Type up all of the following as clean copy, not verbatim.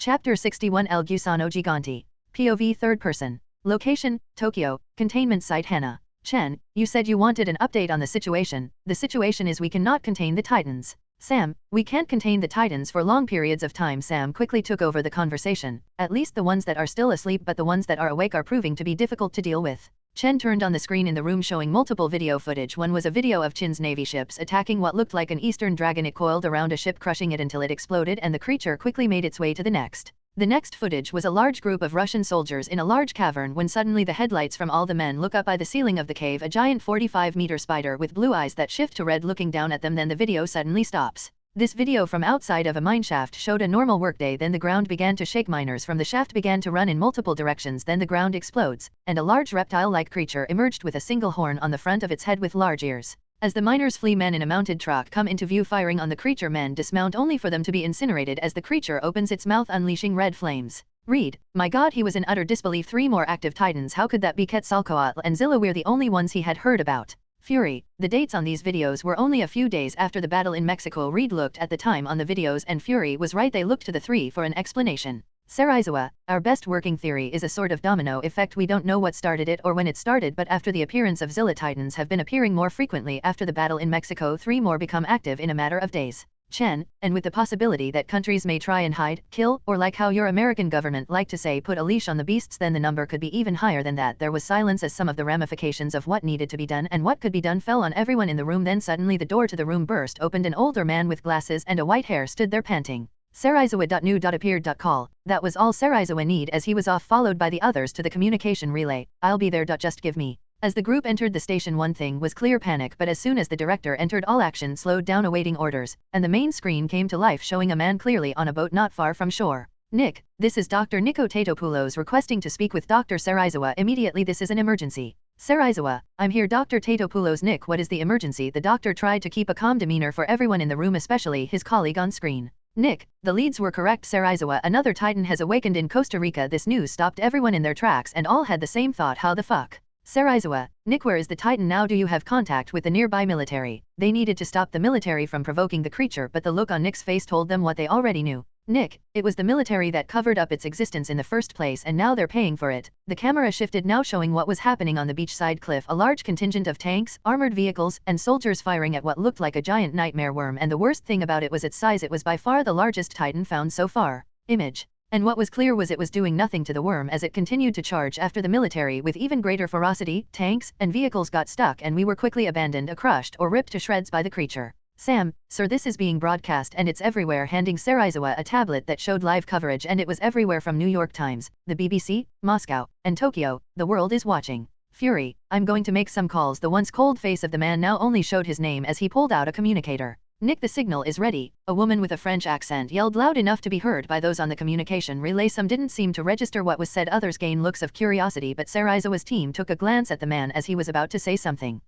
Chapter 61 El Gusano Gigante. POV third person. Location, Tokyo, containment site Hana. Chen, you said you wanted an update on the situation. The situation is we cannot contain the Titans. Sam, we can't contain the Titans for long periods of time. Sam quickly took over the conversation. At least the ones that are still asleep, but the ones that are awake are proving to be difficult to deal with. Chen turned on the screen in the room showing multiple video footage. One was a video of Chen's navy ships attacking what looked like an eastern dragon. It coiled around a ship, crushing it until it exploded, and the creature quickly made its way to the next. The next footage was a large group of Russian soldiers in a large cavern when suddenly the headlights from all the men look up by the ceiling of the cave. A giant 45-meter spider with blue eyes that shift to red looking down at them. Then the video suddenly stops. This video from outside of a mineshaft showed a normal workday. Then the ground began to shake. Miners from the shaft began to run in multiple directions. Then the ground explodes, and a large reptile-like creature emerged with a single horn on the front of its head with large ears. As the miners flee, men in a mounted truck come into view firing on the creature. Men dismount only for them to be incinerated as the creature opens its mouth unleashing red flames. Read, my god, he was in utter disbelief. 3 more active Titans, how could that be? Quetzalcoatl and Zilla were the only ones he had heard about. Fury, the dates on these videos were only a few days after the battle in Mexico. Reed looked at the time on the videos and Fury was right. They looked to the 3 for an explanation. Serizawa, our best working theory is a sort of domino effect. We don't know what started it or when it started, but after the appearance of Zilla, Titans have been appearing more frequently after the battle in Mexico. 3 more become active in a matter of days. Chen, and with the possibility that countries may try and hide, kill, or like how your American government like to say, put a leash on the beasts, then the number could be even higher than that. There was silence as some of the ramifications of what needed to be done and what could be done fell on everyone in the room. Then suddenly the door to the room burst opened. An older man with glasses and a white hair stood there panting. Serizawa.new. Appeared. Call. That was all Serizawa need as he was off, followed by the others to the communication relay. I'll be there. Just give me. As the group entered the station, one thing was clear: panic. But as soon as the director entered, all action slowed down, awaiting orders, and the main screen came to life showing a man clearly on a boat not far from shore. Nick, this is Dr. Nico Tatopoulos requesting to speak with Dr. Serizawa immediately. This is an emergency. Serizawa, I'm here. Dr. Tatopoulos. Nick, what is the emergency? The doctor tried to keep a calm demeanor for everyone in the room, especially his colleague on screen. Nick, the leads were correct. Serizawa, another Titan has awakened in Costa Rica. This news stopped everyone in their tracks and all had the same thought: how the fuck? Serizawa, Nick, where is the Titan now? Do you have contact with the nearby military? They needed to stop the military from provoking the creature, but the look on Nick's face told them what they already knew. Nick, it was the military that covered up its existence in the first place and now they're paying for it. The camera shifted now showing what was happening on the beachside cliff: a large contingent of tanks, armored vehicles, and soldiers firing at what looked like a giant nightmare worm, and the worst thing about it was its size. It was by far the largest Titan found so far. Image. And what was clear was it was doing nothing to the worm as it continued to charge after the military with even greater ferocity. Tanks and vehicles got stuck and we were quickly abandoned, crushed or ripped to shreds by the creature. Sam, sir, this is being broadcast and it's everywhere. Handing Serizawa a tablet that showed live coverage, and it was everywhere from New York Times, the BBC, Moscow, and Tokyo. The world is watching. Fury, I'm going to make some calls. The once cold face of the man now only showed his name as he pulled out a communicator. Nick, the signal is ready, a woman with a French accent yelled loud enough to be heard by those on the communication relay. Some didn't seem to register what was said, others gained looks of curiosity, but Serizawa's team took a glance at the man as he was about to say something.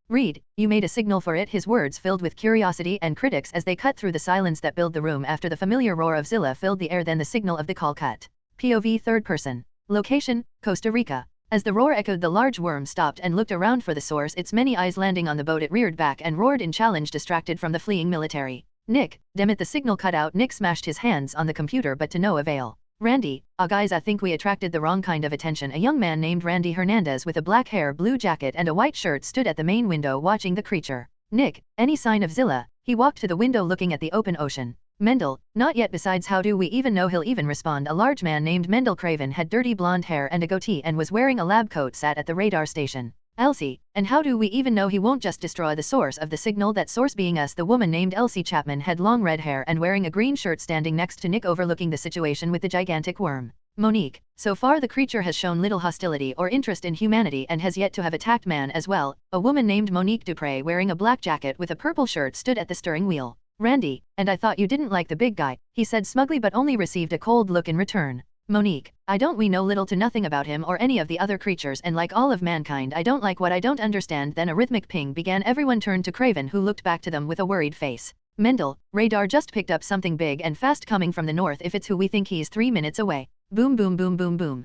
Read, you made a signal for it. His words filled with curiosity and critics as they cut through the silence that filled the room after the familiar roar of Zilla filled the air. Then the signal of the call cut. POV third person. Location, Costa Rica. As the roar echoed, the large worm stopped and looked around for the source, its many eyes landing on the boat. It reared back and roared in challenge, distracted from the fleeing military. Nick, damn it, the signal cut out. Nick smashed his hands on the computer but to no avail. Randy, guys, I think we attracted the wrong kind of attention. A young man named Randy Hernandez with a black hair, blue jacket and a white shirt stood at the main window watching the creature. Nick, any sign of Zilla? He walked to the window looking at the open ocean. Mendel, not yet. Besides, how do we even know he'll even respond? A large man named Mendel Craven had dirty blonde hair and a goatee and was wearing a lab coat, sat at the radar station. Elsie, and how do we even know he won't just destroy the source of the signal? That source being us. The woman named Elsie Chapman had long red hair and wearing a green shirt, standing next to Nick overlooking the situation with the gigantic worm. Monique, so far the creature has shown little hostility or interest in humanity and has yet to have attacked man as well. A woman named Monique Dupre wearing a black jacket with a purple shirt stood at the steering wheel. Randy, and I thought you didn't like the big guy, he said smugly, but only received a cold look in return. Monique, we know little to nothing about him or any of the other creatures, and like all of mankind, I don't like what I don't understand. Then a rhythmic ping began. Everyone turned to Craven, who looked back to them with a worried face. Mendel, radar just picked up something big and fast coming from the north. If it's who we think, he's 3 minutes away. Boom boom boom boom boom.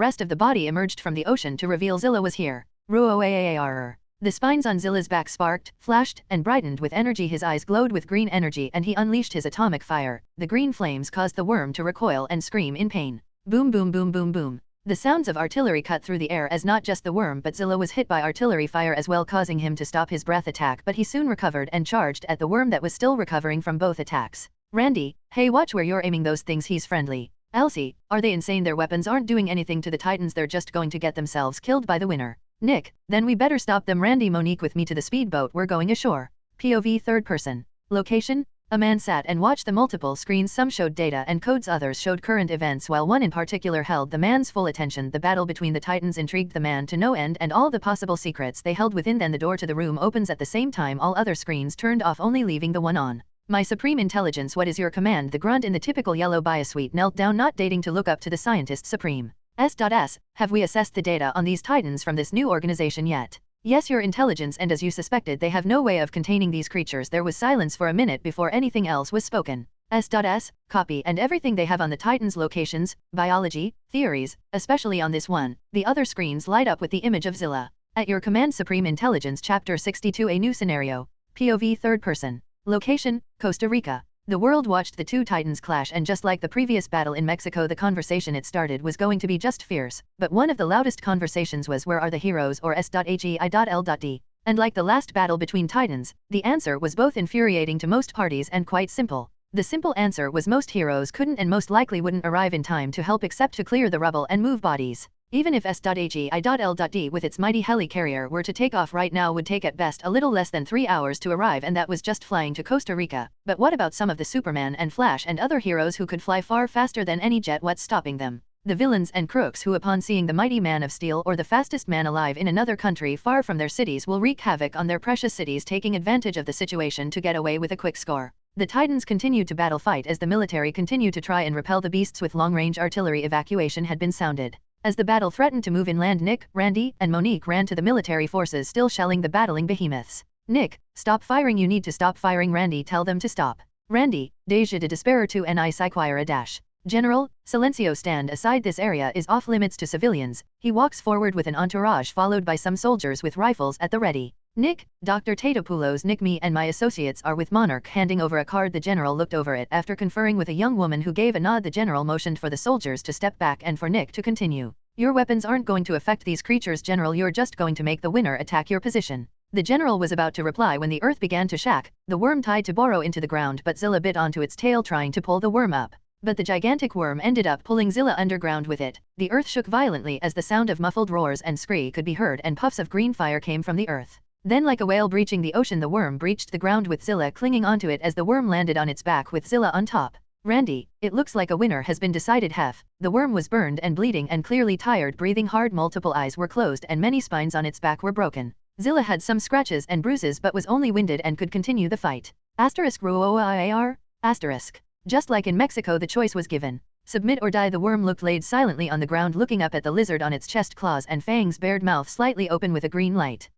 rest of the body emerged from the ocean to reveal Zilla was here. Ruoaaarr. The spines on Zilla's back sparked, flashed, and brightened with energy. His eyes glowed with green energy and he unleashed his atomic fire. The green flames caused the worm to recoil and scream in pain. Boom boom boom boom boom. The sounds of artillery cut through the air as not just the worm but Zilla was hit by artillery fire as well, causing him to stop his breath attack, but he soon recovered and charged at the worm that was still recovering from both attacks. Randy, hey, watch where you're aiming those things, he's friendly. Elsie, are they insane? Their weapons aren't doing anything to the Titans, they're just going to get themselves killed by the winner. Nick, then we better stop them. Randy, Monique, with me to the speedboat, we're going ashore. POV third person. Location? A man sat and watched the multiple screens. Some showed data and codes, others showed current events, while one in particular held the man's full attention. The battle between the Titans intrigued the man to no end and all the possible secrets they held within. Then the door to the room opens at the same time. All other screens turned off, only leaving the one on. My supreme intelligence, what is your command? The grunt in the typical yellow biosuite knelt down, not dating to look up to the scientist supreme. S.S. Have we assessed the data on these Titans from this new organization yet? Yes, your intelligence, and as you suspected, they have no way of containing these creatures. There was silence for a minute before anything else was spoken. S.S. Copy, and everything they have on the Titans, locations, biology, theories, especially on this one. The other screens light up with the image of Zilla. At your command, supreme intelligence. Chapter 62. A new scenario. POV third person. Location, Costa Rica. The world watched the two Titans clash, and just like the previous battle in Mexico, the conversation it started was going to be just fierce, but one of the loudest conversations was, where are the heroes, or S.H.E.I.L.D. And like the last battle between Titans, the answer was both infuriating to most parties and quite simple. The simple answer was most heroes couldn't and most likely wouldn't arrive in time to help except to clear the rubble and move bodies. Even if S.H.E.I.L.D. with its mighty heli-carrier were to take off right now, would take at best a little less than 3 hours to arrive, and that was just flying to Costa Rica. But what about some of the Superman and Flash and other heroes who could fly far faster than any jet? What's stopping them? The villains and crooks who, upon seeing the mighty Man of Steel or the fastest man alive in another country far from their cities, will wreak havoc on their precious cities, taking advantage of the situation to get away with a quick score. The Titans continued to battle fight as the military continued to try and repel the beasts with long-range artillery. Evacuation had been sounded. As the battle threatened to move inland, Nick, Randy, and Monique ran to the military forces, still shelling the battling behemoths. Nick, stop firing, you need to stop firing. Randy, tell them to stop. Randy, Deja de Despair to Ni Psyquire dash. General, Silencio, stand aside, this area is off limits to civilians. He walks forward with an entourage followed by some soldiers with rifles at the ready. Nick, Dr. Tatopoulos, Nick, me and my associates are with Monarch. Handing over a card, the general looked over it. After conferring with a young woman who gave a nod, the general motioned for the soldiers to step back and for Nick to continue. Your weapons aren't going to affect these creatures, General, you're just going to make the winner attack your position. The general was about to reply when the earth began to shake, the worm tied to burrow into the ground, but Zilla bit onto its tail trying to pull the worm up. But the gigantic worm ended up pulling Zilla underground with it. The earth shook violently as the sound of muffled roars and scree could be heard, and puffs of green fire came from the earth. Then, like a whale breaching the ocean, the worm breached the ground with Zilla clinging onto it as the worm landed on its back with Zilla on top. Randy, it looks like a winner has been decided. The worm was burned and bleeding and clearly tired, breathing hard. Multiple eyes were closed and many spines on its back were broken. Zilla had some scratches and bruises but was only winded and could continue the fight. *ROOIAR**. Just like in Mexico, the choice was given. Submit or die. The worm looked laid silently on the ground, looking up at the lizard on its chest, claws and fangs bared, mouth slightly open with a green light.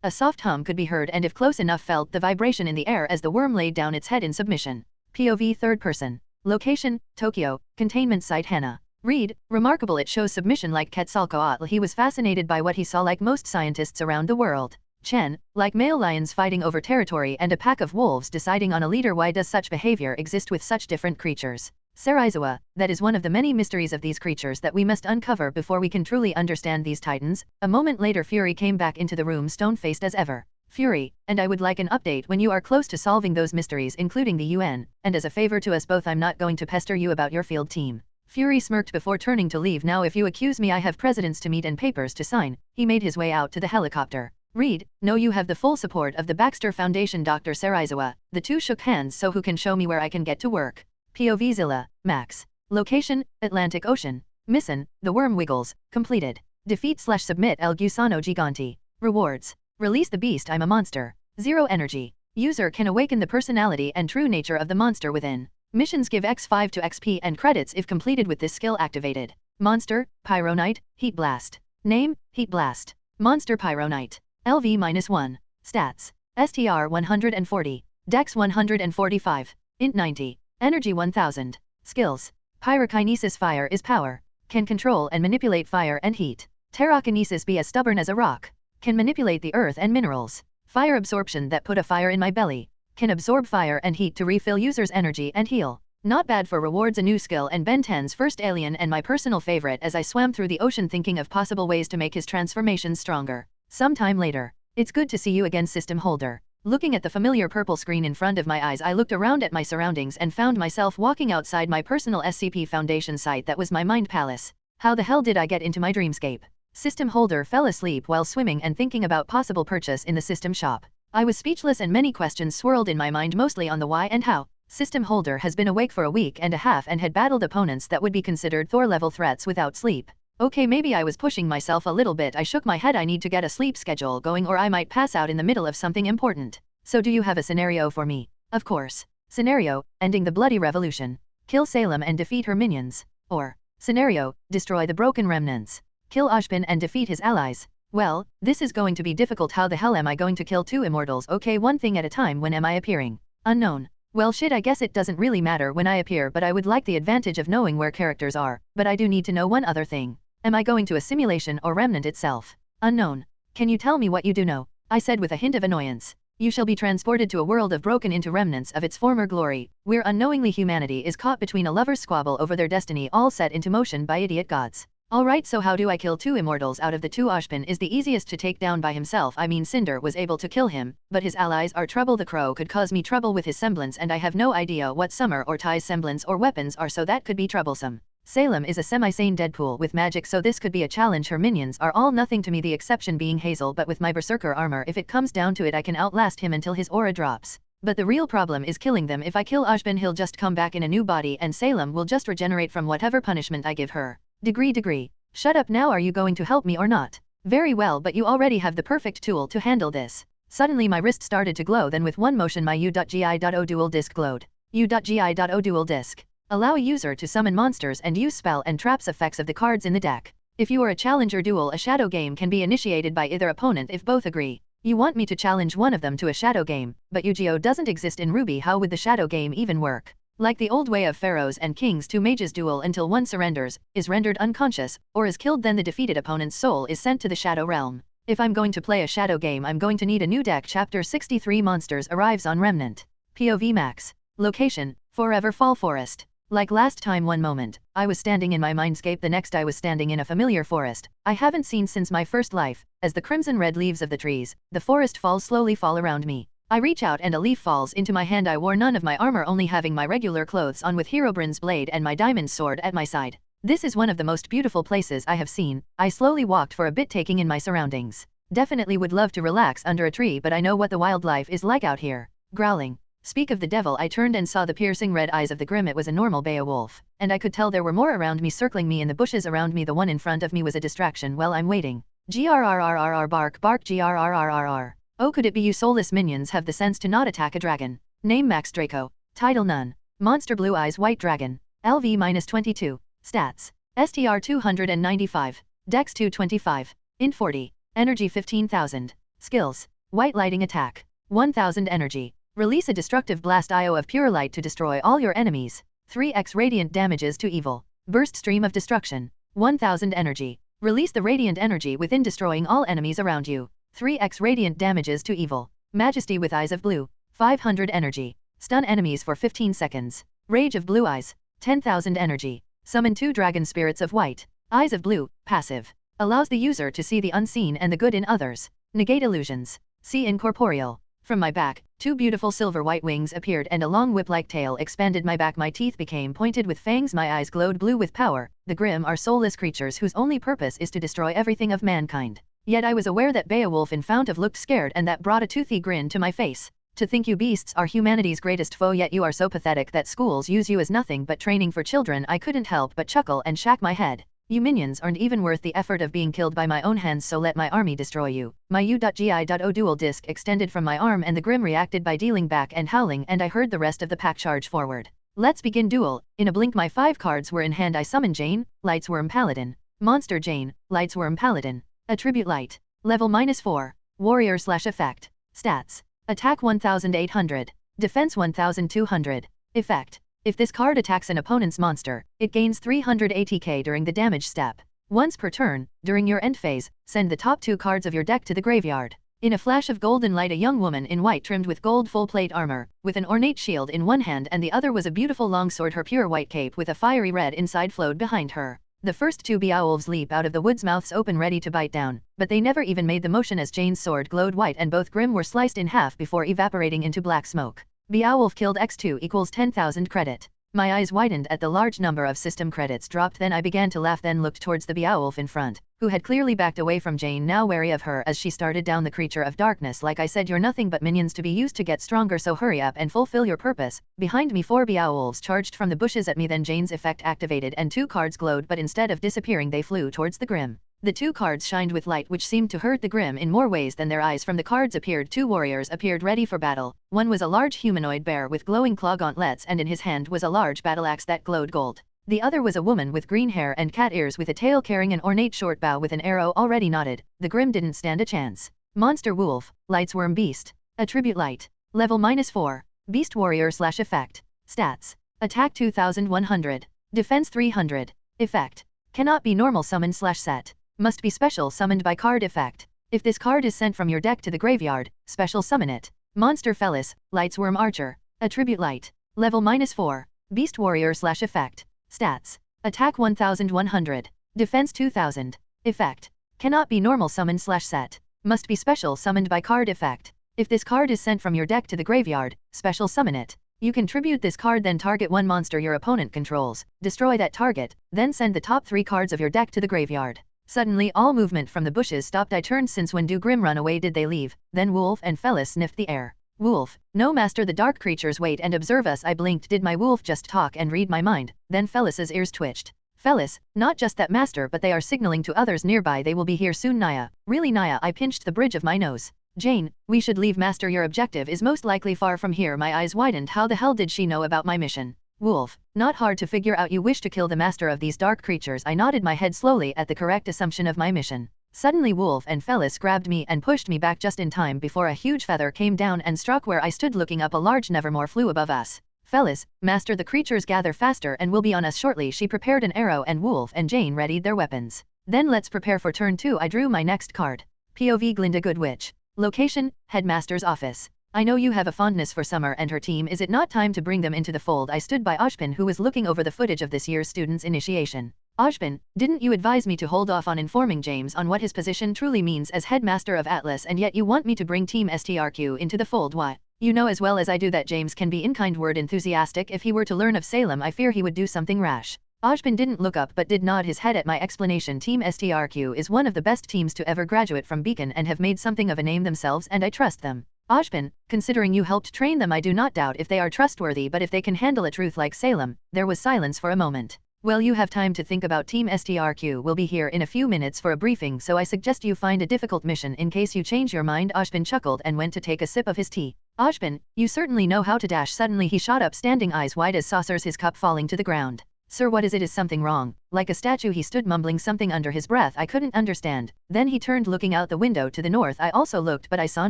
A soft hum could be heard, and if close enough, felt the vibration in the air as the worm laid down its head in submission. POV third person. Location, Tokyo, containment site Hana. Read, remarkable, it shows submission like Quetzalcoatl. He was fascinated by what he saw, like most scientists around the world. Chen, like male lions fighting over territory and a pack of wolves deciding on a leader. Why does such behavior exist with such different creatures? Saraizawa, that is one of the many mysteries of these creatures that we must uncover before we can truly understand these Titans. A moment later, Fury came back into the room, stone-faced as ever. Fury, and I would like an update when you are close to solving those mysteries, including the UN, and as a favor to us both, I'm not going to pester you about your field team. Fury smirked before turning to leave. Now if you accuse me, I have presidents to meet and papers to sign. He made his way out to the helicopter. Read, no, you have the full support of the Baxter Foundation, Dr. Saraizawa. The two shook hands. So who can show me where I can get to work? POV Zilla, Max. Location, Atlantic Ocean. Mission, the worm wiggles. Completed. Defeat/submit El Gusano Gigante. Rewards. Release the beast, I'm a monster. 0 energy. User can awaken the personality and true nature of the monster within. Missions give X5 to XP and credits if completed with this skill activated. Monster, Pyronite, Heat Blast. Name, Heat Blast. Monster Pyronite. LV-1. Stats. STR 140. Dex 145. Int 90. Energy 1000. Skills. Pyrokinesis. Fire is power. Can control and manipulate fire and heat. Terrakinesis. Be as stubborn as a rock. Can manipulate the earth and minerals. Fire absorption. That put a fire in my belly. Can absorb fire and heat to refill user's energy and heal. Not bad for rewards. A new skill and Ben 10's first alien and my personal favorite as I swam through the ocean thinking of possible ways to make his transformations stronger. Sometime later. It's good to see you again, system holder. Looking at the familiar purple screen in front of my eyes, I looked around at my surroundings and found myself walking outside my personal SCP Foundation site that was my mind palace. How the hell did I get into my dreamscape? System holder fell asleep while swimming and thinking about possible purchase in the system shop. I was speechless and many questions swirled in my mind, mostly on the why and how. System holder has been awake for a week and a half and had battled opponents that would be considered Thor-level threats without sleep. Okay, maybe I was pushing myself a little bit. I shook my head. I need to get a sleep schedule going or I might pass out in the middle of something important. So do you have a scenario for me? Of course. Scenario, ending the bloody revolution. Kill Salem and defeat her minions. Or, scenario, destroy the broken remnants. Kill Ozpin and defeat his allies. Well, this is going to be difficult. How the hell am I going to kill two immortals? Okay, one thing at a time. When am I appearing? Unknown. Well shit, I guess it doesn't really matter when I appear, but I would like the advantage of knowing where characters are, but I do need to know one other thing. Am I going to a simulation or Remnant itself? Unknown. Can you tell me what you do know? I said with a hint of annoyance. You shall be transported to a world of broken into remnants of its former glory, where unknowingly humanity is caught between a lover's squabble over their destiny, all set into motion by idiot gods. Alright, so how do I kill two immortals out of the two? Ozpin is the easiest to take down by himself. I mean, Cinder was able to kill him, but his allies are trouble. The crow could cause me trouble with his semblance and I have no idea what Summer or Ty's semblance or weapons are, so that could be troublesome. Salem is a semi-sane Deadpool with magic, so this could be a challenge. Her minions are all nothing to me, the exception being Hazel, but with my berserker armor, if it comes down to it, I can outlast him until his aura drops. But the real problem is killing them. If I kill Ozpin, he'll just come back in a new body and Salem will just regenerate from whatever punishment I give her. Degree. Shut up now. Are you going to help me or not? Very well, but you already have the perfect tool to handle this. Suddenly my wrist started to glow, then with one motion my U.gi.O dual disc glowed. U.gi.O dual disc. Allow a user to summon monsters and use spell and traps effects of the cards in the deck. If you are a challenger duel, a shadow game can be initiated by either opponent if both agree. You want me to challenge one of them to a shadow game, but Yu-Gi-Oh doesn't exist in Ruby. How would the shadow game even work? Like the old way of pharaohs and kings, two mages duel until one surrenders, is rendered unconscious, or is killed, then the defeated opponent's soul is sent to the shadow realm. If I'm going to play a shadow game, I'm going to need a new deck. Chapter 63 Monsters arrives on Remnant. POV max. Location, Forever Fall Forest. Like last time, one moment, I was standing in my mindscape, the next I was standing in a familiar forest I haven't seen since my first life. As the crimson red leaves of the trees, the forest falls slowly fall around me. I reach out and a leaf falls into my hand. I wore none of my armor, only having my regular clothes on with Herobrine's blade and my diamond sword at my side. This is one of the most beautiful places I have seen. I slowly walked for a bit, taking in my surroundings. Definitely would love to relax under a tree, but I know what the wildlife is like out here. Growling. Speak of the devil, I turned and saw the piercing red eyes of the Grim. It was a normal Beowulf, and I could tell there were more around me, circling me in the bushes around me. The one in front of me was a distraction. Well, I'm waiting. Grrrrrr, bark bark, grrrrrr. Oh, could it be you soulless minions have the sense to not attack a dragon? Name Max Draco. Title none. Monster Blue Eyes White Dragon. LV-22. Stats. STR 295. Dex 225. Int 40. Energy 15,000. Skills. White Lighting Attack. 1000 energy. Release a destructive blast IO of pure light to destroy all your enemies. 3x radiant damages to evil. Burst stream of destruction. 1000 energy. Release the radiant energy within, destroying all enemies around you. 3x radiant damages to evil. Majesty with eyes of blue. 500 energy. Stun enemies for 15 seconds. Rage of blue eyes. 10,000 energy. Summon 2 dragon spirits of white. Eyes of blue. Passive. Allows the user to see the unseen and the good in others. Negate illusions. See incorporeal. From my back, 2 beautiful silver white wings appeared and a long whip-like tail expanded my back. My teeth became pointed with fangs. My eyes glowed blue with power. The Grim are soulless creatures whose only purpose is to destroy everything of mankind. Yet I was aware that Beowulf in Fount of looked scared, and that brought a toothy grin to my face. To think you beasts are humanity's greatest foe, yet you are so pathetic that schools use you as nothing but training for children. I couldn't help but chuckle and shake my head. You minions aren't even worth the effort of being killed by my own hands, so let my army destroy you. My U.Gi.O dual disc extended from my arm and the Grim reacted by dealing back and howling, and I heard the rest of the pack charge forward. Let's begin duel. In a blink my 5 cards were in hand. I summoned Jane, Lightsworm Paladin. Monster Jane, Lightsworm Paladin. Attribute Light. Level -4. Warrior/Effect. Stats. Attack 1800. Defense 1200. Effect. If this card attacks an opponent's monster, it gains 300 ATK during the damage step. Once per turn, during your end phase, send the top 2 cards of your deck to the graveyard. In a flash of golden light, a young woman in white trimmed with gold full plate armor, with an ornate shield in one hand and the other was a beautiful long sword. Her pure white cape with a fiery red inside flowed behind her. The first 2 Beowulfs leap out of the woods, mouths open ready to bite down, but they never even made the motion as Jane's sword glowed white and both Grim were sliced in half before evaporating into black smoke. Beowulf killed x2 equals 10,000 credit. My eyes widened at the large number of system credits dropped, then I began to laugh, then looked towards the Beowulf in front, who had clearly backed away from Jane, now wary of her as she started down the creature of darkness. Like I said, you're nothing but minions to be used to get stronger, so hurry up and fulfill your purpose. Behind me 4 Beowulfs charged from the bushes at me, then Jane's effect activated and 2 cards glowed, but instead of disappearing they flew towards the Grim. The 2 cards shined with light which seemed to hurt the Grim in more ways than their eyes. From the cards appeared 2 warriors appeared ready for battle. One was a large humanoid bear with glowing claw gauntlets and in his hand was a large battle axe that glowed gold. The other was a woman with green hair and cat ears with a tail carrying an ornate short bow with an arrow already knotted. The Grim didn't stand a chance. Monster Wolf, Lightsworm Beast. Attribute Light. Level -4. Beast Warrior/Effect. Stats. Attack 2100. Defense 300. Effect. Cannot be normal summon/set. Must be special summoned by card. Effect. If this card is sent from your deck to the graveyard, special summon it. Monster Felis, Lightsworm Archer. Attribute Light. Level -4. Beast Warrior/Effect. Stats. Attack 1100. Defense 2000. Effect. Cannot be normal summon/set. Must be special summoned by card. Effect. If this card is sent from your deck to the graveyard, special summon it. You can tribute this card, then target 1 monster your opponent controls, destroy that target, then send the top 3 cards of your deck to the graveyard. Suddenly all movement from the bushes stopped. I turned. Since when do Grim run away? Did they leave? Then Wolf and Felis sniffed the air. Wolf, no master, the dark creatures wait and observe us. I blinked. Did my wolf just talk and read my mind? Then Felis's ears twitched. Felis, not just that master, but they are signaling to others nearby they will be here soon. Naya, really Naya? I pinched the bridge of my nose. Jane, we should leave, master, your objective is most likely far from here. My eyes widened. How the hell did she know about my mission? Wolf, not hard to figure out. You wish to kill the master of these dark creatures. I nodded my head slowly at the correct assumption of my mission. Suddenly Wolf and Felis grabbed me and pushed me back just in time before a huge feather came down and struck where I stood looking up. A large Nevermore flew above us. Felis, master, the creatures gather faster and will be on us shortly. She prepared an arrow and Wolf and Jane readied their weapons. Then let's prepare for turn 2. I drew my next card. POV Glinda Good Witch. Location, Headmaster's office. I know you have a fondness for Summer and her team. Is it not time to bring them into the fold? I stood by Ozpin, who was looking over the footage of this year's students' initiation. Ozpin, didn't you advise me to hold off on informing James on what his position truly means as headmaster of Atlas, and yet you want me to bring Team STRQ into the fold? Why? You know as well as I do that James can be in-kind-word enthusiastic. If he were to learn of Salem, I fear he would do something rash. Ozpin didn't look up but did nod his head at my explanation. Team STRQ is one of the best teams to ever graduate from Beacon and have made something of a name themselves, and I trust them. Ozpin, considering you helped train them, I do not doubt if they are trustworthy, but if they can handle a truth like Salem. There was silence for a moment. Well, you have time to think about. Team STRQ will be here in a few minutes for a briefing, so I suggest you find a difficult mission in case you change your mind. Ozpin chuckled and went to take a sip of his tea. Ozpin, you certainly know how to dash. Suddenly he shot up, standing eyes wide as saucers, his cup falling to the ground. Sir, what is it? Is something wrong? Like a statue he stood mumbling something under his breath. I couldn't understand. Then he turned, looking out the window to the north. I also looked but I saw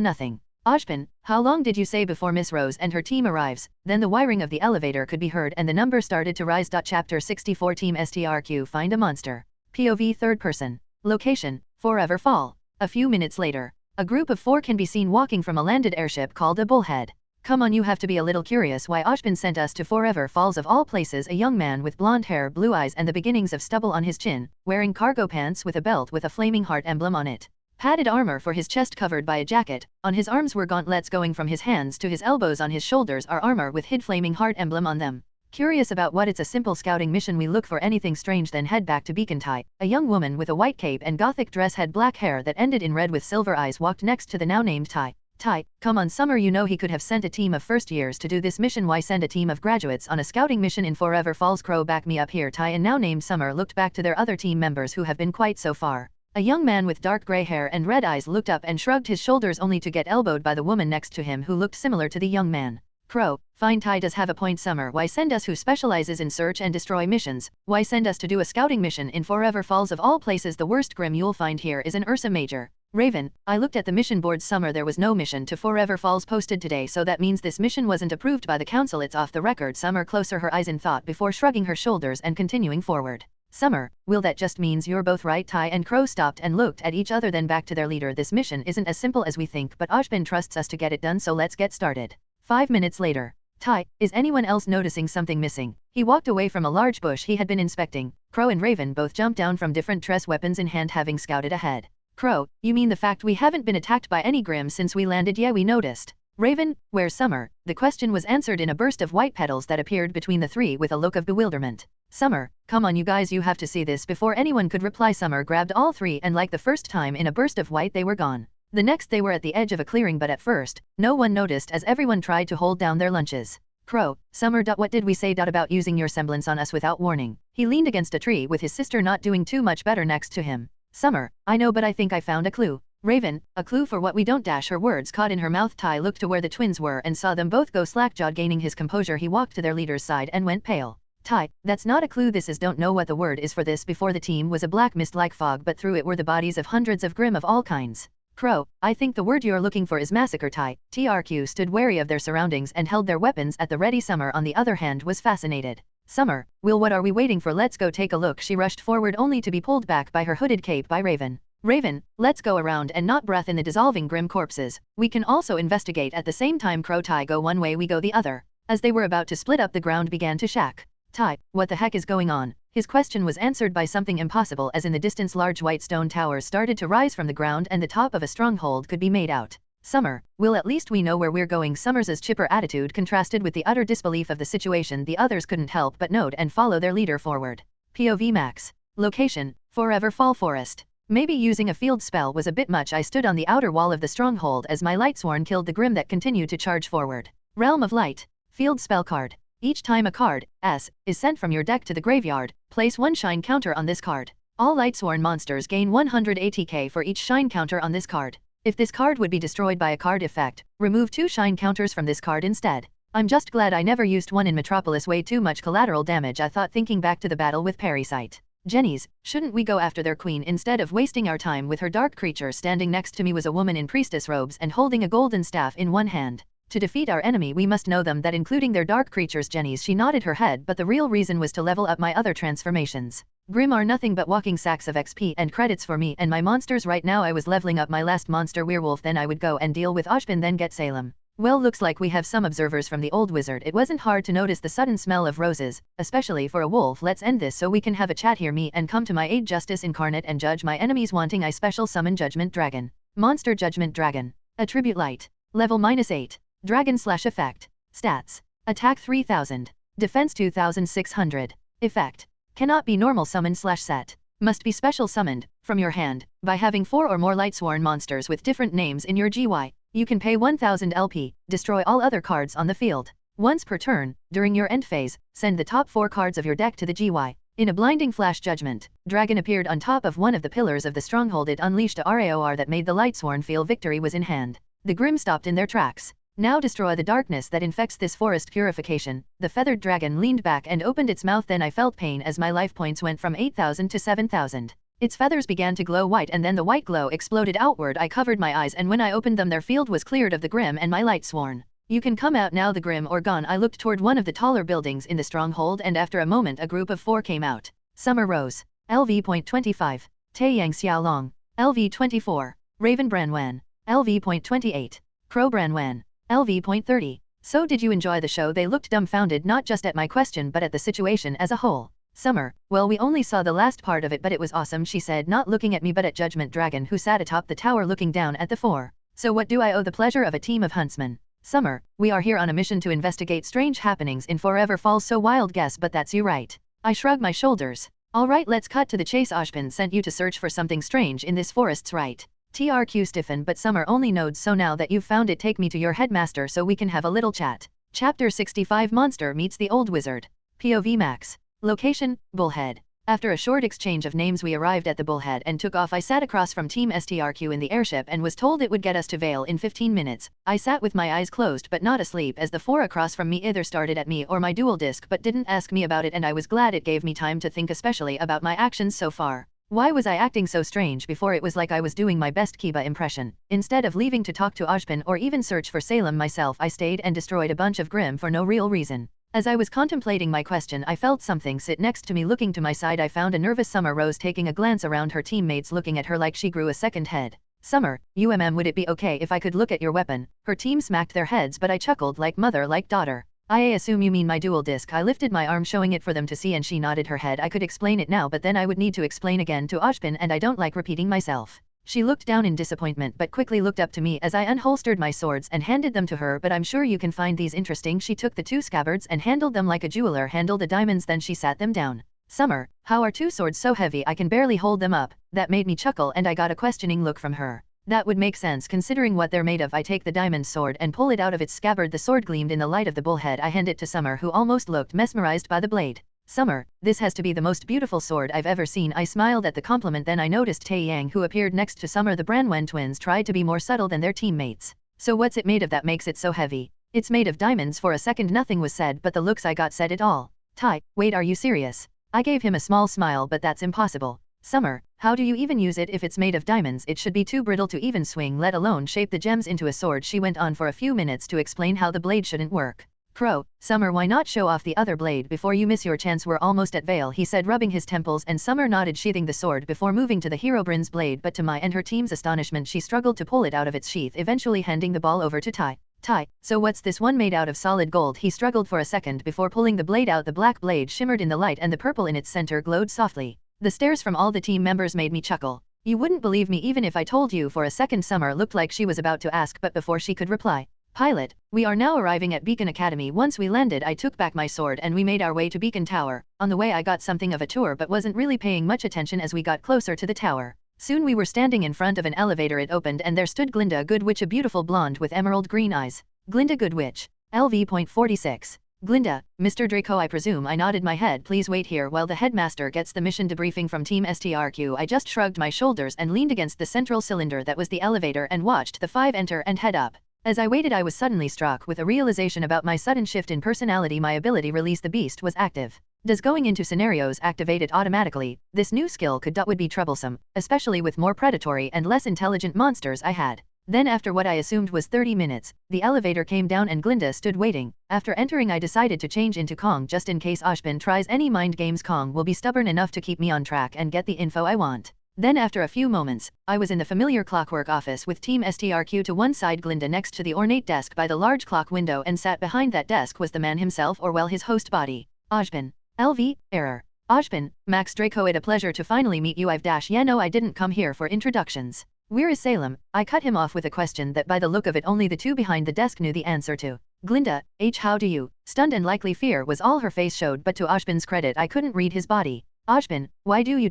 nothing. Ozpin, how long did you say before Miss Rose and her team arrives? Then the wiring of the elevator could be heard and the number started to rise. Chapter 64 Team STRQ Find a Monster. POV Third Person. Location, Forever Fall. A few minutes later, a group of 4 can be seen walking from a landed airship called a Bullhead. Come on, you have to be a little curious why Ozpin sent us to Forever Falls of all places. A young man with blonde hair, blue eyes and the beginnings of stubble on his chin, wearing cargo pants with a belt with a flaming heart emblem on it. Padded armor for his chest covered by a jacket, on his arms were gauntlets going from his hands to his elbows, on his shoulders are armor with hid flaming heart emblem on them. Curious about what? It's a simple scouting mission. We look for anything strange then head back to Beacon. Tai, a young woman with a white cape and gothic dress, had black hair that ended in red with silver eyes, walked next to the now named Tai. Tai, come on Summer, you know he could have sent a team of first years to do this mission. Why send a team of graduates on a scouting mission in Forever Falls? Crow, back me up here. Tai and now named Summer looked back to their other team members who have been quiet so far. A young man with dark gray hair and red eyes looked up and shrugged his shoulders only to get elbowed by the woman next to him who looked similar to the young man. Crow, fine. Tai does have a point. Summer, why send us who specializes in search and destroy missions? Why send us to do a scouting mission in Forever Falls of all places? The worst grim you'll find here is an Ursa Major. Raven, I looked at the mission board. Summer, there was no mission to Forever Falls posted today, so that means this mission wasn't approved by the council. It's off the record. Summer closer her eyes in thought before shrugging her shoulders and continuing forward. Summer, will that just means you're both right? Tai and Crow stopped and looked at each other, then back to their leader. This mission isn't as simple as we think, but A.I.M trusts us to get it done, so let's get started. 5 minutes later. Tai, is anyone else noticing something missing? He walked away from a large bush he had been inspecting. Crow and Raven both jumped down from different tress, weapons in hand, having scouted ahead. Crow, you mean the fact we haven't been attacked by any Grimm since we landed? Yeah, we noticed. Raven, where's Summer? The question was answered in a burst of white petals that appeared between the three with a look of bewilderment. Summer, come on you guys, you have to see this. Before anyone could reply, Summer grabbed all three and like the first time in a burst of white they were gone. The next they were at the edge of a clearing, but at first, no one noticed as everyone tried to hold down their lunches. Crow, Summer. What did we say? About using your semblance on us without warning. He leaned against a tree with his sister not doing too much better next to him. Summer, I know, but I think I found a clue. Raven, a clue for what? We don't. Her words caught in her mouth. Tai looked to where the twins were and saw them both go slack-jawed. Gaining his composure, he walked to their leader's side and went pale. Tai, that's not a clue. This is, don't know what the word is for this. Before the team was a black mist like fog, but through it were the bodies of hundreds of Grimm of all kinds. Crow, I think the word you're looking for is massacre. Tai, STRQ stood wary of their surroundings and held their weapons at the ready. Summer, on the other hand, was fascinated. Summer, Will, what are we waiting for? Let's go take a look. She rushed forward only to be pulled back by her hooded cape by Raven. Raven, let's go around and not breath in the dissolving Grimm corpses. We can also investigate at the same time. Crow, Tai go one way, we go the other. As they were about to split up, the ground began to shake. Tai, what the heck is going on? His question was answered by something impossible, as in the distance large white stone towers started to rise from the ground and the top of a stronghold could be made out. Summer, Will, at least we know where we're going. Summer's chipper attitude contrasted with the utter disbelief of the situation. The others couldn't help but nod and follow their leader forward. POV Max. Location, Forever Fall Forest. Maybe using a field spell was a bit much. I stood on the outer wall of the stronghold as my lightsworn killed the Grimm that continued to charge forward. Realm of Light. Field spell card. Each time a card, S, is sent from your deck to the graveyard, place 1 shine counter on this card. All lightsworn monsters gain 100 ATK for each shine counter on this card. If this card would be destroyed by a card effect, remove 2 shine counters from this card instead. I'm just glad I never used one in Metropolis. Way too much collateral damage, I thought, thinking back to the battle with Parasite. Jenny's, shouldn't we go after their queen instead of wasting our time with her? Dark creature standing next to me was a woman in priestess robes and holding a golden staff in one hand. To defeat our enemy we must know them, that including their dark creatures. Jenny's, she nodded her head, but the real reason was to level up my other transformations. Grimm are nothing but walking sacks of XP and credits for me and my monsters. Right now I was leveling up my last monster, werewolf, then I would go and deal with A.I.M, then get Salem. Well, looks like we have some observers from the old wizard. It wasn't hard to notice the sudden smell of roses, especially for a wolf. Let's end this so we can have a chat. Hear me and come to my aid, justice incarnate, and judge my enemies wanting. I special summon Judgment Dragon. Monster Judgment Dragon. Attribute Light. Level -8. Dragon/effect. Stats. Attack 3000. Defense 2600. Effect. Cannot be normal summon/set. Must be special summoned, from your hand, by having 4 or more lightsworn monsters with different names in your GY. You can pay 1000 LP, destroy all other cards on the field. Once per turn, during your end phase, send the top 4 cards of your deck to the GY. In a blinding flash, Judgment Dragon appeared on top of one of the pillars of the stronghold. It unleashed a RAOR that made the lightsworn feel victory was in hand. The Grimm stopped in their tracks. Now destroy the darkness that infects this forest. Purification. The feathered dragon leaned back and opened its mouth. Then I felt pain as my life points went from 8000 to 7000. Its feathers began to glow white and then the white glow exploded outward. I covered my eyes and when I opened them their field was cleared of the Grimm and my lightsworn. You can come out now. The Grimm are gone. I looked toward one of the taller buildings in the stronghold and after a moment a group of 4 came out. Summer Rose. LV.25. Taeyang Xiaolong. LV.24. Raven Branwan. LV.28. Crow Branwan. LV.30. So did you enjoy the show? They looked dumbfounded, not just at my question but at the situation as a whole. Summer, well, we only saw the last part of it but it was awesome, she said, not looking at me but at Judgment Dragon who sat atop the tower looking down at the 4. So what do I owe the pleasure of a team of huntsmen? Summer, we are here on a mission to investigate strange happenings in Forever Falls. So wild guess, but that's you right. I shrug my shoulders. Alright, let's cut to the chase. A.I.M sent you to search for something strange in this forest's right. STRQ stiffen but some are only nodes, so now that you've found it, take me to your headmaster so we can have a little chat. Chapter 65 Monster meets the Old Wizard. POV Max. Location, Bullhead. After a short exchange of names we arrived at the Bullhead and took off. I sat across from Team STRQ in the airship and was told it would get us to Vale in 15 minutes. I sat with my eyes closed but not asleep, as the four across from me either started at me or my dual disc but didn't ask me about it, and I was glad it gave me time to think, especially about my actions so far. Why was I acting so strange before? It was like I was doing my best Kiba impression. Instead of leaving to talk to Ojpin or even search for Salem myself, I stayed and destroyed a bunch of Grim for no real reason. As I was contemplating my question, I felt something sit next to me. Looking to my side, I found a nervous Summer Rose taking a glance around her teammates, looking at her like she grew a second head. Summer, would it be okay if I could look at your weapon? Her team smacked their heads, but I chuckled like mother like daughter. I assume you mean my dual disc. I lifted my arm, showing it for them to see, and she nodded her head. I could explain it now, but then I would need to explain again to Ojpin, and I don't like repeating myself. She looked down in disappointment but quickly looked up to me as I unholstered my swords and handed them to her. But I'm sure you can find these interesting. She took the two scabbards and handled them like a jeweler handled the diamonds, then she sat them down. Summer, how are two swords so heavy I can barely hold them up? That made me chuckle, and I got a questioning look from her. That would make sense considering what they're made of. I take the diamond sword and pull it out of its scabbard. The sword gleamed in the light of the bullhead. I hand it to Summer, who almost looked mesmerized by the blade. Summer, this has to be the most beautiful sword I've ever seen. I smiled at the compliment. Then I noticed Taeyang, who appeared next to Summer. The Branwen twins tried to be more subtle than their teammates. So what's it made of that makes it so heavy? It's made of diamonds. For a second nothing was said, but the looks I got said it all. Tai, wait, are you serious? I gave him a small smile, but that's impossible. Summer, how do you even use it if it's made of diamonds? It should be too brittle to even swing, let alone shape the gems into a sword. She went on for a few minutes to explain how the blade shouldn't work. Crow, Summer, why not show off the other blade before you miss your chance? We're almost at Vale, he said, rubbing his temples, and Summer nodded, sheathing the sword before moving to the Herobrine's blade. But to my and her team's astonishment, she struggled to pull it out of its sheath, eventually handing the ball over to Tai. Tai, so what's this one made out of? Solid gold. He struggled for a second before pulling the blade out. The black blade shimmered in the light and the purple in its center glowed softly. The stares from all the team members made me chuckle. You wouldn't believe me even if I told you. For a second Summer looked like she was about to ask, but before she could reply, Pilot, we are now arriving at Beacon Academy. Once we landed, I took back my sword and we made our way to Beacon Tower. On the way I got something of a tour but wasn't really paying much attention as we got closer to the tower. Soon we were standing in front of an elevator. It opened and there stood Glinda Goodwitch, a beautiful blonde with emerald green eyes. Glinda Goodwitch. LV.46. Glinda, Mr. Draco, I presume. I nodded my head. Please wait here while the headmaster gets the mission debriefing from Team STRQ. I just shrugged my shoulders and leaned against the central cylinder that was the elevator and watched the five enter and head up. As I waited, I was suddenly struck with a realization about my sudden shift in personality. My ability Release the Beast was active. Does going into scenarios activate it automatically? This new skill would be troublesome, especially with more predatory and less intelligent monsters I had. Then after what I assumed was 30 minutes, the elevator came down and Glinda stood waiting. After entering, I decided to change into Kong just in case Ojpin tries any mind games. Kong will be stubborn enough to keep me on track and get the info I want. Then after a few moments, I was in the familiar clockwork office with Team STRQ to one side, Glinda next to the ornate desk by the large clock window, and sat behind that desk was the man himself, or well, his host body. Ojpin. LV, error. Ojpin, Max Draco, it a pleasure to finally meet you. Yeah, no, I didn't come here for introductions. Where is Salem? I cut him off with a question that by the look of it only the two behind the desk knew the answer to. Glinda, how do you? Stunned and likely fear was all her face showed, but to Ojpin's credit I couldn't read his body. Ojpin, why do you ?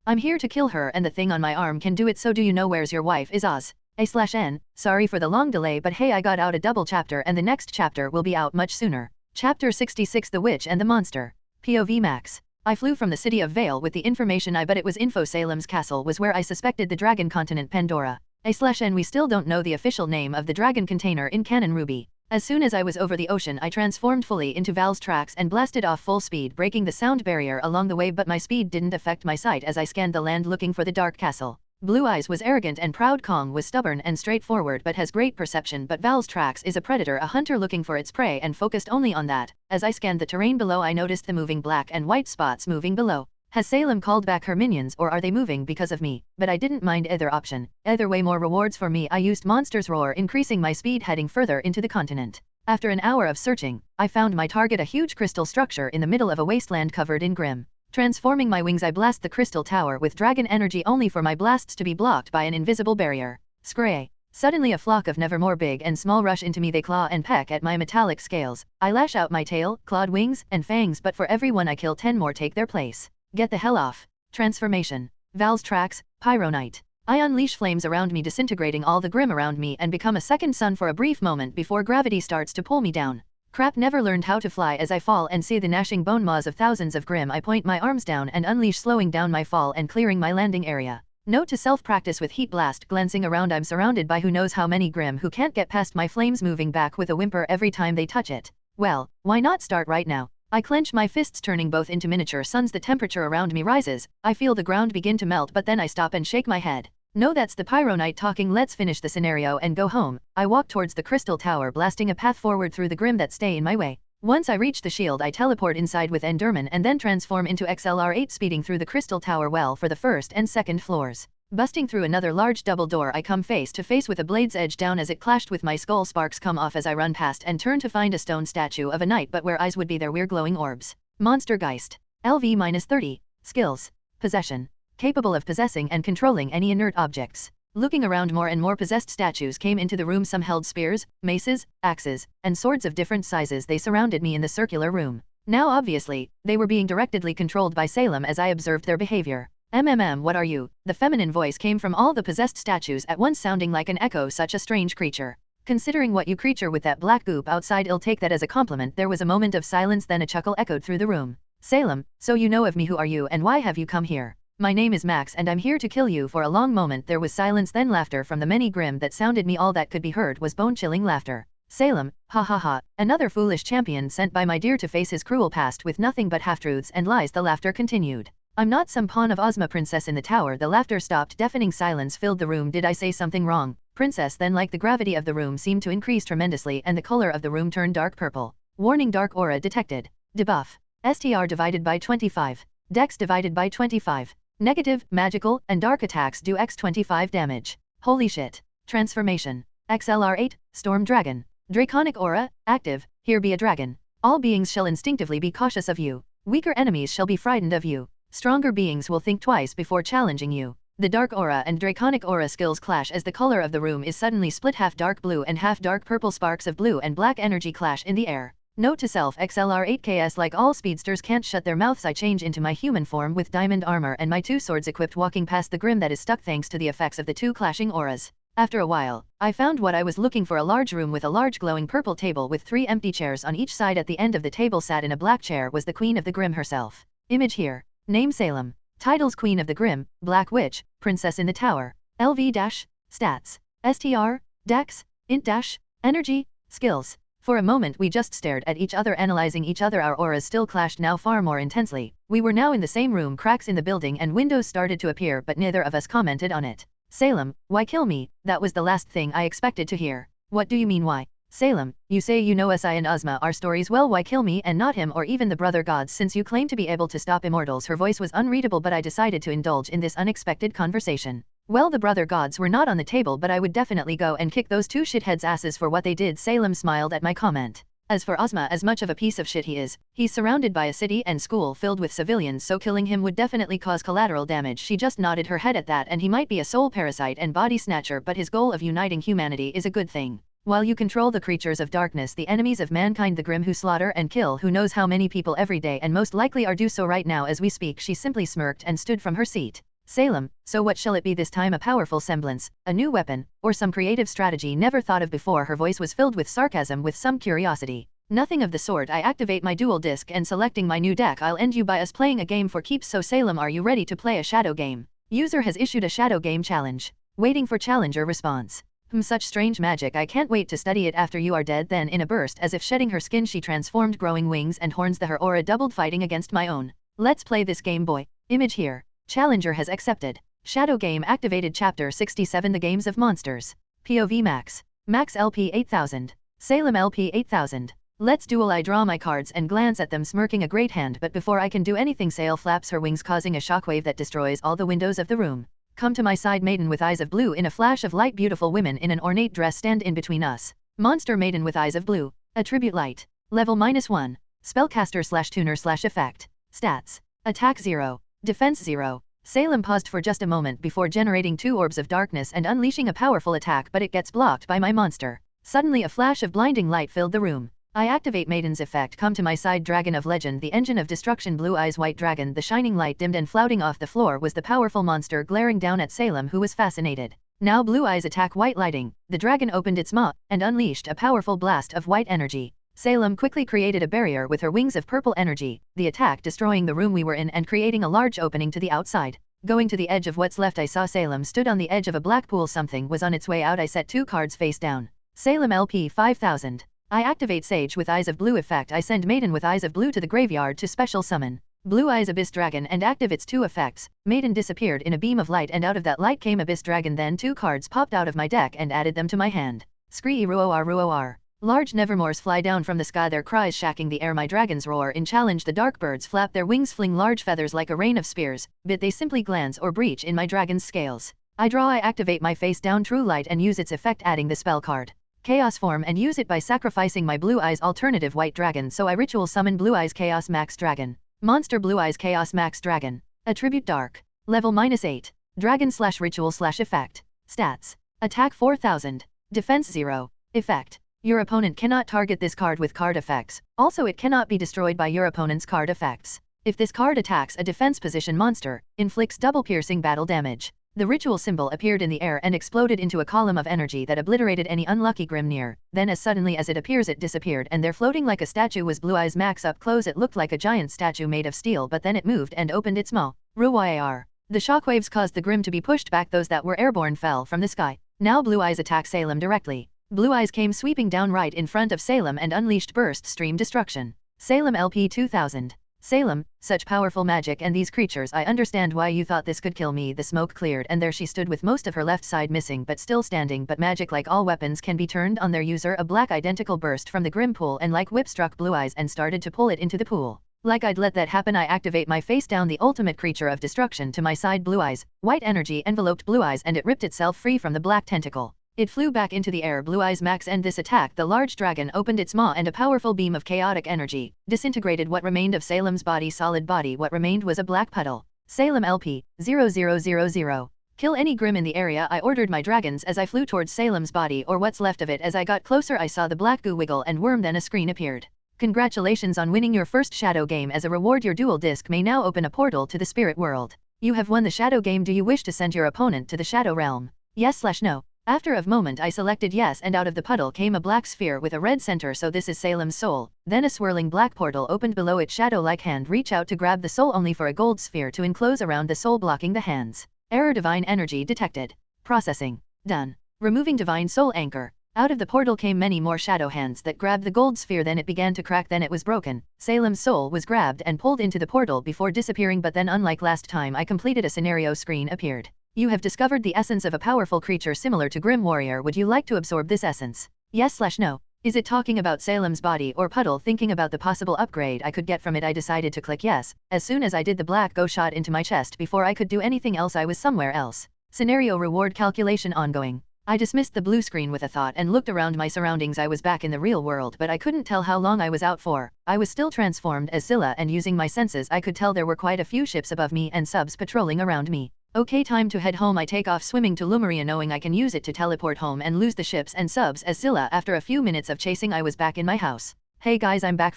I'm here to kill her and the thing on my arm can do it, so do you know where's your wife is Oz? A/N, sorry for the long delay, but hey, I got out a double chapter and the next chapter will be out much sooner. Chapter 66, The Witch and the Monster. POV Max. I flew from the city of Vale with the information but it was info. Salem's castle was where I suspected the dragon continent Pandora. A/N, we still don't know the official name of the dragon container in Canon Ruby. As soon as I was over the ocean, I transformed fully into Val's tracks and blasted off full speed, breaking the sound barrier along the way, but my speed didn't affect my sight as I scanned the land looking for the dark castle. Blue Eyes was arrogant and proud. Kong was stubborn and straightforward but has great perception, but Val's tracks is a predator, a hunter looking for its prey and focused only on that. As I scanned the terrain below, I noticed the moving black and white spots moving below. Has Salem called back her minions, or are they moving because of me? But I didn't mind either option. Either way, more rewards for me. I used Monster's Roar, increasing my speed heading further into the continent. After an hour of searching, I found my target, a huge crystal structure in the middle of a wasteland covered in Grim. Transforming my wings, I blast the crystal tower with dragon energy, only for my blasts to be blocked by an invisible barrier. Scray. Suddenly a flock of Nevermore big and small rush into me. They claw and peck at my metallic scales. I lash out my tail, clawed wings, and fangs, but for every one I kill 10 more take their place. Get the hell off. Transformation. Val's tracks, Pyronite. I unleash flames around me, disintegrating all the grim around me, and become a second sun for a brief moment before gravity starts to pull me down. Crap, never learned how to fly. As I fall and see the gnashing bone maws of thousands of grim, I point my arms down and unleash, slowing down my fall and clearing my landing area. Note to self: practice with heat blast. Glancing around, I'm surrounded by who knows how many grim who can't get past my flames, moving back with a whimper every time they touch it. Well, why not start right now? I clench my fists, turning both into miniature suns. The temperature around me rises. I feel the ground begin to melt, but then I stop and shake my head. No, that's the Pyro Knight talking. Let's finish the scenario and go home. I walk towards the crystal tower, blasting a path forward through the grim that stay in my way. Once I reach the shield, I teleport inside with Enderman and then transform into XLR8, speeding through the crystal tower well for the first and second floors. Busting through another large double door, I come face to face with a blade's edge down as it clashed with my skull. Sparks come off as I run past and turn to find a stone statue of a knight, but where eyes would be there were glowing orbs. Monster Geist. LV-30. Skills. Possession. Capable of possessing and controlling any inert objects. Looking around, more and more possessed statues came into the room. Some held spears, maces, axes, and swords of different sizes. They surrounded me in the circular room. Now obviously, they were being directly controlled by Salem as I observed their behavior. What are you? The feminine voice came from all the possessed statues at once, sounding like an echo. Such a strange creature. Considering what you creature with that black goop outside, I'll take that as a compliment. There was a moment of silence, then a chuckle echoed through the room. Salem, so you know of me. Who are you and why have you come here? My name is Max and I'm here to kill you. For a long moment there was silence, then laughter from the many grim that sounded me. All that could be heard was bone-chilling laughter. Salem, ha ha ha, another foolish champion sent by my dear to face his cruel past with nothing but half-truths and lies. The laughter continued. I'm not some pawn of Ozma princess in the tower. The laughter stopped. Deafening silence filled the room. Did I say something wrong? Princess? Then like the gravity of the room seemed to increase tremendously and the color of the room turned dark purple. Warning: dark aura detected. Debuff. STR divided by 25. Dex divided by 25. Negative, magical, and dark attacks do x25 damage. Holy shit. Transformation. XLR8, Storm Dragon. Draconic aura, active. Here be a dragon. All beings shall instinctively be cautious of you. Weaker enemies shall be frightened of you. Stronger beings will think twice before challenging you. The dark aura and draconic aura skills clash as the color of the room is suddenly split, half dark blue and half dark purple. Sparks of blue and black energy clash in the air. Note to self: XLR8KS. Like all speedsters can't shut their mouths. I change into my human form with diamond armor and my two swords equipped, walking past the grim that is stuck thanks to the effects of the two clashing auras. After a while, I found what I was looking for: a large room with a large glowing purple table with 3 empty chairs on each side. At the end of the table sat in a black chair was the Queen of the Grim herself. Image here. Name: Salem. Titles: Queen of the Grim, Black Witch, Princess in the Tower. LV- Stats. STR, Dex, Int-, Energy, Skills. For a moment we just stared at each other, analyzing each other. Our auras still clashed, now far more intensely. We were now in the same room. Cracks in the building and windows started to appear, but neither of us commented on it. Salem, why kill me? That was the last thing I expected to hear. What do you mean why? Salem, you say you know us, I and Ozma, our stories. Well, why kill me and not him or even the brother gods, since you claim to be able to stop immortals? Her voice was unreadable, but I decided to indulge in this unexpected conversation. Well, the brother gods were not on the table, but I would definitely go and kick those two shitheads' asses for what they did. Salem smiled at my comment. As for Ozma, as much of a piece of shit he is, he's surrounded by a city and school filled with civilians, so killing him would definitely cause collateral damage. She just nodded her head at that, and he might be a soul parasite and body snatcher, but his goal of uniting humanity is a good thing. While you control the creatures of darkness, the enemies of mankind, the grim who slaughter and kill who knows how many people every day and most likely are do so right now as we speak. She simply smirked and stood from her seat. Salem, so what shall it be this time? A powerful semblance, a new weapon, or some creative strategy never thought of before? Her voice was filled with sarcasm with some curiosity. Nothing of the sort. I activate my dual disc and selecting my new deck. I'll end you by us playing a game for keeps. So Salem, are you ready to play a shadow game? User has issued a shadow game challenge. Waiting for challenger response. Such strange magic. I can't wait to study it after you are dead. Then in a burst, as if shedding her skin, she transformed, growing wings and horns. Her aura doubled, fighting against my own. Let's play this game, boy. Image here. Challenger has accepted. Shadow game activated. Chapter 67, The Games of Monsters. POV Max. Max LP 8000. Salem LP 8000. Let's duel. I draw my cards and glance at them, smirking a great hand, but before I can do anything, Sail flaps her wings, causing a shockwave that destroys all the windows of the room. Come to my side, maiden with eyes of blue. In a flash of light, beautiful women in an ornate dress stand in between us. Monster maiden with eyes of blue. Attribute light. Level -1. Spellcaster/tuner/effect. Stats. Attack 0. Defense 0. Salem paused for just a moment before generating 2 orbs of darkness and unleashing a powerful attack, but it gets blocked by my monster. Suddenly a flash of blinding light filled the room. I activate Maiden's effect. Come to my side, Dragon of Legend, the engine of destruction, Blue Eyes White Dragon. The shining light dimmed and flouting off the floor was the powerful monster glaring down at Salem, who was fascinated. Now Blue Eyes attack White Lighting. The dragon opened its maw and unleashed a powerful blast of white energy. Salem quickly created a barrier with her wings of purple energy, the attack destroying the room we were in and creating a large opening to the outside. Going to the edge of what's left, I saw Salem stood on the edge of a black pool. Something was on its way out. I set 2 cards face down. Salem LP 5000. I activate Sage with Eyes of Blue effect. I send Maiden with Eyes of Blue to the graveyard to special summon Blue Eyes Abyss Dragon and active its 2 effects. Maiden disappeared in a beam of light and out of that light came Abyss Dragon. Then 2 cards popped out of my deck and added them to my hand. Scree Ruoar Ruoar. Large nevermores fly down from the sky, their cries shacking the air. My dragons roar in challenge. The dark birds flap their wings, fling large feathers like a rain of spears, but they simply glance or breach in my dragon's scales. I activate my face down True Light and use its effect, adding the spell card Chaos Form, and use it by sacrificing my Blue Eyes alternative White Dragon. So I ritual summon Blue Eyes Chaos Max Dragon. Monster Blue Eyes Chaos Max Dragon. Attribute Dark. Level -8. Dragon / ritual / effect. Stats. Attack 4000. Defense 0. Effect. Your opponent cannot target this card with card effects. Also, it cannot be destroyed by your opponent's card effects. If this card attacks a defense position monster, inflicts double piercing battle damage. The ritual symbol appeared in the air and exploded into a column of energy that obliterated any unlucky Grim near. Then as suddenly as it appears, it disappeared, and there floating like a statue was Blue Eyes Max. Up close it looked like a giant statue made of steel, but then it moved and opened its maw. Ruoar. The shockwaves caused the Grim to be pushed back. Those that were airborne fell from the sky. Now Blue Eyes attack Salem directly. Blue Eyes came sweeping down right in front of Salem and unleashed burst stream destruction. Salem LP 2000. Salem, such powerful magic and these creatures. I understand why you thought this could kill me. The smoke cleared and there she stood with most of her left side missing but still standing. But magic, like all weapons, can be turned on their user. A black identical burst from the Grim pool and like whip struck Blue Eyes and started to pull it into the pool. Like I'd let that happen, I activate my face down, the ultimate creature of destruction, to my side. Blue Eyes, white energy enveloped Blue Eyes and it ripped itself free from the black tentacle. It flew back into the air. Blue Eyes Max end this attack. The large dragon opened its maw and a powerful beam of chaotic energy disintegrated what remained of Salem's body. Solid body. What remained was a black puddle. Salem LP 0000. Kill any Grim in the area. I ordered my dragons as I flew towards Salem's body, or what's left of it. As I got closer, I saw the black goo wiggle and worm. Then a screen appeared. Congratulations on winning your first shadow game. As a reward, your dual disc may now open a portal to the spirit world. You have won the shadow game. Do you wish to send your opponent to the shadow realm? Yes/no. After a moment I selected yes, and out of the puddle came a black sphere with a red center. So this is Salem's soul. Then a swirling black portal opened below it. Shadow-like hand reach out to grab the soul, only for a gold sphere to enclose around the soul, blocking the hands. Error: divine energy detected. Processing. Done. Removing divine soul anchor. Out of the portal came many more shadow hands that grabbed the gold sphere. Then it began to crack. Then it was broken. Salem's soul was grabbed and pulled into the portal before disappearing. But then, unlike last time I completed, a scenario screen appeared. You have discovered the essence of a powerful creature similar to Grim Warrior. Would you like to absorb this essence? Yes/no. Is it talking about Salem's body or puddle? Thinking about the possible upgrade I could get from it, I decided to click yes. As soon as I did, the black go shot into my chest. Before I could do anything else, I was somewhere else. Scenario reward calculation ongoing. I dismissed the blue screen with a thought and looked around my surroundings. I was back in the real world, but I couldn't tell how long I was out for. I was still transformed as Zilla, and using my senses I could tell there were quite a few ships above me and subs patrolling around me. Okay, time to head home. I take off swimming to Lumeria, knowing I can use it to teleport home and lose the ships and subs as Zilla. After a few minutes of chasing, I was back in my house. Hey guys, I'm back.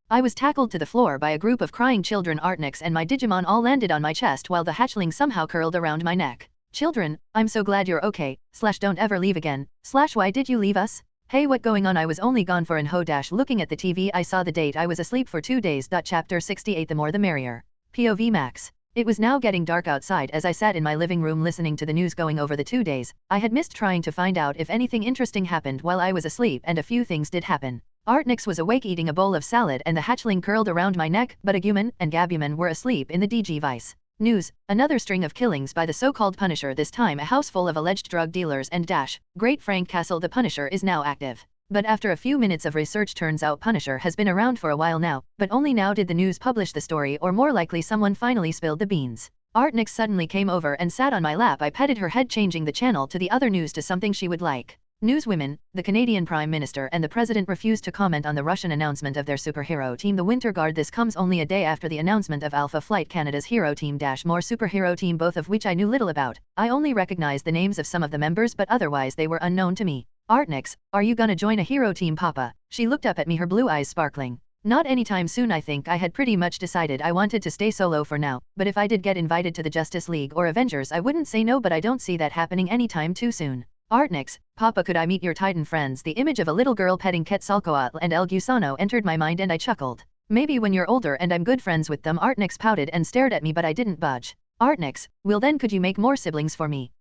I was tackled to the floor by a group of crying children. Artnix and my Digimon all landed on my chest while the hatchling somehow curled around my neck. Children, I'm so glad you're okay. / don't ever leave again. / why did you leave us? Hey, what going on? I was only gone for an ho dash. Looking at the TV, I saw the date. I was asleep for 2 days. Chapter 68. The more the merrier. POV max. It was now getting dark outside as I sat in my living room listening to the news going over the 2 days. I had missed trying to find out if anything interesting happened while I was asleep, and a few things did happen. Artnix was awake eating a bowl of salad and the hatchling curled around my neck, but Aguman and Gabuman were asleep in the DG Vice. News: another string of killings by the so-called Punisher, this time a house full of alleged drug dealers and Great Frank Castle. The Punisher is now active. But after a few minutes of research, turns out Punisher has been around for a while now, but only now did the news publish the story, or more likely someone finally spilled the beans. Artnix suddenly came over and sat on my lap. I petted her head, changing the channel to the other news, to something she would like. Newswomen: the Canadian Prime Minister and the President refused to comment on the Russian announcement of their superhero team, the Winter Guard. This comes only a day after the announcement of Alpha Flight Canada's hero team - more superhero team, both of which I knew little about. I only recognized the names of some of the members, but otherwise they were unknown to me. Artnix, are you gonna join a hero team, Papa? She looked up at me, her blue eyes sparkling. Not anytime soon. I think I had pretty much decided I wanted to stay solo for now, but if I did get invited to the Justice League or Avengers I wouldn't say no, but I don't see that happening anytime too soon. Artnix, Papa, could I meet your Titan friends? The image of a little girl petting Quetzalcoatl and El Gusano entered my mind and I chuckled. Maybe when you're older and I'm good friends with them. Artnix pouted and stared at me, but I didn't budge. Artnix, well then could you make more siblings for me?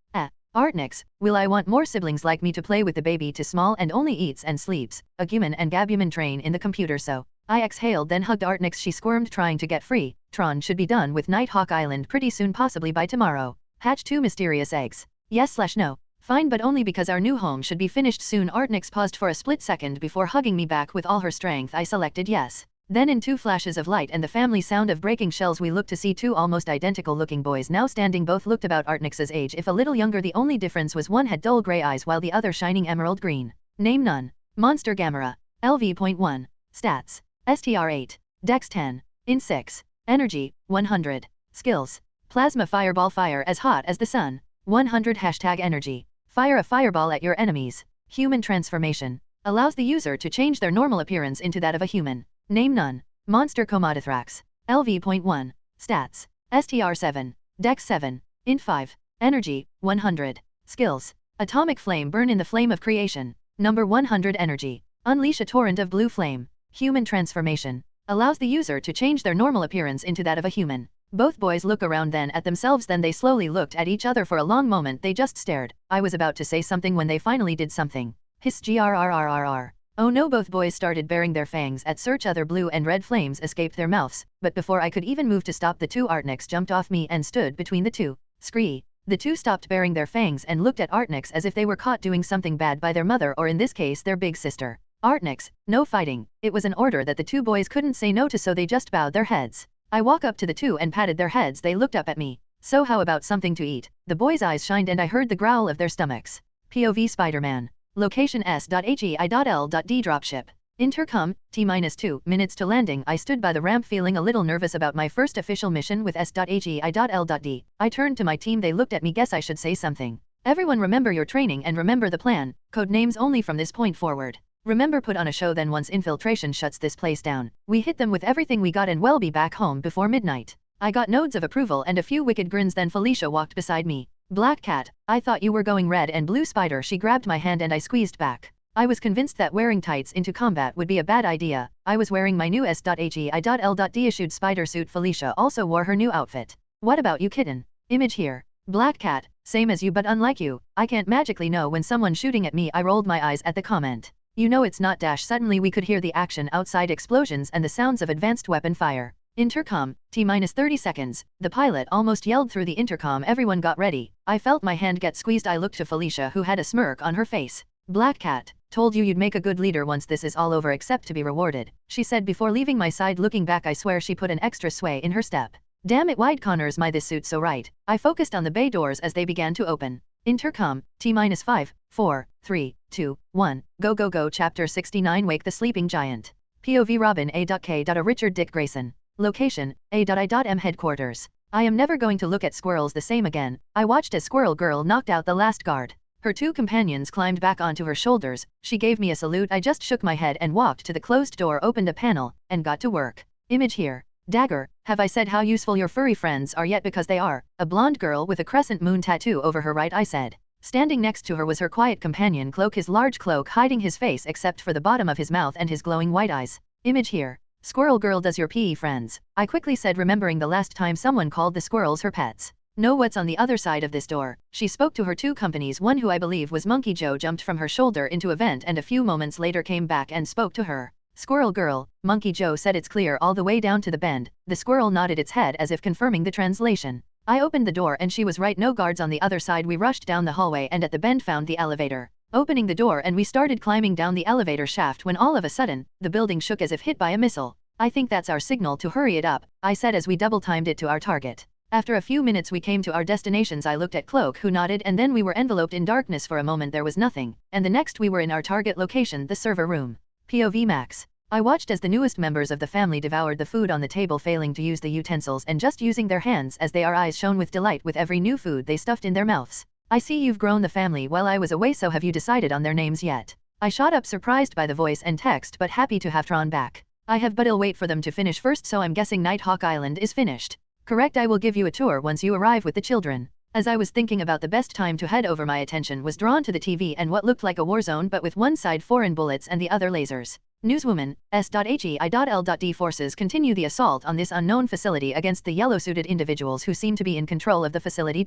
Artnix, will I want more siblings like me to play with? The baby too small and only eats and sleeps. Agumen and Gabumen train in the computer, so. I exhaled then hugged Artnix. She squirmed trying to get free. Tron should be done with Nighthawk Island pretty soon, possibly by tomorrow. Hatch 2 mysterious eggs. Yes/no. Fine, but only because our new home should be finished soon. Artnix paused for a split second before hugging me back with all her strength. I selected yes. Then in 2 flashes of light and the family sound of breaking shells we looked to see 2 almost identical looking boys now standing. Both looked about Artnix's age, if a little younger. The only difference was one had dull gray eyes while the other shining emerald green. Name none. Monster Gamera. LV.1. Stats. STR8. Dex 10. In 6. Energy, 100. Skills. Plasma Fireball, fire as hot as the sun. 100 #energy. Fire a fireball at your enemies. Human transformation. Allows the user to change their normal appearance into that of a human. Name none. Monster Comodothrax. LV.1. Stats. STR7. Dex 7. In 5. Energy, 100. Skills. Atomic Flame, burn in the flame of creation. Number 100 energy. Unleash a torrent of blue flame. Human transformation. Allows the user to change their normal appearance into that of a human. Both boys look around then at themselves, then they slowly looked at each other for a long moment. They just stared. I was about to say something when they finally did something. Hiss grrrrrr. Oh no, both boys started baring their fangs at search. Other blue and red flames escaped their mouths, but before I could even move to stop the 2, Artnix jumped off me and stood between the 2. Scree. The 2 stopped baring their fangs and looked at Artnix as if they were caught doing something bad by their mother, or in this case their big sister. Artnix, no fighting. It was an order that the 2 boys couldn't say no to, so they just bowed their heads. I walked up to the 2 and patted their heads. They looked up at me. So how about something to eat? The boys' eyes shined and I heard the growl of their stomachs. POV Spider-Man. Location S.HEI.L.D dropship. Intercom, T-2 minutes to landing. I stood by the ramp feeling a little nervous about my first official mission with S.HEI.L.D. I turned to my team. They looked at me. Guess I should say something. Everyone remember your training and remember the plan. Code names only from this point forward. Remember, put on a show. Then once infiltration shuts this place down, we hit them with everything we got and we'll be back home before midnight. I got nods of approval and a few wicked grins. Then Felicia walked beside me. Black Cat, I thought you were going red and blue. Spider. She grabbed my hand and I squeezed back. I was convinced that wearing tights into combat would be a bad idea. I was wearing my new S.HEI.L.D issued spider suit. Felicia also wore her new outfit. What about you, kitten? Image here. Black Cat, same as you, but unlike you, I can't magically know when someone's shooting at me. I rolled my eyes at the comment. You know it's not dash. Suddenly we could hear the action outside, explosions and the sounds of advanced weapon fire. Intercom, T-30 seconds. The pilot almost yelled through the intercom. Everyone got ready. I felt my hand get squeezed. I looked to Felicia, who had a smirk on her face. Black Cat, told you you'd make a good leader once this is all over, except to be rewarded, she said before leaving my side. Looking back, I swear she put an extra sway in her step. Damn it, wide Connors, my this suit so right. I focused on the bay doors as they began to open. Intercom, T-5, 4, 3, 2, 1, go go go. Chapter 69 Wake the Sleeping Giant. POV Robin A.K. Richard Dick Grayson. Location, A.I.M headquarters. I am never going to look at squirrels the same again. I watched as Squirrel Girl knocked out the last guard. Her 2 companions climbed back onto her shoulders. She gave me a salute. I just shook my head and walked to the closed door, opened a panel, and got to work. Image here. Dagger, have I said how useful your furry friends are yet? Because they are. A blonde girl with a crescent moon tattoo over her right eye said. Standing next to her was her quiet companion Cloak, his large cloak hiding his face except for the bottom of his mouth and his glowing white eyes. Image here. Squirrel Girl, does your PE friends? I quickly said, remembering the last time someone called the squirrels her pets. Know what's on the other side of this door? She spoke to her 2 companies. One, who I believe was Monkey Joe, jumped from her shoulder into a vent and a few moments later came back and spoke to her. Squirrel Girl, Monkey Joe said, it's clear all the way down to the bend. The squirrel nodded its head as if confirming the translation. I opened the door and she was right, no guards on the other side. We rushed down the hallway and at the bend found the elevator. Opening the door and we started climbing down the elevator shaft when all of a sudden, the building shook as if hit by a missile. I think that's our signal to hurry it up, I said as we double-timed it to our target. After a few minutes we came to our destinations. I looked at Cloak, who nodded, and then we were enveloped in darkness. For a moment there was nothing, and the next we were in our target location, the server room. POV Max. I watched as the newest members of the family devoured the food on the table, failing to use the utensils and just using their hands as their eyes shone with delight with every new food they stuffed in their mouths. I see you've grown the family while I was away, so have you decided on their names yet? I shot up, surprised by the voice and text but happy to have drawn back. I have, but I'll wait for them to finish first, so I'm guessing Nighthawk Island is finished. Correct, I will give you a tour once you arrive with the children. As I was thinking about the best time to head over, my attention was drawn to the TV and what looked like a war zone, but with one side foreign bullets and the other lasers. Newswoman, S.HE.I.L.D forces continue the assault on this unknown facility against the yellow-suited individuals who seem to be in control of the facility.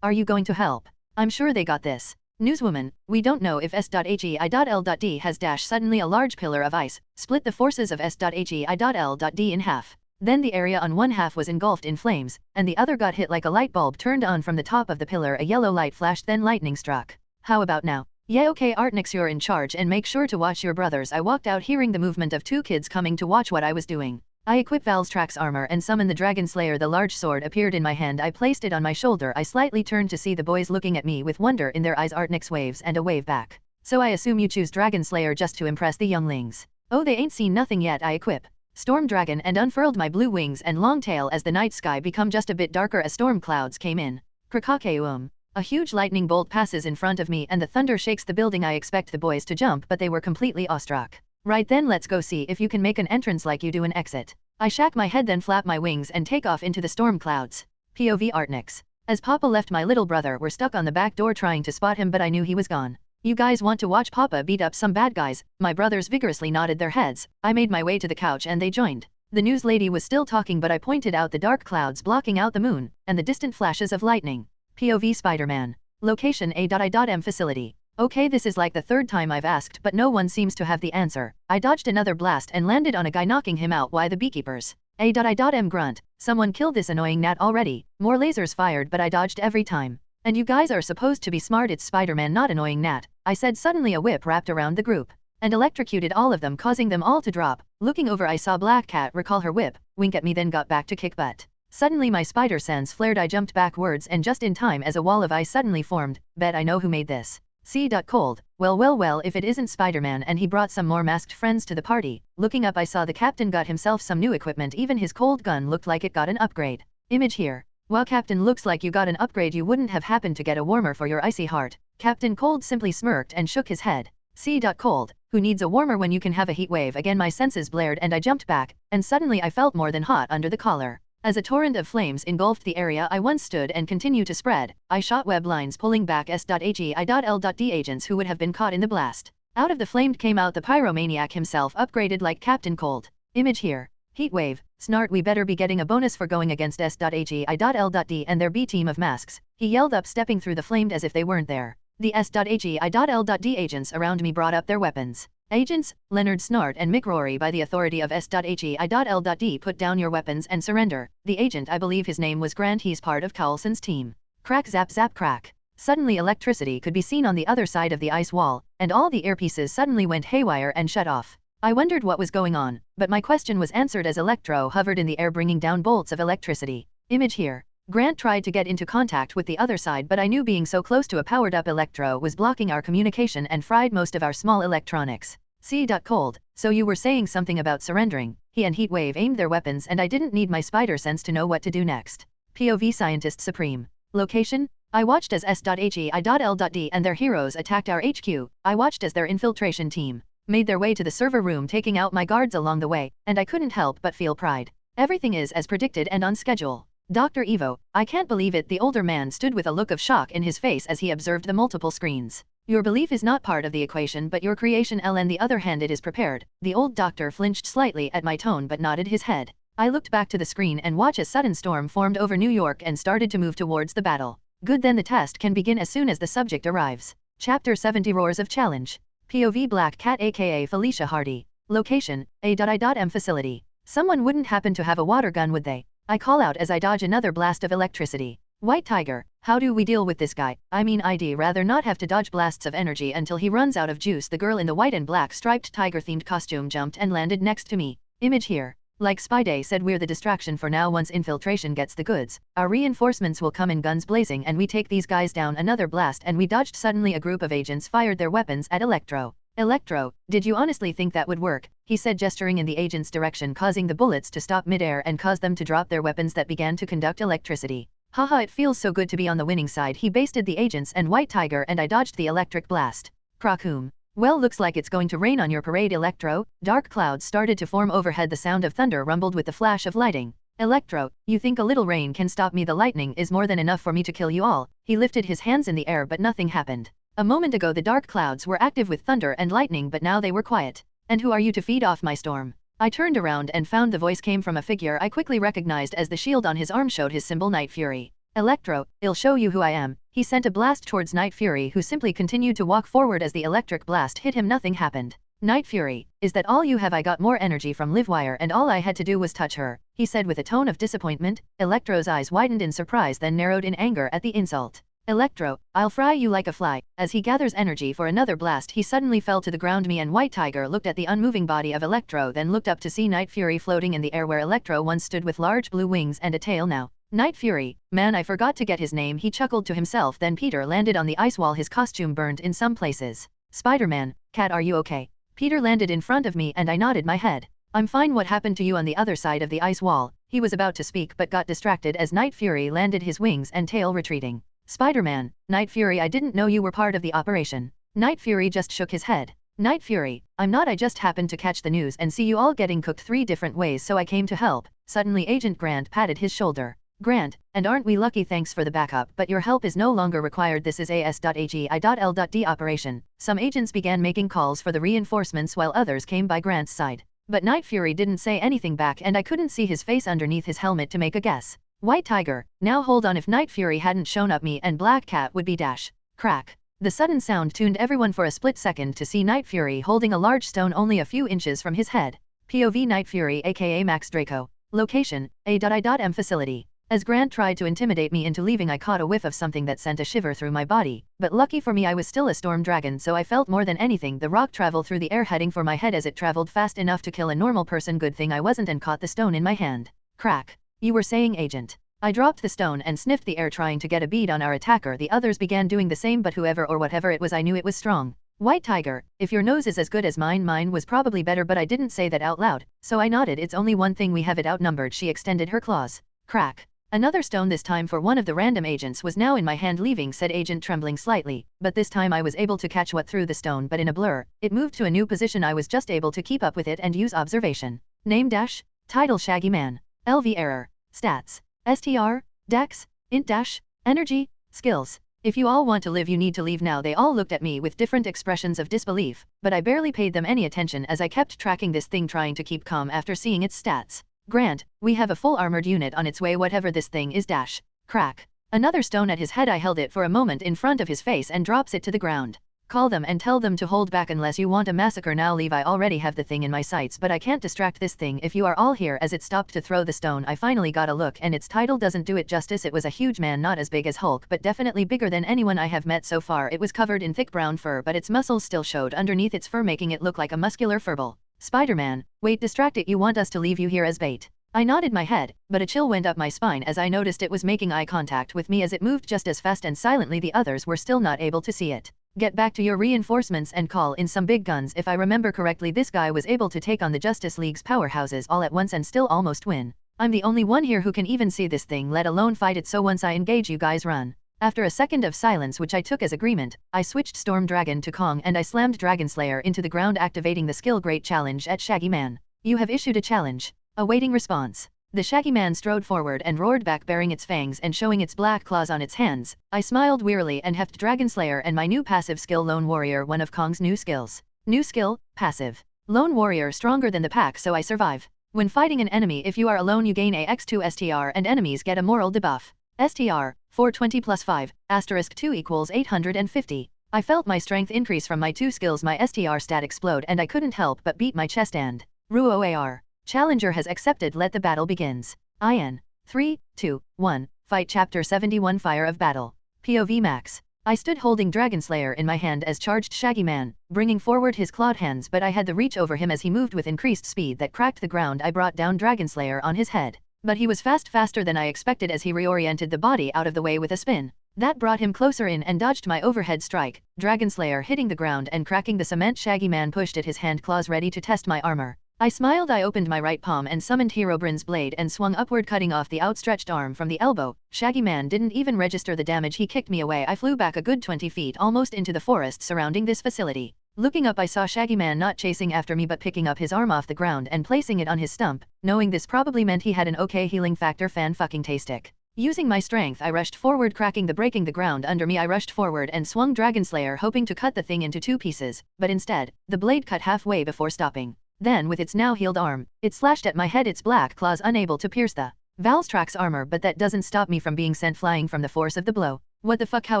Are you going to help? I'm sure they got this. Newswoman, we don't know if S.HE.I.L.D has suddenly a large pillar of ice split the forces of S.HE.I.L.D in half. Then the area on one half was engulfed in flames, and the other got hit like a light bulb turned on from the top of the pillar. A yellow light flashed, then lightning struck. How about now? Yeah, okay, Artnix, you're in charge, and make sure to watch your brothers. I walked out hearing the movement of two kids coming to watch what I was doing. I equipped Valstrax's armor and summoned the Dragon Slayer. The large sword appeared in my hand. I placed it on my shoulder. I slightly turned to see the boys looking at me with wonder in their eyes. Artnix waves and a wave back. So I assume you choose Dragon Slayer just to impress the younglings. Oh, they ain't seen nothing yet. I equip Storm Dragon and unfurled my blue wings and long tail as the night sky become just a bit darker as storm clouds came in. Krakakeum. A huge lightning bolt passes in front of me and the thunder shakes the building. I expect the boys to jump, but they were completely awestruck. Right then, let's go see if you can make an entrance like you do an exit. I shack my head, then flap my wings and take off into the storm clouds. POV Artnix. As Papa left, my little brother were stuck on the back door trying to spot him, but I knew he was gone. You guys want to watch Papa beat up some bad guys? My brothers vigorously nodded their heads. I made my way to the couch and they joined. The news lady was still talking, but I pointed out the dark clouds blocking out the moon and the distant flashes of lightning. POV Spider-Man. Location A.I.M facility. Okay, this is like the third time I've asked, but no one seems to have the answer. I dodged another blast and landed on a guy, knocking him out. Why the beekeepers? A.I.M grunt. Someone killed this annoying gnat already. More lasers fired, but I dodged every time. And you guys are supposed to be smart. It's Spider-Man, not annoying gnat, I said. Suddenly a whip wrapped around the group and electrocuted all of them, causing them all to drop. Looking over, I saw Black Cat recall her whip, wink at me, then got back to kick butt. Suddenly my spider sense flared. I jumped backwards and just in time as a wall of ice suddenly formed. Bet I know who made this. C.Cold. Well, if it isn't Spider-Man, and he brought some more masked friends to the party. Looking up, I saw the captain got himself some new equipment. Even his cold gun looked like it got an upgrade. Image here. Wow, Captain, looks like you got an upgrade. You wouldn't have happened to get a warmer for your icy heart? Captain Cold simply smirked and shook his head. C.Cold. Who needs a warmer when you can have a heat wave? Again my senses blared and I jumped back, and suddenly I felt more than hot under the collar. As a torrent of flames engulfed the area I once stood and continued to spread, I shot web lines pulling back S.HE.I.L.D agents who would have been caught in the blast. Out of the flamed came out the pyromaniac himself, upgraded like Captain Cold. Image here. Heatwave. Snart, we better be getting a bonus for going against S.HE.I.L.D and their B team of masks, he yelled up, stepping through the flamed as if they weren't there. The S.HE.I.L.D agents around me brought up their weapons. Agents, Leonard Snart and Mick Rory, by the authority of S.HE.I.L.D, put down your weapons and surrender. The agent, I believe his name was Grant, he's part of Coulson's team. Crack, zap, zap, crack. Suddenly electricity could be seen on the other side of the ice wall, and all the earpieces suddenly went haywire and shut off. I wondered what was going on, but my question was answered as Electro hovered in the air, bringing down bolts of electricity. Image here. Grant tried to get into contact with the other side, but I knew being so close to a powered-up Electro was blocking our communication and fried most of our small electronics. C.Cold. So you were saying something about surrendering. He and Heatwave aimed their weapons and I didn't need my spider sense to know what to do next. POV Scientist Supreme. Location? I watched as S.HE.I.L.D and their heroes attacked our HQ. I watched as their infiltration team made their way to the server room, taking out my guards along the way, and I couldn't help but feel pride. Everything is as predicted and on schedule. Dr. Evo, I can't believe it. The older man stood with a look of shock in his face as he observed the multiple screens. Your belief is not part of the equation, but your creation. On the other hand, it is prepared. The old doctor flinched slightly at my tone but nodded his head. I looked back to the screen and watched a sudden storm formed over New York and started to move towards the battle. Good, then the test can begin as soon as the subject arrives. Chapter 70 Roars of Challenge. POV Black Cat aka Felicia Hardy. Location, A.I.M facility. Someone wouldn't happen to have a water gun, would they? I call out as I dodge another blast of electricity. White Tiger, how do we deal with this guy? I'd rather not have to dodge blasts of energy until he runs out of juice. The girl in the white and black striped tiger-themed costume jumped and landed next to me. Image here. Like Spyday said, we're the distraction for now. Once infiltration gets the goods, our reinforcements will come in guns blazing and we take these guys down. Another blast and we dodged. Suddenly a group of agents fired their weapons at Electro. Electro, did you honestly think that would work? He said, gesturing in the agent's direction, causing the bullets to stop midair and cause them to drop their weapons that began to conduct electricity. Haha, it feels so good to be on the winning side. He basted the agents and White Tiger and I dodged the electric blast. Krakum. Well, looks like it's going to rain on your parade, Electro. Dark clouds started to form overhead. The sound of thunder rumbled with the flash of lightning. Electro, you think a little rain can stop me? The lightning is more than enough for me to kill you all. He lifted his hands in the air but nothing happened. A moment ago the dark clouds were active with thunder and lightning, but now they were quiet. And who are you to feed off my storm? I turned around and found the voice came from a figure I quickly recognized as the shield on his arm showed his symbol Night Fury. Electro, I'll show you who I am. He sent a blast towards Night Fury, who simply continued to walk forward. As the electric blast hit him, nothing happened. Night Fury, is that all you have? I got more energy from Livewire and all I had to do was touch her, he said with a tone of disappointment. Electro's eyes widened in surprise then narrowed in anger at the insult. Electro, I'll fry you like a fly. As he gathers energy for another blast, he suddenly fell to the ground. Me and White Tiger looked at the unmoving body of Electro, then looked up to see Night Fury floating in the air where Electro once stood with large blue wings and a tail now. Night Fury, man, I forgot to get his name, he chuckled to himself. Then Peter landed on the ice wall, his costume burned in some places. Spider-Man, cat, are you okay? Peter landed in front of me and I nodded my head. I'm fine. What happened to you on the other side of the ice wall? He was about to speak but got distracted as Night Fury landed, his wings and tail retreating. Spider-Man, Night Fury, I didn't know you were part of the operation. Night Fury just shook his head. Night Fury, I'm not. I just happened to catch the news and see you all getting cooked 3 different ways, so I came to help. Suddenly Agent Grant patted his shoulder. Grant, and aren't we lucky? Thanks for the backup, but your help is no longer required. This is AS.AGI.L.D operation. Some agents began making calls for the reinforcements while others came by Grant's side. But Night Fury didn't say anything back and I couldn't see his face underneath his helmet to make a guess. White Tiger, now hold on, if Night Fury hadn't shown up, me and Black Cat would be dash. Crack. The sudden sound tuned everyone for a split second to see Night Fury holding a large stone only a few inches from his head. POV Night Fury aka Max Draco. Location, A.I.M facility. As Grant tried to intimidate me into leaving, I caught a whiff of something that sent a shiver through my body, but lucky for me I was still a storm dragon, so I felt more than anything the rock travel through the air heading for my head as it traveled fast enough to kill a normal person. Good thing I wasn't and caught the stone in my hand. Crack. You were saying, Agent? I dropped the stone and sniffed the air trying to get a bead on our attacker. The others began doing the same, but whoever or whatever it was, I knew it was strong. White Tiger, if your nose is as good as mine was probably better, but I didn't say that out loud, so I nodded. It's only one thing, we have it outnumbered. She extended her claws. Crack. Another stone, this time for one of the random agents, was now in my hand. Leaving, said Agent, trembling slightly, but this time I was able to catch what threw the stone, but in a blur, it moved to a new position. I was just able to keep up with it and use observation. Name dash, title Shaggy Man, LV error, stats, STR, Dex, Int dash, energy, skills. If you all want to live, you need to leave now. They all looked at me with different expressions of disbelief, but I barely paid them any attention as I kept tracking this thing, trying to keep calm after seeing its stats. Grant, we have a full armored unit on its way, whatever this thing is dash. Crack. Another stone at his head. I held it for a moment in front of his face and drops it to the ground. Call them and tell them to hold back unless you want a massacre. Now leave. I already have the thing in my sights, but I can't distract this thing if you are all here. As it stopped to throw the stone, I finally got a look, and its title doesn't do it justice. It was a huge man, not as big as Hulk, but definitely bigger than anyone I have met so far. It was covered in thick brown fur, but its muscles still showed underneath its fur, making it look like a muscular furball. Spider-Man, wait, distract it. You want us to leave you here as bait? I nodded my head, but a chill went up my spine as I noticed it was making eye contact with me as it moved just as fast and silently. The others were still not able to see it. Get back to your reinforcements and call in some big guns. If I remember correctly, this guy was able to take on the Justice League's powerhouses all at once and still almost win. I'm the only one here who can even see this thing, let alone fight it, so once I engage, you guys run. After a second of silence, which I took as agreement, I switched Storm Dragon to Kong and I slammed Dragon Slayer into the ground, activating the skill Great Challenge at Shaggy Man. You have issued a challenge. Awaiting response. The Shaggy Man strode forward and roared back, baring its fangs and showing its black claws on its hands. I smiled wearily and heft Dragon Slayer and my new passive skill Lone Warrior, one of Kong's new skills. New skill, passive. Lone Warrior, stronger than the pack, so I survive. When fighting an enemy, if you are alone, you gain a x2 STR and enemies get a moral debuff. STR, 420 plus 5, *2 equals 850. I felt my strength increase from my 2 skills. My STR stat explode and I couldn't help but beat my chest and RUOAR. Challenger has accepted. Let the battle begins. IN. 3, 2, 1. Fight. Chapter 71 Fire of Battle. POV Max. I stood holding Dragon Slayer in my hand as charged Shaggy Man, bringing forward his clawed hands, but I had the reach over him as he moved with increased speed that cracked the ground. I brought down Dragon Slayer on his head, but he was faster than I expected as he reoriented the body out of the way with a spin. That brought him closer in and dodged my overhead strike, Dragon Slayer hitting the ground and cracking the cement. Shaggy Man pushed at his hand claws ready to test my armor. I smiled. I opened my right palm and summoned Herobrine's blade and swung upward, cutting off the outstretched arm from the elbow. Shaggy Man didn't even register the damage. He kicked me away. I flew back a good 20 feet, almost into the forest surrounding this facility. Looking up, I saw Shaggy Man not chasing after me but picking up his arm off the ground and placing it on his stump, knowing this probably meant he had an okay healing factor. Fan-fucking-tastic. Using my strength, I rushed forward, breaking the ground under me. I rushed forward and swung Dragonslayer, hoping to cut the thing into 2 pieces, but instead, the blade cut halfway before stopping. Then, with its now healed arm, it slashed at my head, its black claws unable to pierce the Valstrax's armor, but that doesn't stop me from being sent flying from the force of the blow. What the fuck, how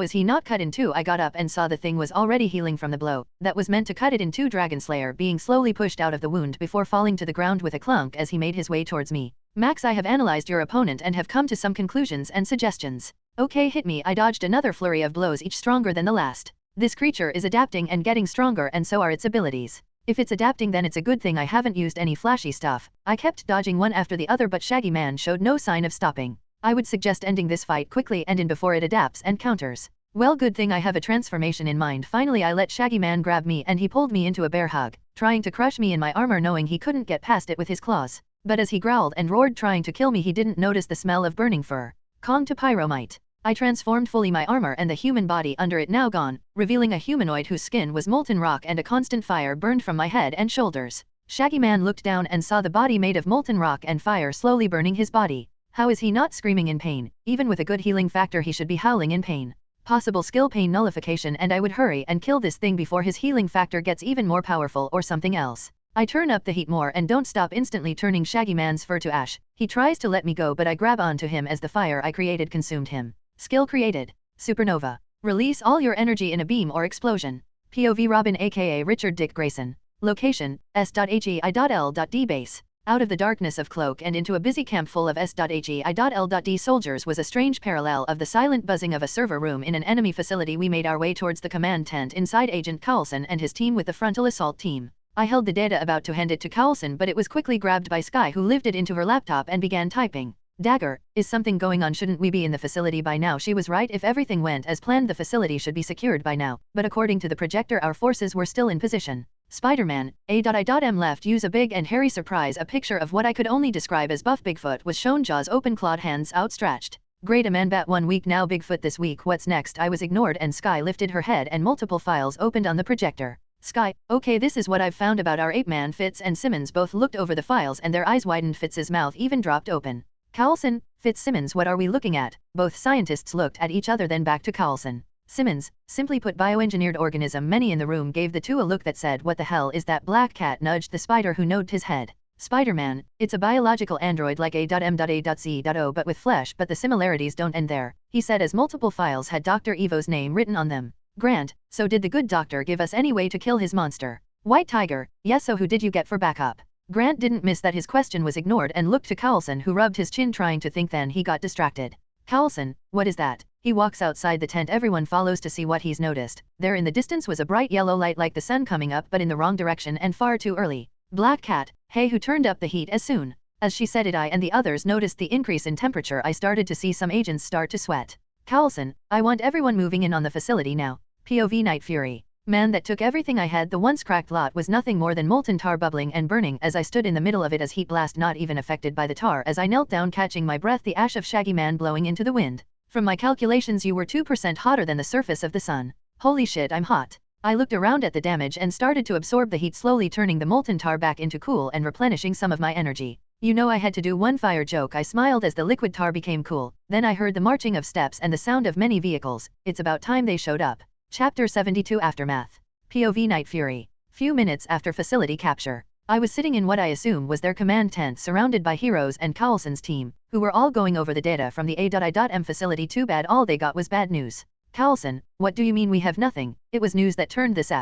is he not cut in 2? I got up and saw the thing was already healing from the blow that was meant to cut it in 2. Dragonslayer being slowly pushed out of the wound before falling to the ground with a clunk as he made his way towards me. Max, I have analyzed your opponent and have come to some conclusions and suggestions. Okay, hit me. I dodged another flurry of blows, each stronger than the last. This creature is adapting and getting stronger, and so are its abilities. If it's adapting, then it's a good thing I haven't used any flashy stuff. I kept dodging one after the other, but Shaggy Man showed no sign of stopping. I would suggest ending this fight quickly and in before it adapts and counters. Well, good thing I have a transformation in mind. Finally, I let Shaggy Man grab me and he pulled me into a bear hug, trying to crush me in my armor, knowing he couldn't get past it with his claws. But as he growled and roared trying to kill me, he didn't notice the smell of burning fur. Kong to Pyromite. I transformed fully, my armor and the human body under it now gone, revealing a humanoid whose skin was molten rock and a constant fire burned from my head and shoulders. Shaggy Man looked down and saw the body made of molten rock and fire slowly burning his body. How is he not screaming in pain? Even with a good healing factor, he should be howling in pain. Possible skill pain nullification, and I would hurry and kill this thing before his healing factor gets even more powerful or something else. I turn up the heat more and don't stop, instantly turning Shaggy Man's fur to ash. He tries to let me go, but I grab onto him as the fire I created consumed him. Skill created. Supernova. Release all your energy in a beam or explosion. POV Robin aka Richard Dick Grayson. Location, S.HEI.L.D base. Out of the darkness of Cloak and into a busy camp full of S.HEI.L.D soldiers was a strange parallel of the silent buzzing of a server room in an enemy facility. We made our way towards the command tent inside Agent Carlson and his team with the frontal assault team. I held the data about to hand it to Carlson, but it was quickly grabbed by Sky, who lifted it into her laptop and began typing. Dagger, is something going on? Shouldn't we be in the facility by now? She was right. If everything went as planned, the facility should be secured by now, but according to the projector our forces were still in position. Spider-Man, A.I.M left. Use a big and hairy surprise. A picture of what I could only describe as buff Bigfoot was shown, jaws open, clawed hands outstretched. Great, a man bat 1 week now, Bigfoot this week. What's next? I was ignored and Sky lifted her head and multiple files opened on the projector. Sky, okay, this is what I've found about our ape man. Fitz and Simmons both looked over the files and their eyes widened. Fitz's mouth even dropped open. Carlson, Fitzsimmons, what are we looking at? Both scientists looked at each other, then back to Carlson. Simmons, simply put, bioengineered organism. Many in the room gave the two a look that said, what the hell is that? Black Cat nudged the spider who nodded his head. Spider-Man, it's a biological android like A.M.A.C.O but with flesh, but the similarities don't end there, he said as multiple files had Dr. Evo's name written on them. Grant, so did the good doctor give us any way to kill his monster? White Tiger, yes, so who did you get for backup? Grant didn't miss that his question was ignored and looked to Carlson, who rubbed his chin trying to think, then he got distracted. Carlson, what is that? He walks outside the tent. Everyone follows to see what he's noticed. There in the distance was a bright yellow light like the sun coming up, but in the wrong direction and far too early. Black Cat, hey, who turned up the heat? As soon as she said it, I and the others noticed the increase in temperature. I started to see some agents start to sweat. Carlson, I want everyone moving in on the facility now. POV Night Fury. Man, that took everything I had. The once cracked lot was nothing more than molten tar bubbling and burning as I stood in the middle of it as heat blast, not even affected by the tar. As I knelt down catching my breath, the ash of Shaggy Man blowing into the wind. From my calculations, you were 2% hotter than the surface of the sun. Holy shit, I'm hot. I looked around at the damage and started to absorb the heat, slowly turning the molten tar back into cool and replenishing some of my energy. You know, I had to do one fire joke. I smiled as the liquid tar became cool. Then I heard the marching of steps and the sound of many vehicles. It's about time they showed up. Chapter 72 Aftermath. POV Night Fury. Few minutes after facility capture, I was sitting in what I assume was their command tent, surrounded by heroes and Carlson's team, who were all going over the data from the A.I.M facility. Too bad all they got was bad news. Carlson, what do you mean we have nothing? It was news that turned this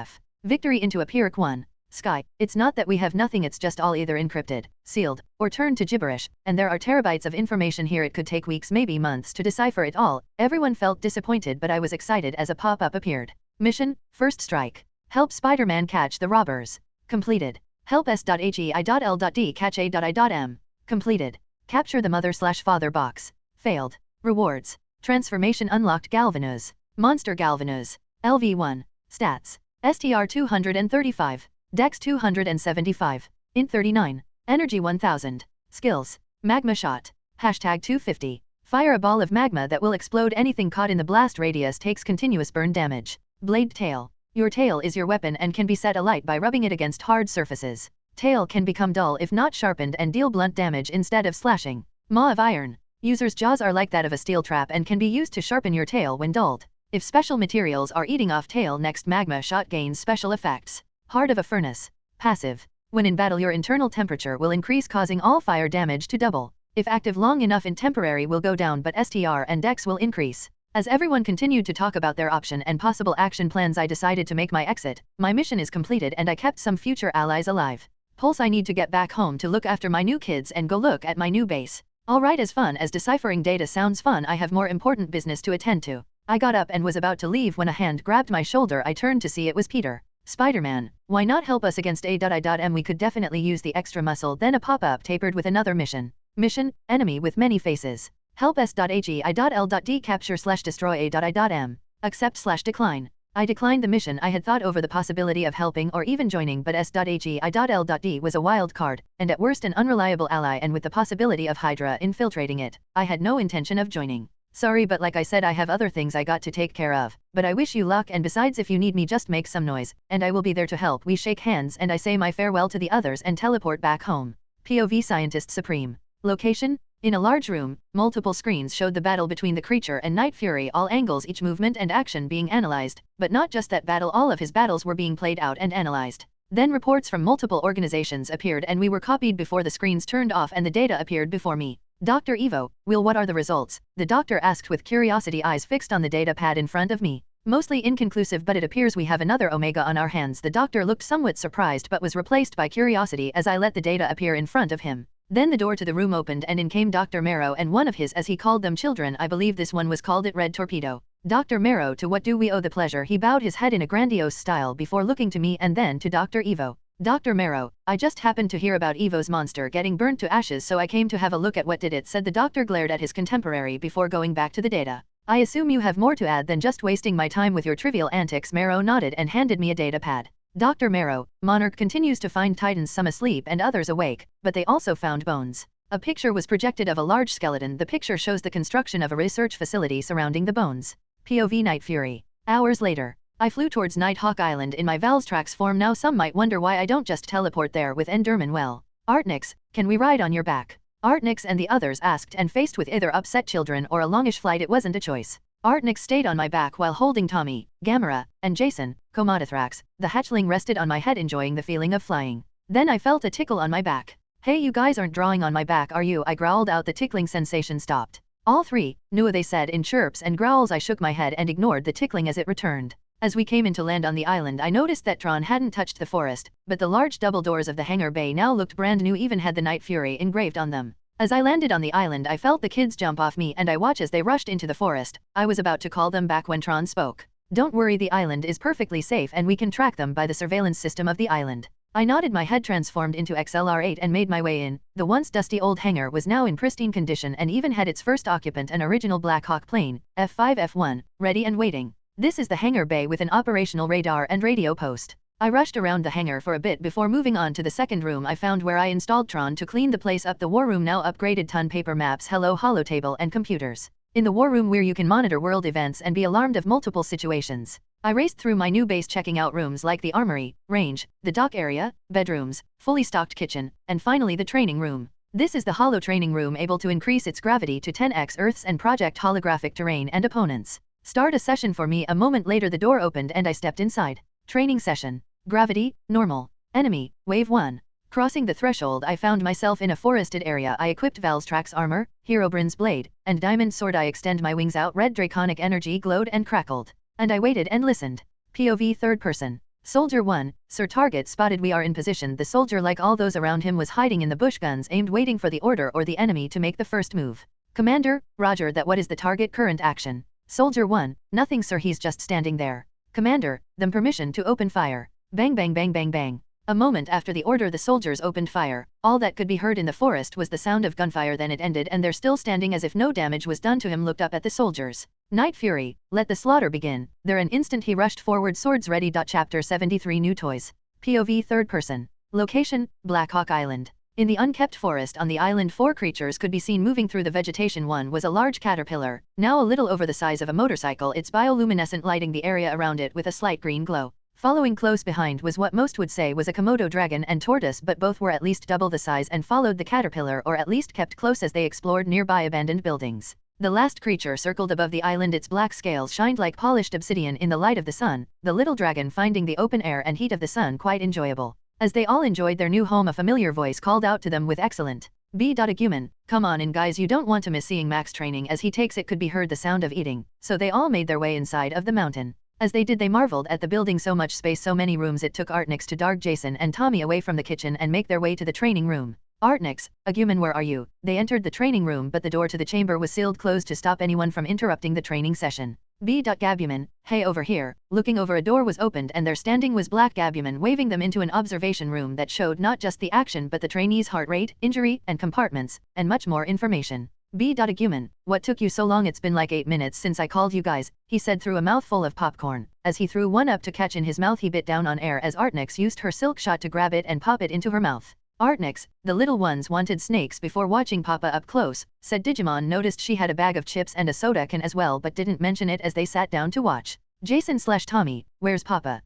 victory into a Pyrrhic one. Sky, it's not that we have nothing, it's just all either encrypted, sealed, or turned to gibberish, and there are terabytes of information here. It could take weeks, maybe months to decipher it all. Everyone felt disappointed, but I was excited as a pop-up appeared. Mission, First Strike. Help Spider-Man catch the robbers. Completed. Help S.HEI.L.D catch A.I.M. Completed. Capture the mother/father box. Failed. Rewards. Transformation unlocked. Galvanoz. Monster Galvanoz. LV1. Stats. STR 235. Dex 275. Int 39. Energy 1000. Skills. Magma shot. Hashtag 250. Fire a ball of magma that will explode anything caught in the blast radius, takes continuous burn damage. Blade tail. Your tail is your weapon and can be set alight by rubbing it against hard surfaces. Tail can become dull if not sharpened and deal blunt damage instead of slashing. Maw of iron. User's jaws are like that of a steel trap and can be used to sharpen your tail when dulled. If special materials are eating off tail, next magma shot gains special effects. Heart of a furnace. Passive. When in battle, your internal temperature will increase, causing all fire damage to double. If active long enough, in temporary will go down, but STR and dex will increase. As everyone continued to talk about their option and possible action plans, I decided to make my exit. My mission is completed and I kept some future allies alive. Pulse, I need to get back home to look after my new kids and go look at my new base. Alright, as fun as deciphering data sounds fun, I have more important business to attend to. I got up and was about to leave when a hand grabbed my shoulder. I turned to see it was Peter. Spider-Man, why not help us against A.I.M? We could definitely use the extra muscle. Then a pop-up tapered with another mission. Mission, enemy with many faces. Help S.H.E.I.L.D capture/destroy A.I.M. Accept/decline. I declined the mission. I had thought over the possibility of helping or even joining, but S.H.E.I.L.D was a wild card, and at worst an unreliable ally, and with the possibility of Hydra infiltrating it, I had no intention of joining. Sorry, but like I said, I have other things I got to take care of, but I wish you luck, and besides, if you need me, just make some noise, and I will be there to help. We shake hands and I say my farewell to the others and teleport back home. POV Scientist Supreme. Location? In a large room, multiple screens showed the battle between the creature and Night Fury, all angles, each movement and action being analyzed, but not just that battle, all of his battles were being played out and analyzed. Then reports from multiple organizations appeared and we were copied before the screens turned off and the data appeared before me. Dr. Evo, Will, what are the results? The doctor asked with curiosity, eyes fixed on the data pad in front of me. Mostly inconclusive, but it appears we have another Omega on our hands. The doctor looked somewhat surprised but was replaced by curiosity as I let the data appear in front of him. Then the door to the room opened and in came Dr. Marrow and one of his, as he called them, children. I believe this one was called it Red Torpedo. Dr. Marrow, to what do we owe the pleasure? He bowed his head in a grandiose style before looking to me and then to Dr. Evo. Dr. Marrow, I just happened to hear about Evo's monster getting burnt to ashes, so I came to have a look at what did it, said the doctor, glared at his contemporary before going back to the data. I assume you have more to add than just wasting my time with your trivial antics. Marrow nodded and handed me a data pad. Dr. Marrow, Monarch continues to find Titans, some asleep and others awake, but they also found bones. A picture was projected of a large skeleton. The picture shows the construction of a research facility surrounding the bones. POV Night Fury. Hours later. I flew towards Nighthawk Island in my Valstrax form. Now some might wonder why I don't just teleport there with Enderman. Well, Artnix, can we ride on your back? Artnix and the others asked, and faced with either upset children or a longish flight, it wasn't a choice. Artnix stayed on my back while holding Tommy, Gamera, and Jason, Comodothrax. The hatchling rested on my head, enjoying the feeling of flying. Then I felt a tickle on my back. Hey, you guys aren't drawing on my back, are you? I growled out. The tickling sensation stopped. All three, Nua, they said in chirps and growls. I shook my head and ignored the tickling as it returned. As we came into land on the island, I noticed that Tron hadn't touched the forest, but the large double doors of the hangar bay now looked brand new, even had the Night Fury engraved on them. As I landed on the island, I felt the kids jump off me and I watched as they rushed into the forest. I was about to call them back when Tron spoke. Don't worry, the island is perfectly safe and we can track them by the surveillance system of the island. I nodded, my head transformed into XLR8 and made my way in. The once dusty old hangar was now in pristine condition and even had its first occupant, an original Black Hawk plane, F5F1, ready and waiting. This is the hangar bay with an operational radar and radio post. I rushed around the hangar for a bit before moving on to the second room I found, where I installed Tron to clean the place up. The war room now upgraded, ton paper maps, hello holotable and computers. In the war room where you can monitor world events and be alarmed of multiple situations. I raced through my new base, checking out rooms like the armory, range, the dock area, bedrooms, fully stocked kitchen, and finally the training room. This is the holo training room, able to increase its gravity to 10x Earth's and project holographic terrain and opponents. Start a session for me. A moment later the door opened and I stepped inside. Training session. Gravity, normal. Enemy, wave 1. Crossing the threshold, I found myself in a forested area. I equipped Valstrax armor, Herobrine's blade, and diamond sword. I extend my wings out. Red draconic energy glowed and crackled. And I waited and listened. POV third person. Soldier 1, Sir, target spotted. We are in position. The soldier, like all those around him, was hiding in the bush, guns aimed, waiting for the order or the enemy to make the first move. Commander, roger that. What is the target? Current action. Soldier 1, nothing sir, he's just standing there. Commander, them permission to open fire. Bang bang bang bang bang. A moment after the order the soldiers opened fire. All that could be heard in the forest was the sound of gunfire. Then it ended and they're still standing as if no damage was done to him. Looked up at the soldiers. Night Fury, let the slaughter begin. There an instant he rushed forward, swords ready. Chapter 73 New Toys. POV third person. Location, Black Hawk Island. In the unkept forest on the island 4 creatures could be seen moving through the vegetation. One was a large caterpillar, now a little over the size of a motorcycle, its bioluminescent lighting the area around it with a slight green glow. Following close behind was what most would say was a Komodo dragon and tortoise, but both were at least double the size and followed the caterpillar, or at least kept close as they explored nearby abandoned buildings. The last creature circled above the island, its black scales shined like polished obsidian in the light of the sun, the little dragon finding the open air and heat of the sun quite enjoyable. As they all enjoyed their new home, a familiar voice called out to them with excellent B.Agumen, come on in guys, you don't want to miss seeing Max training. As he takes it could be heard the sound of eating, so they all made their way inside of the mountain. As they did, they marveled at the building, so much space, so many rooms. It took Artnix to dart Jason and Tommy away from the kitchen and make their way to the training room. Artnix, Agumen, where are you? They entered the training room, but the door to the chamber was sealed closed to stop anyone from interrupting the training session. B.Gabuman, hey over here. Looking over, a door was opened and there standing was Black Gabuman, waving them into an observation room that showed not just the action but the trainees' heart rate, injury, and compartments, and much more information. B.Agumen, what took you so long? It's been like 8 minutes since I called you guys, he said through a mouthful of popcorn. As he threw one up to catch in his mouth, he bit down on air as Artnix used her silk shot to grab it and pop it into her mouth. Artnix, the little ones wanted snakes before watching Papa up close, said Digimon noticed she had a bag of chips and a soda can as well but didn't mention it as they sat down to watch. Jason/Tommy, where's Papa?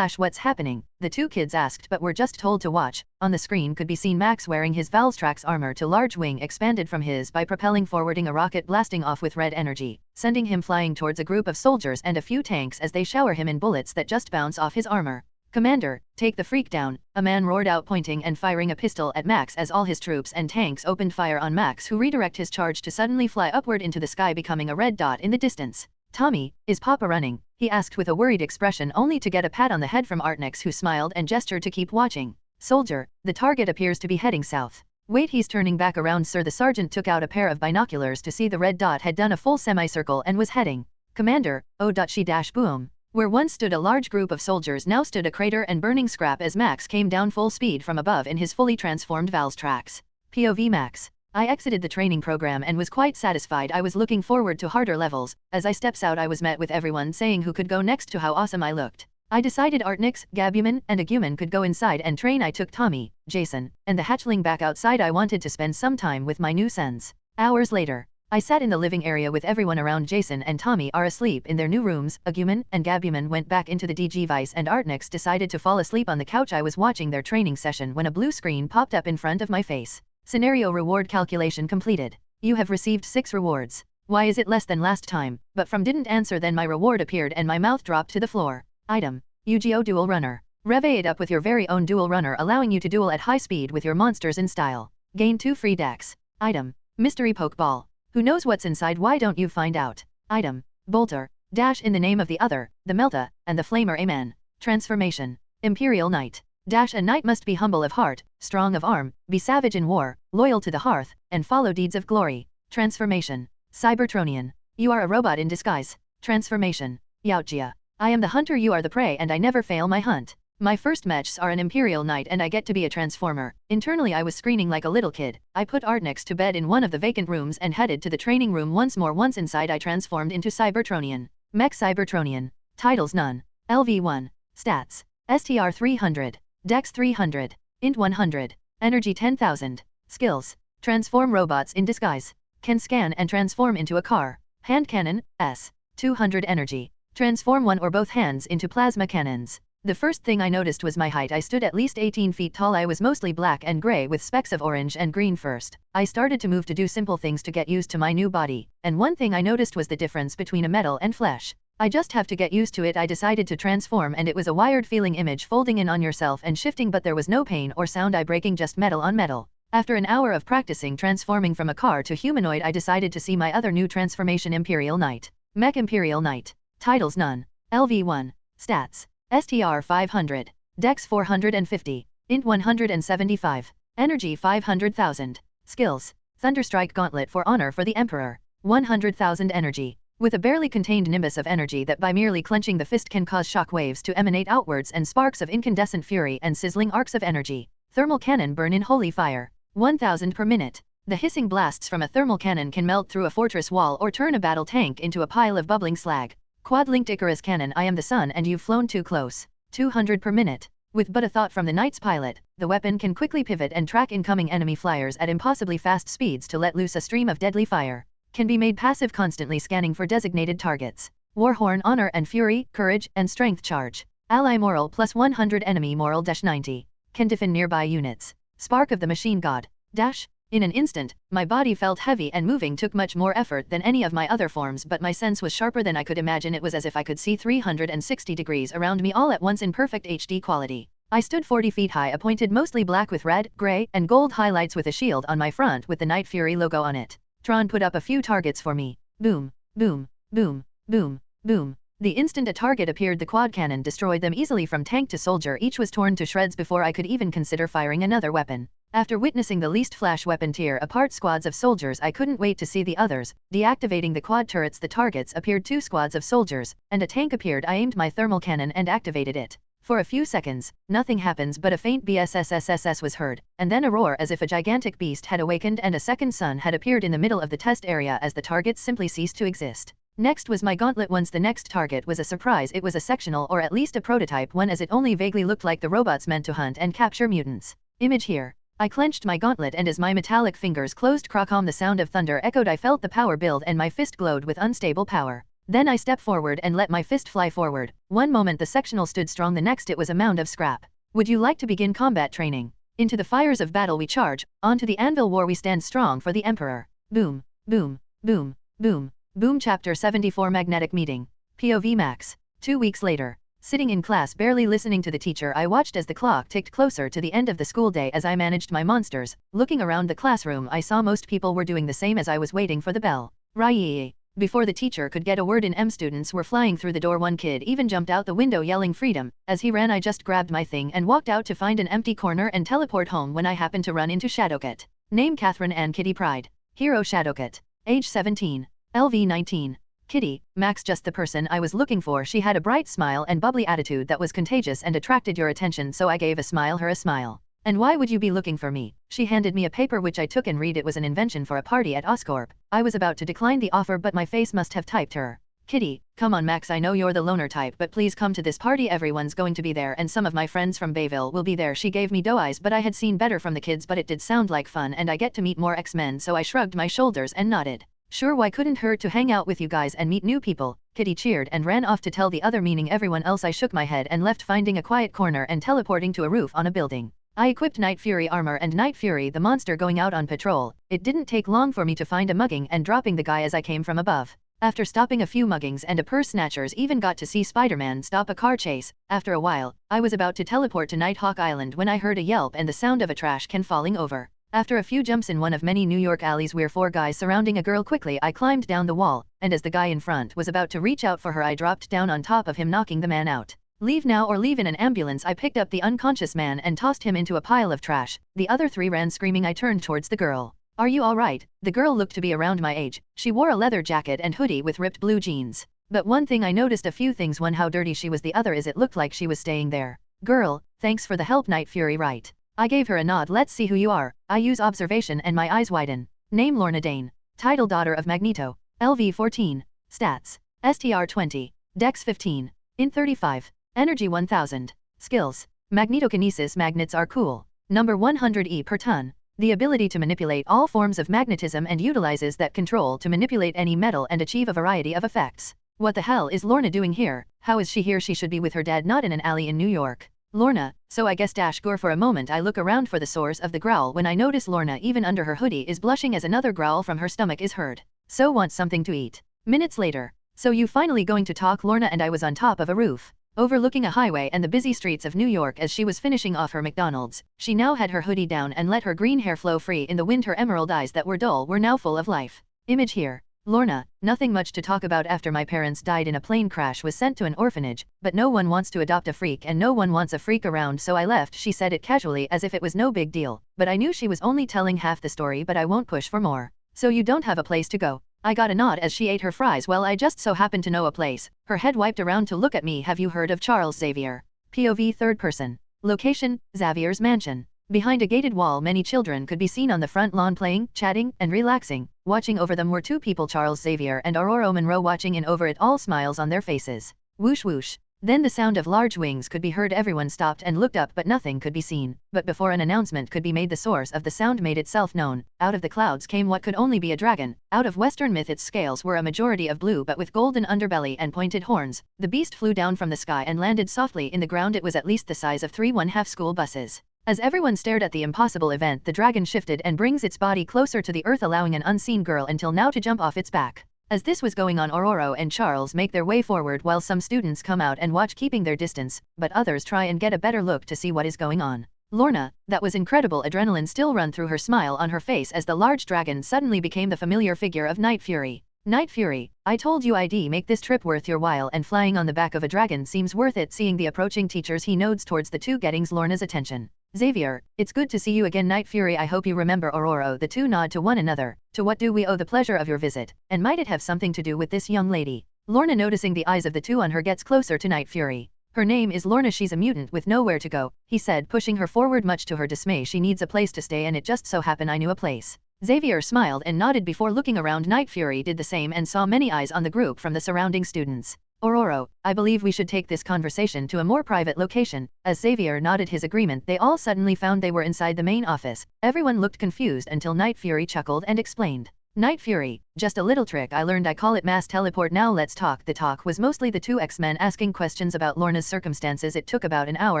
What's happening? The two kids asked but were just told to watch. On the screen could be seen Max wearing his Valstrax armor to large wing expanded from his by propelling forwarding a rocket blasting off with red energy, sending him flying towards a group of soldiers and a few tanks as they shower him in bullets that just bounce off his armor. Commander, take the freak down, a man roared out, pointing and firing a pistol at Max as all his troops and tanks opened fire on Max, who redirect his charge to suddenly fly upward into the sky, becoming a red dot in the distance. Tommy, is Papa running? He asked with a worried expression, only to get a pat on the head from Artnix, who smiled and gestured to keep watching. Soldier, the target appears to be heading south. Wait, he's turning back around, sir. The sergeant took out a pair of binoculars to see the red dot had done a full semicircle and was heading. Commander, boom. Where once stood a large group of soldiers now stood a crater and burning scrap as Max came down full speed from above in his fully transformed Valstrax. POV Max. I exited the training program and was quite satisfied. I was looking forward to harder levels. As I steps out, I was met with everyone saying who could go next to how awesome I looked. I decided Artnix, Gabuman, and Agumen could go inside and train. I took Tommy, Jason, and the hatchling back outside. I wanted to spend some time with my new sons. Hours later, I sat in the living area with everyone around. Jason and Tommy are asleep in their new rooms. Agumen and Gabuman went back into the DG Vice and Artnix decided to fall asleep on the couch. I was watching their training session when a blue screen popped up in front of my face. Scenario reward calculation completed. You have received 6 rewards. Why is it less than last time? But from didn't answer, then my reward appeared and my mouth dropped to the floor. Item. Yu-Gi-Oh! Dual Runner. Rev it up with your very own dual runner, allowing you to duel at high speed with your monsters in style. Gain 2 free decks. Item. Mystery Pokeball. Who knows what's inside? Why don't you find out? Item. Bolter. Dash in the name of the other, the Melta, and the Flamer. Amen. Transformation. Imperial Knight. Dash, a knight must be humble of heart, strong of arm, be savage in war, loyal to the hearth, and follow deeds of glory. Transformation. Cybertronian. You are a robot in disguise. Transformation. Yautjia. I am the hunter, you are the prey, and I never fail my hunt. My first matches are an Imperial Knight and I get to be a transformer. Internally I was screaming like a little kid. I put Artnix to bed in one of the vacant rooms and headed to the training room once more. Once inside I transformed into Cybertronian. Mech Cybertronian. Titles none. LV1. Stats. STR 300. Dex 300. Int 100. Energy 10,000. Skills. Transform robots in disguise. Can scan and transform into a car. Hand cannon, S. 200 energy. Transform one or both hands into plasma cannons. The first thing I noticed was my height. I stood at least 18 feet tall. I was mostly black and gray with specks of orange and green. First, I started to move to do simple things to get used to my new body, and one thing I noticed was the difference between a metal and flesh. I just have to get used to it. I decided to transform and it was a wired feeling image folding in on yourself and shifting, but there was no pain or sound. I breaking, just metal on metal. After an hour of practicing transforming from a car to humanoid, I decided to see my other new transformation, Imperial Knight. Mech Imperial Knight. Titles none. LV1. Stats. STR 500. Dex 450. Int 175. Energy 500,000. Skills. Thunderstrike Gauntlet for honor for the Emperor. 100,000 energy. With a barely contained nimbus of energy that by merely clenching the fist can cause shock waves to emanate outwards and sparks of incandescent fury and sizzling arcs of energy. Thermal cannon burn in holy fire. 1,000 per minute. The hissing blasts from a thermal cannon can melt through a fortress wall or turn a battle tank into a pile of bubbling slag. Quad-linked Icarus cannon. I am the sun and you've flown too close. 200 per minute. With but a thought from the Knight's pilot, the weapon can quickly pivot and track incoming enemy flyers at impossibly fast speeds to let loose a stream of deadly fire. Can be made passive, constantly scanning for designated targets. Warhorn, Honor and Fury, Courage, and Strength Charge. Ally Moral plus 100, enemy moral -90. Can defend nearby units. Spark of the Machine God. Dash. In an instant, my body felt heavy and moving took much more effort than any of my other forms, but my sense was sharper than I could imagine. It was as if I could see 360 degrees around me all at once in perfect HD quality. I stood 40 feet high, appointed mostly black with red, gray, and gold highlights with a shield on my front with the Night Fury logo on it. Tron put up a few targets for me. Boom, boom, boom, boom, boom. The instant a target appeared, the quad cannon destroyed them easily from tank to soldier. Each was torn to shreds before I could even consider firing another weapon. After witnessing the least flash weapon tear apart squads of soldiers, I couldn't wait to see the others. Deactivating the quad turrets, the targets appeared 2 squads of soldiers, and a tank appeared. I aimed my thermal cannon and activated it. For a few seconds, nothing happens, but a faint BSSSSS was heard, and then a roar as if a gigantic beast had awakened and a second sun had appeared in the middle of the test area as the targets simply ceased to exist. Next was my gauntlet. Once the next target was a surprise. It was a sectional, or at least a prototype one, as it only vaguely looked like the robots meant to hunt and capture mutants. Image here. I clenched my gauntlet, and as my metallic fingers closed, crocom, the sound of thunder echoed. I felt the power build and my fist glowed with unstable power. Then I stepped forward and let my fist fly forward. One moment the sectional stood strong, the next it was a mound of scrap. Would you like to begin combat training? Into the fires of battle we charge, onto the anvil war we stand strong for the Emperor. Boom, boom, boom, boom, boom. Chapter 74, Magnetic Meeting. POV Max. 2 weeks later. Sitting in class, barely listening to the teacher, I watched as the clock ticked closer to the end of the school day as I managed my monsters. Looking around the classroom, I saw most people were doing the same as I was, waiting for the bell. Rai. Before the teacher could get a word in, students were flying through the door. One kid even jumped out the window yelling freedom. As he ran, I just grabbed my thing and walked out to find an empty corner and teleport home when I happened to run into Shadowcat. Name Catherine Ann Kitty Pride. Hero Shadowcat. Age 17. LV 19. Kitty, Max, just the person I was looking for. She had a bright smile and bubbly attitude that was contagious and attracted your attention, so I gave her a smile. And why would you be looking for me? She handed me a paper which I took and read. It was an invention for a party at Oscorp. I was about to decline the offer, but my face must have typed her. Kitty, come on Max, I know you're the loner type, but please come to this party. Everyone's going to be there and some of my friends from Bayville will be there. She gave me doe eyes, but I had seen better from the kids, but it did sound like fun and I get to meet more X-Men, so I shrugged my shoulders and nodded. Sure, why couldn't hurt to hang out with you guys and meet new people. Kitty cheered and ran off to tell the other, meaning everyone else. I shook my head and left, finding a quiet corner and teleporting to a roof on a building. I equipped Night Fury armor and Night Fury the monster, going out on patrol. It didn't take long for me to find a mugging and dropping the guy as I came from above. After stopping a few muggings and a purse snatchers, even got to see Spider-Man stop a car chase. After a while, I was about to teleport to Nighthawk Island when I heard a yelp and the sound of a trash can falling over. After a few jumps in one of many New York alleys, we're 4 guys surrounding a girl. Quickly I climbed down the wall, and as the guy in front was about to reach out for her, I dropped down on top of him, knocking the man out. Leave now or leave in an ambulance. I picked up the unconscious man and tossed him into a pile of trash. The other 3 ran screaming. I turned towards the girl. Are you alright? The girl looked to be around my age. She wore a leather jacket and hoodie with ripped blue jeans. But one thing I noticed, a few things. One, how dirty she was. The other is it looked like she was staying there. Girl, thanks for the help. Night Fury, right? I gave her a nod. Let's see who you are. I use observation and my eyes widen. Name Lorna Dane. Title Daughter of Magneto. LV 14. Stats. STR 20. Dex 15. Int 35. Energy 1000. Skills. Magnetokinesis. Magnets are cool. Number 100 E per ton. The ability to manipulate all forms of magnetism and utilizes that control to manipulate any metal and achieve a variety of effects. What the hell is Lorna doing here? How is she here? She should be with her dad, not in an alley in New York. Lorna, so I guess Gore. For a moment I look around for the source of the growl when I notice Lorna, even under her hoodie, is blushing as another growl from her stomach is heard. So wants something to eat. Minutes later. So you finally going to talk? Lorna and I was on top of a roof, overlooking a highway and the busy streets of New York as she was finishing off her McDonald's. She now had her hoodie down and let her green hair flow free in the wind. Her emerald eyes that were dull were now full of life. Image here. Lorna, nothing much to talk about. After my parents died in a plane crash, was sent to an orphanage, but no one wants to adopt a freak and no one wants a freak around, so I left. She said it casually as if it was no big deal, but I knew she was only telling half the story. But I won't push for more. So you don't have a place to go? I got a nod as she ate her fries. Well, I just so happen to know a place. Her head wiped around to look at me. Have you heard of Charles Xavier? POV third person. Location, Xavier's mansion. Behind a gated wall, many children could be seen on the front lawn playing, chatting, and relaxing. Watching over them were 2 people, Charles Xavier and Aurora Monroe, watching in over it all, smiles on their faces. Whoosh whoosh. Then the sound of large wings could be heard. Everyone stopped and looked up, but nothing could be seen. But before an announcement could be made, the source of the sound made itself known. Out of the clouds came what could only be a dragon. Out of Western myth, its scales were a majority of blue but with golden underbelly and pointed horns. The beast flew down from the sky and landed softly in the ground. It was at least the size of 3 1/2 school buses. As everyone stared at the impossible event, the dragon shifted and brings its body closer to the earth, allowing an unseen girl until now to jump off its back. As this was going on, Aurora and Charles make their way forward while some students come out and watch, keeping their distance, but others try and get a better look to see what is going on. Lorna, that was incredible. Adrenaline still run through her, smile on her face as the large dragon suddenly became the familiar figure of Night Fury. Night Fury, I told you I'd make this trip worth your while, and flying on the back of a dragon seems worth it. Seeing the approaching teachers, he nods towards the two, getting Lorna's attention. Xavier, it's good to see you again. Night Fury, I hope you remember Aurora. The two nod to one another. To what do we owe the pleasure of your visit, and might it have something to do with this young lady? Lorna, noticing the eyes of the two on her, gets closer to Night Fury. Her name is Lorna, she's a mutant with nowhere to go, he said, pushing her forward. Much to her dismay, she needs a place to stay, and it just so happened I knew a place. Xavier smiled and nodded before looking around. Night Fury did the same and saw many eyes on the group from the surrounding students. Aurora, I believe we should take this conversation to a more private location. As Xavier nodded his agreement, they all suddenly found they were inside the main office. Everyone looked confused until Night Fury chuckled and explained. Night Fury, just a little trick I learned, I call it mass teleport. Now let's talk. The talk was mostly the two X-Men asking questions about Lorna's circumstances. It took about an hour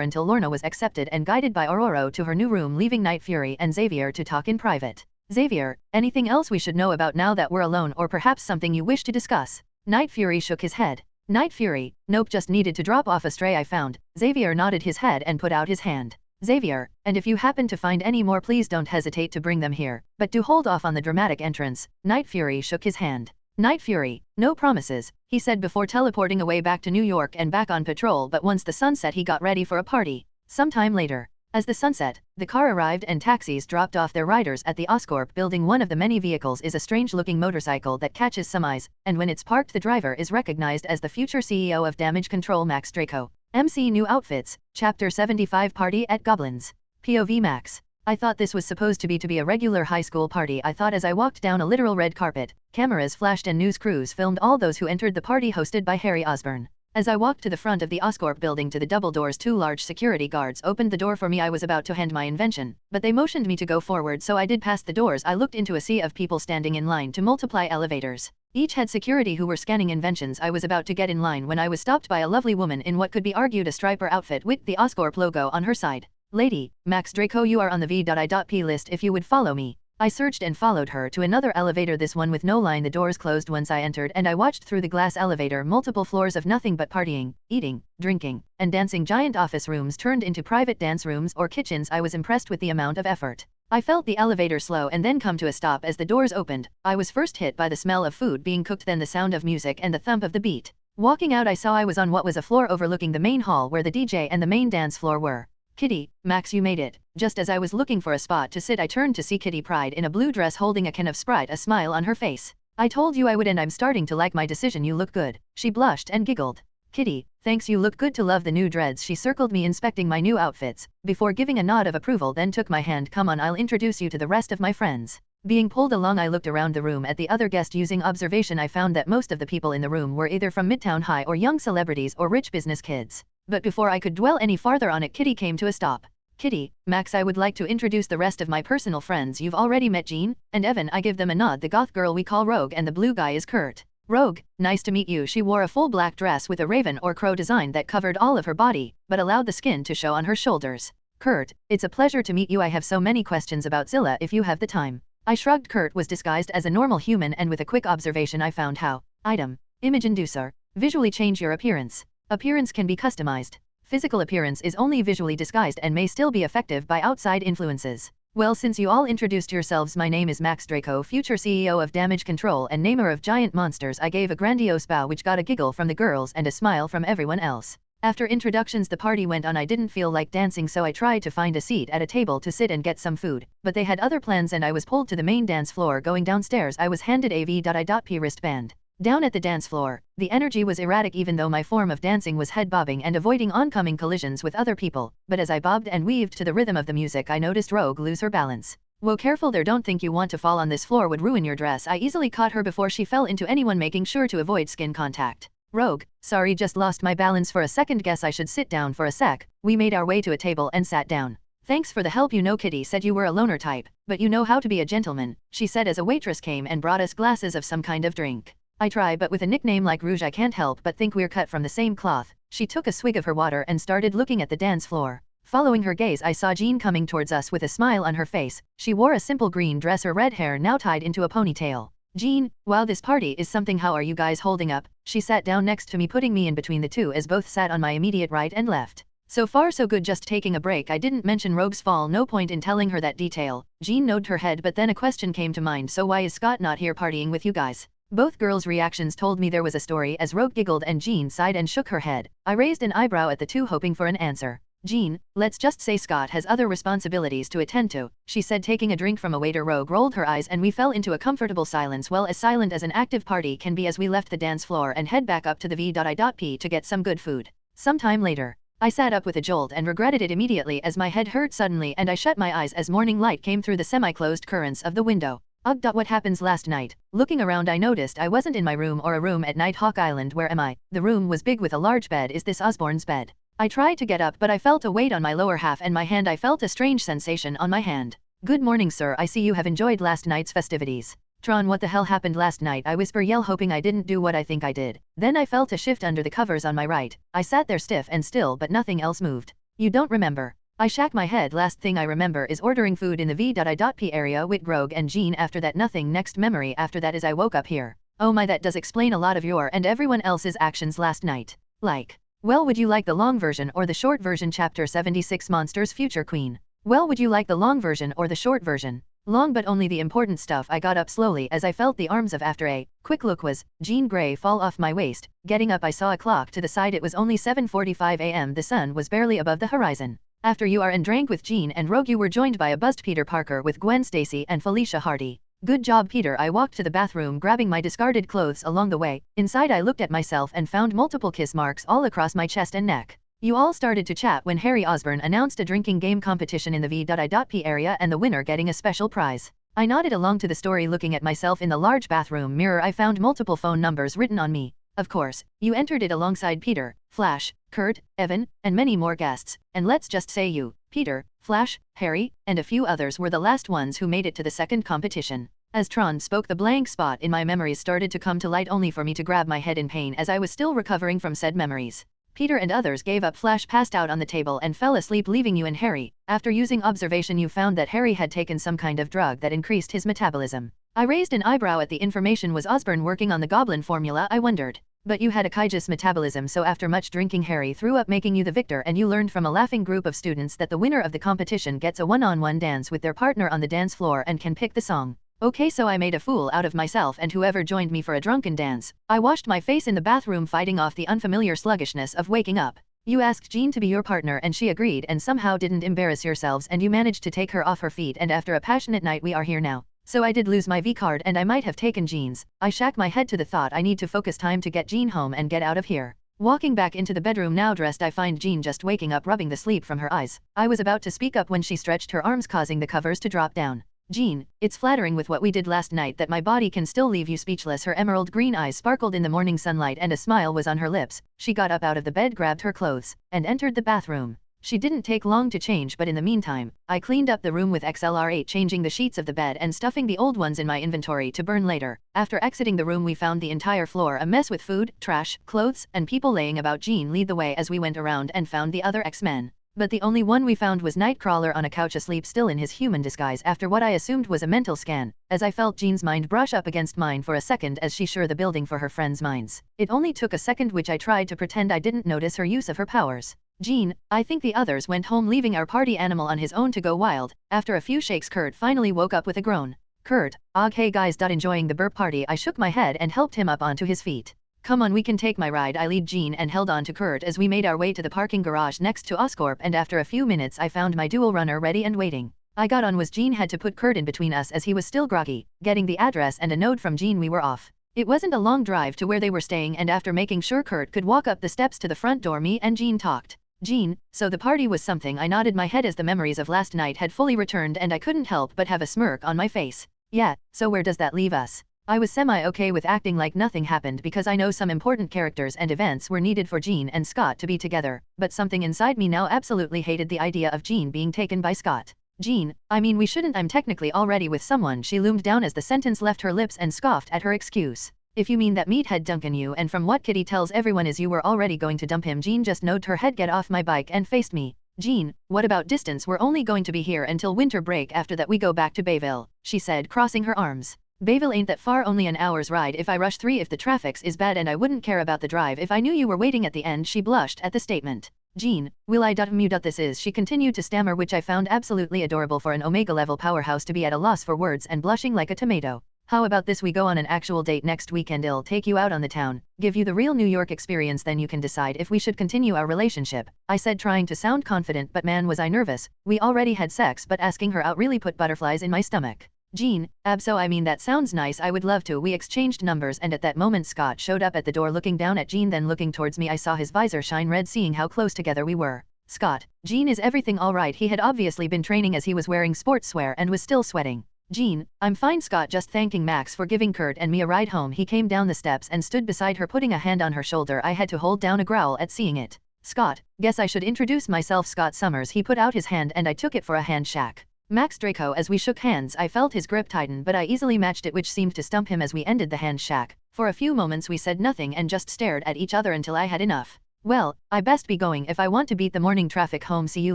until Lorna was accepted and guided by Aurora to her new room, leaving Night Fury and Xavier to talk in private. Xavier, anything else we should know about now that we're alone, or perhaps something you wish to discuss? Night Fury shook his head. Night Fury, nope, just needed to drop off a stray I found. Xavier nodded his head and put out his hand. Xavier, and if you happen to find any more, please don't hesitate to bring them here, but do hold off on the dramatic entrance. Night Fury shook his hand. Night Fury, no promises, he said before teleporting away back to New York and back on patrol, but once the sun set he got ready for a party. Sometime later, as the sun set, the car arrived and taxis dropped off their riders at the Oscorp building. One of the many vehicles is a strange-looking motorcycle that catches some eyes, and when it's parked, the driver is recognized as the future CEO of Damage Control, Max Draco. MC New Outfits, Chapter 75, Party at Goblin's. POV Max. I thought this was supposed to be a regular high school party. I thought as I walked down a literal red carpet. Cameras flashed and news crews filmed all those who entered the party hosted by Harry Osborn. As I walked to the front of the Oscorp building to the double doors, two large security guards opened the door for me. I was about to hand my invention, but they motioned me to go forward, so I did past the doors. I looked into a sea of people standing in line to multiply elevators. Each had security who were scanning inventions. I was about to get in line when I was stopped by a lovely woman in what could be argued a striper outfit with the Oscorp logo on her side. Lady, Max Draco, you are on the V.I.P list if you would follow me. I searched and followed her to another elevator, this one with no line. The doors closed once I entered, and I watched through the glass elevator. Multiple floors of nothing but partying, eating, drinking, and dancing. Giant office rooms turned into private dance rooms or kitchens. I was impressed with the amount of effort. I felt the elevator slow and then come to a stop as the doors opened. I was first hit by the smell of food being cooked, then the sound of music and the thump of the beat. Walking out, I saw I was on what was a floor overlooking the main hall where the DJ and the main dance floor were. Kitty, Max, you made it. Just as I was looking for a spot to sit, I turned to see Kitty Pryde in a blue dress holding a can of Sprite, a smile on her face. I told you I would, and I'm starting to like my decision. You look good. She blushed and giggled. Kitty, thanks, you look good to love the new dreads. She circled me, inspecting my new outfits, before giving a nod of approval, then took my hand. Come on, I'll introduce you to the rest of my friends. Being pulled along, I looked around the room at the other guests. Using observation, I found that most of the people in the room were either from Midtown High or young celebrities or rich business kids. But before I could dwell any farther on it, Kitty came to a stop. Kitty, Max, I would like to introduce the rest of my personal friends. You've already met Jean and Evan. I give them a nod. The goth girl we call Rogue, and the blue guy is Kurt. Rogue, nice to meet you. She wore a full black dress with a raven or crow design that covered all of her body, but allowed the skin to show on her shoulders. Kurt, it's a pleasure to meet you. I have so many questions about Zilla if you have the time. I shrugged. Kurt was disguised as a normal human, and with a quick observation I found how item, image inducer, visually change your appearance. Appearance can be customized. Physical appearance is only visually disguised and may still be effective by outside influences. Well, since you all introduced yourselves, my name is Max Draco, future CEO of Damage Control and namer of giant monsters. I gave a grandiose bow which got a giggle from the girls and a smile from everyone else. After introductions, the party went on. I didn't feel like dancing, so I tried to find a seat at a table to sit and get some food, but they had other plans and I was pulled to the main dance floor. Going downstairs, I was handed a V.I.P wristband. Down at the dance floor, the energy was erratic, even though my form of dancing was head bobbing and avoiding oncoming collisions with other people. But as I bobbed and weaved to the rhythm of the music, I noticed Rogue lose her balance. Whoa, careful there, don't think you want to fall on this floor, would ruin your dress. I easily caught her before she fell into anyone, making sure to avoid skin contact. Rogue, sorry, just lost my balance for a second, guess I should sit down for a sec. We made our way to a table and sat down. Thanks for the help. You know, Kitty said you were a loner type, but you know how to be a gentleman, she said as a waitress came and brought us glasses of some kind of drink. I try, but with a nickname like Rouge I can't help but think we're cut from the same cloth. She took a swig of her water and started looking at the dance floor. Following her gaze, I saw Jean coming towards us with a smile on her face. She wore a simple green dress, her red hair now tied into a ponytail. Jean, wow, this party is something. How are you guys holding up? She sat down next to me, putting me in between the two as both sat on my immediate right and left. So far so good, just taking a break. I didn't mention Rogue's fall, no point in telling her that detail. Jean nodded her head, but then a question came to mind. So why is Scott not here partying with you guys? Both girls' reactions told me there was a story as Rogue giggled and Jean sighed and shook her head. I raised an eyebrow at the two, hoping for an answer. Jean, let's just say Scott has other responsibilities to attend to, she said, taking a drink from a waiter. Rogue rolled her eyes and we fell into a comfortable silence, well, as silent as an active party can be, as we left the dance floor and head back up to the V.I.P to get some good food. Sometime later, I sat up with a jolt and regretted it immediately as my head hurt suddenly and I shut my eyes as morning light came through the semi-closed curtains of the window. Ugh. What happens last night? Looking around, I noticed I wasn't in my room or a room at Nighthawk Island. Where am I? The room was big with a large bed. Is this Osborne's bed? I tried to get up, but I felt a weight on my lower half and my hand. I felt a strange sensation on my hand. Good morning, sir. I see you have enjoyed last night's festivities. Tron, what the hell happened last night? I whisper, hoping I didn't do what I think I did. Then I felt a shift under the covers on my right. I sat there stiff and still, but nothing else moved. You don't remember? I shook my head. Last thing I remember is ordering food in the V.I.P area with Rogue and Jean. After that, nothing. Next memory after that is I woke up here. Oh my, that does explain a lot of your and everyone else's actions last night. Like, well, would you like the long version or the short version? Chapter 76 Monsters Future Queen. Well, would you like the long version or the short version? Long, but only the important stuff. I got up slowly as I felt the arms of after a quick look was Jean Grey fall off my waist. Getting up, I saw a clock to the side. It was only 7:45 a.m. The sun was barely above the horizon. After you are and drank with Jean and Rogue, you were joined by a buzzed Peter Parker with Gwen Stacy and Felicia Hardy. Good job, Peter. I walked to the bathroom, grabbing my discarded clothes along the way. Inside, I looked at myself and found multiple kiss marks all across my chest and neck. You all started to chat when Harry Osborn announced a drinking game competition in the V.I.P area and the winner getting a special prize. I nodded along to the story. Looking at myself in the large bathroom mirror, I found multiple phone numbers written on me. Of course, you entered it alongside Peter, Flash, Kurt, Evan, and many more guests, and let's just say you, Peter, Flash, Harry, and a few others were the last ones who made it to the second competition. As Tron spoke, the blank spot in my memories started to come to light, only for me to grab my head in pain as I was still recovering from said memories. Peter and others gave up. Flash passed out on the table and fell asleep, leaving you and Harry. After using observation, you found that Harry had taken some kind of drug that increased his metabolism. I raised an eyebrow at the information. Was Osborn working on the goblin formula? I wondered. But you had a kaiju metabolism, so after much drinking Harry threw up, making you the victor, and you learned from a laughing group of students that the winner of the competition gets a one-on-one dance with their partner on the dance floor and can pick the song. Okay, so I made a fool out of myself and whoever joined me for a drunken dance. I washed my face in the bathroom, fighting off the unfamiliar sluggishness of waking up. You asked Jean to be your partner and she agreed, and somehow didn't embarrass yourselves, and you managed to take her off her feet, and after a passionate night we are here now. So I did lose my V card and I might have taken Jean's. I shook my head to the thought. I need to focus. Time to get Jean home and get out of here. Walking back into the bedroom, now dressed, I find Jean just waking up, rubbing the sleep from her eyes. I was about to speak up when she stretched her arms, causing the covers to drop down. Jean, it's flattering with what we did last night that my body can still leave you speechless. Her emerald green eyes sparkled in the morning sunlight and a smile was on her lips. She got up out of the bed, grabbed her clothes, and entered the bathroom. She didn't take long to change, but in the meantime, I cleaned up the room with XLR8, changing the sheets of the bed and stuffing the old ones in my inventory to burn later. After exiting the room, we found the entire floor a mess with food, trash, clothes, and people laying about. Jean led the way as we went around and found the other X-Men. But the only one we found was Nightcrawler on a couch, asleep, still in his human disguise after what I assumed was a mental scan, as I felt Jean's mind brush up against mine for a second as she sure the building for her friends' minds. It only took a second, which I tried to pretend I didn't notice her use of her powers. Jean, I think the others went home, leaving our party animal on his own to go wild. After a few shakes, Kurt finally woke up with a groan. Kurt, hey guys, enjoying the burp party? I shook my head and helped him up onto his feet. Come on, we can take my ride. I lead Jean and held on to Kurt as we made our way to the parking garage next to Oscorp, and after a few minutes I found my dual runner ready and waiting. I got on, was Jean had to put Kurt in between us as he was still groggy. Getting the address and a node from Jean, we were off. It wasn't a long drive to where they were staying, and after making sure Kurt could walk up the steps to the front door, me and Jean talked. Jean, so the party was something? I nodded my head as the memories of last night had fully returned and I couldn't help but have a smirk on my face. Yeah, so where does that leave us? I was semi-okay with acting like nothing happened because I know some important characters and events were needed for Jean and Scott to be together, but something inside me now absolutely hated the idea of Jean being taken by Scott. Jean, I mean we shouldn't. I'm technically already with someone. She loomed down as the sentence left her lips and scoffed at her excuse. If you mean that meathead Duncan you and from what Kitty tells everyone is you were already going to dump him. Jean just nodded her head. Get off my bike and faced me. Jean, what about distance? We're only going to be here until winter break. After that we go back to Bayville, she said, crossing her arms. Bayville ain't that far, only an hour's ride if I rush 3 if the traffic is bad, and I wouldn't care about the drive if I knew you were waiting at the end. She blushed at the statement. Jean, will I DcMcu this is, she continued to stammer, which I found absolutely adorable for an Omega level powerhouse to be at a loss for words and blushing like a tomato. How about this, we go on an actual date next weekend. I'll take you out on the town, give you the real New York experience, then you can decide if we should continue our relationship, I said, trying to sound confident, but man was I nervous. We already had sex, but asking her out really put butterflies in my stomach. Jean, so I mean that sounds nice, I would love to. We exchanged numbers and at that moment Scott showed up at the door, looking down at Jean then looking towards me. I saw his visor shine red seeing how close together we were. Scott, Jean, is everything alright? He had obviously been training as he was wearing sportswear and was still sweating. Jean, I'm fine. Scott just thanking Max for giving Kurt and me a ride home. He came down the steps and stood beside her, putting a hand on her shoulder. I had to hold down a growl at seeing it. Scott, guess I should introduce myself. Scott Summers. He put out his hand and I took it for a handshake. Max Draco. As we shook hands I felt his grip tighten, but I easily matched it, which seemed to stump him as we ended the handshake. For a few moments we said nothing and just stared at each other until I had enough. Well, I best be going if I want to beat the morning traffic home. See you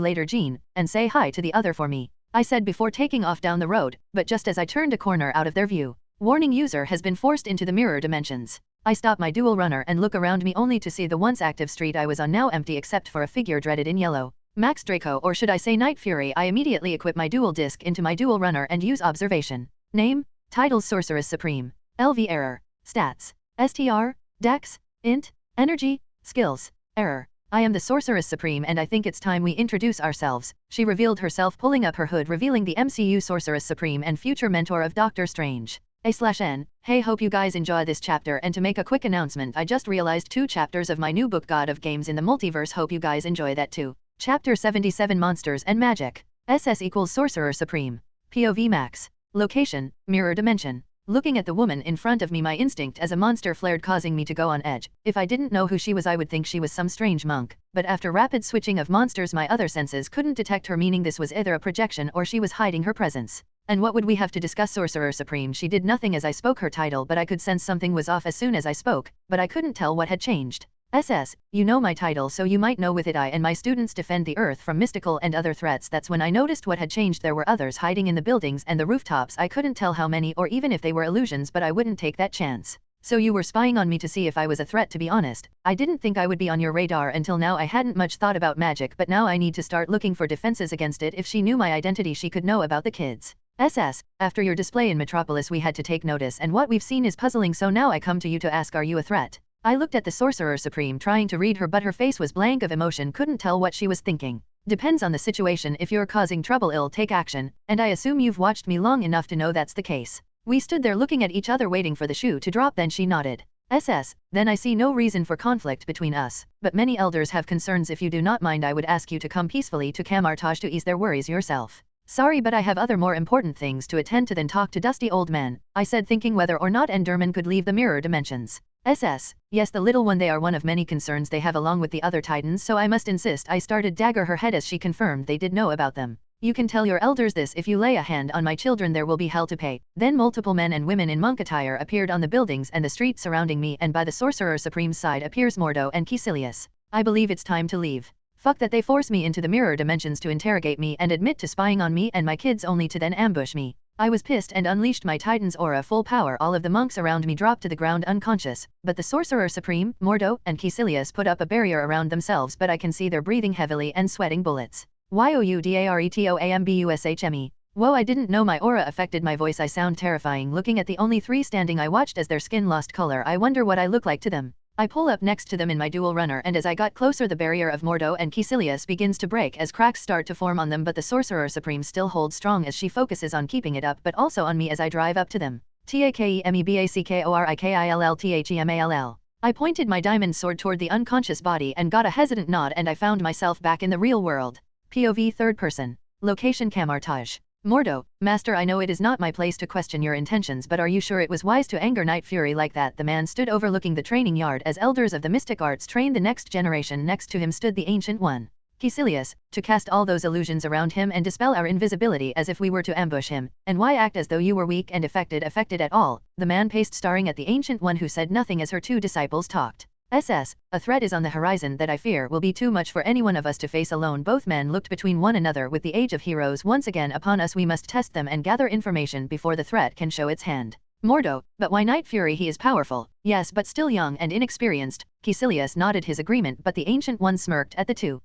later, Jean, and say hi to the other for me, I said before taking off down the road, but just as I turned a corner out of their view. Warning: user has been forced into the mirror dimensions. I stop my dual runner and look around me only to see the once active street I was on now empty except for a figure dreaded in yellow. Max Draco, or should I say Night Fury. I immediately equip my dual disc into my dual runner and use observation. Name, titles Sorceress Supreme, LV error, stats, STR, Dex, Int, Energy, Skills, error. I am the Sorceress Supreme and I think it's time we introduce ourselves, she revealed herself, pulling up her hood revealing the MCU Sorceress Supreme and future mentor of Doctor Strange. A/N, hey, hope you guys enjoy this chapter, and to make a quick announcement, I just realized 2 chapters of my new book God of Games in the Multiverse, hope you guys enjoy that too. Chapter 77 Monsters and Magic. SS equals Sorcerer Supreme. POV Max. Location, Mirror Dimension. Looking at the woman in front of me, my instinct as a monster flared, causing me to go on edge. If I didn't know who she was I would think she was some strange monk, but after rapid switching of monsters my other senses couldn't detect her, meaning this was either a projection or she was hiding her presence. And what would we have to discuss? Sorcerer Supreme. She did nothing as I spoke her title, but I could sense something was off as soon as I spoke, but I couldn't tell what had changed. SS, you know my title so you might know with it I and my students defend the earth from mystical and other threats. That's when I noticed what had changed. There were others hiding in the buildings and the rooftops. I couldn't tell how many or even if they were illusions, but I wouldn't take that chance. So you were spying on me to see if I was a threat? To be honest, I didn't think I would be on your radar until now. I hadn't much thought about magic, but now I need to start looking for defenses against it. If she knew my identity she could know about the kids. SS, after your display in Metropolis we had to take notice and what we've seen is puzzling, so now I come to you to ask, are you a threat? I looked at the Sorcerer Supreme trying to read her, but her face was blank of emotion, couldn't tell what she was thinking. Depends on the situation. If you're causing trouble I'll take action, and I assume you've watched me long enough to know that's the case. We stood there looking at each other waiting for the shoe to drop, then she nodded. SS, then I see no reason for conflict between us, but many elders have concerns. If you do not mind I would ask you to come peacefully to Camartage to ease their worries yourself. Sorry, but I have other more important things to attend to than talk to dusty old men, I said, thinking whether or not Enderman could leave the mirror dimensions. SS, yes, the little one, they are one of many concerns they have along with the other titans, so I must insist. I started dagger her head as she confirmed they did know about them. You can tell your elders this: if you lay a hand on my children there will be hell to pay. Then multiple men and women in monk attire appeared on the buildings and the streets surrounding me, and by the Sorcerer Supreme's side appears Mordo and Caecilius. I believe it's time to leave. Fuck that, they force me into the mirror dimensions to interrogate me and admit to spying on me and my kids only to then ambush me. I was pissed and unleashed my Titan's aura full power. All of the monks around me dropped to the ground unconscious, but the Sorcerer Supreme, Mordo, and Caecilius put up a barrier around themselves, but I can see they're breathing heavily and sweating bullets. YOUDARETOAMBUSHME. Whoa, I didn't know my aura affected my voice. I sound terrifying. Looking at the only 3 standing I watched as their skin lost color. I wonder what I look like to them. I pull up next to them in my dual runner, and as I got closer the barrier of Mordo and Caecilius begins to break as cracks start to form on them, but the Sorcerer Supreme still holds strong as she focuses on keeping it up, but also on me as I drive up to them. TAKEMEBACKORIKILLTHEMALL. I pointed my diamond sword toward the unconscious body and got a hesitant nod, and I found myself back in the real world. POV third person. Location Camartage. Mordo, Master, I know it is not my place to question your intentions, but are you sure it was wise to anger Night Fury like that? The man stood overlooking the training yard as elders of the mystic arts trained the next generation. Next to him stood the Ancient One, Caecilius, to cast all those illusions around him and dispel our invisibility as if we were to ambush him. And why act as though you were weak and affected at all? The man paced, staring at the Ancient One, who said nothing as her two disciples talked. A threat is on the horizon that I fear will be too much for any one of us to face alone. Both men looked between one another. With the age of heroes once again upon us, we must test them and gather information before the threat can show its hand. Mordo, but why Night Fury? He is powerful. Yes, but still young and inexperienced. Caecilius nodded his agreement, but the Ancient One smirked at the two.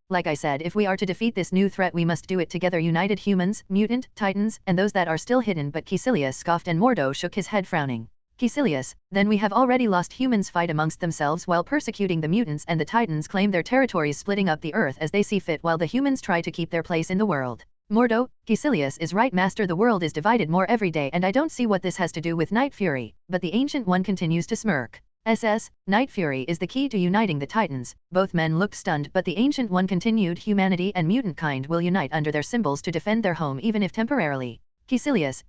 Like I said, if we are to defeat this new threat, we must do it together, united, humans, mutant, titans, and those that are still hidden. But Caecilius scoffed and Mordo shook his head, frowning. Caecilius, then we have already lost. Humans fight amongst themselves while persecuting the mutants, and the titans claim their territories, splitting up the earth as they see fit, while the humans try to keep their place in the world. Mordo, Caecilius is right, Master. The world is divided more every day, and I don't see what this has to do with Night Fury. But the Ancient One continues to smirk. Night Fury is the key to uniting the titans. Both men looked stunned, but the Ancient One continued. Humanity and mutant kind will unite under their symbols to defend their home, even if temporarily. Caecilius,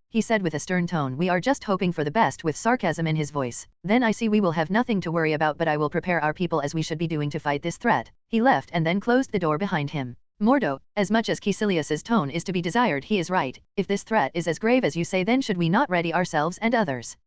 he said with a stern tone, we are just hoping for the best, with sarcasm in his voice. Then I see we will have nothing to worry about, but I will prepare our people as we should be doing to fight this threat. He left and then closed the door behind him. Mordo, as much as Caecilius's tone is to be desired, he is right. If this threat is as grave as you say, then should we not ready ourselves and others?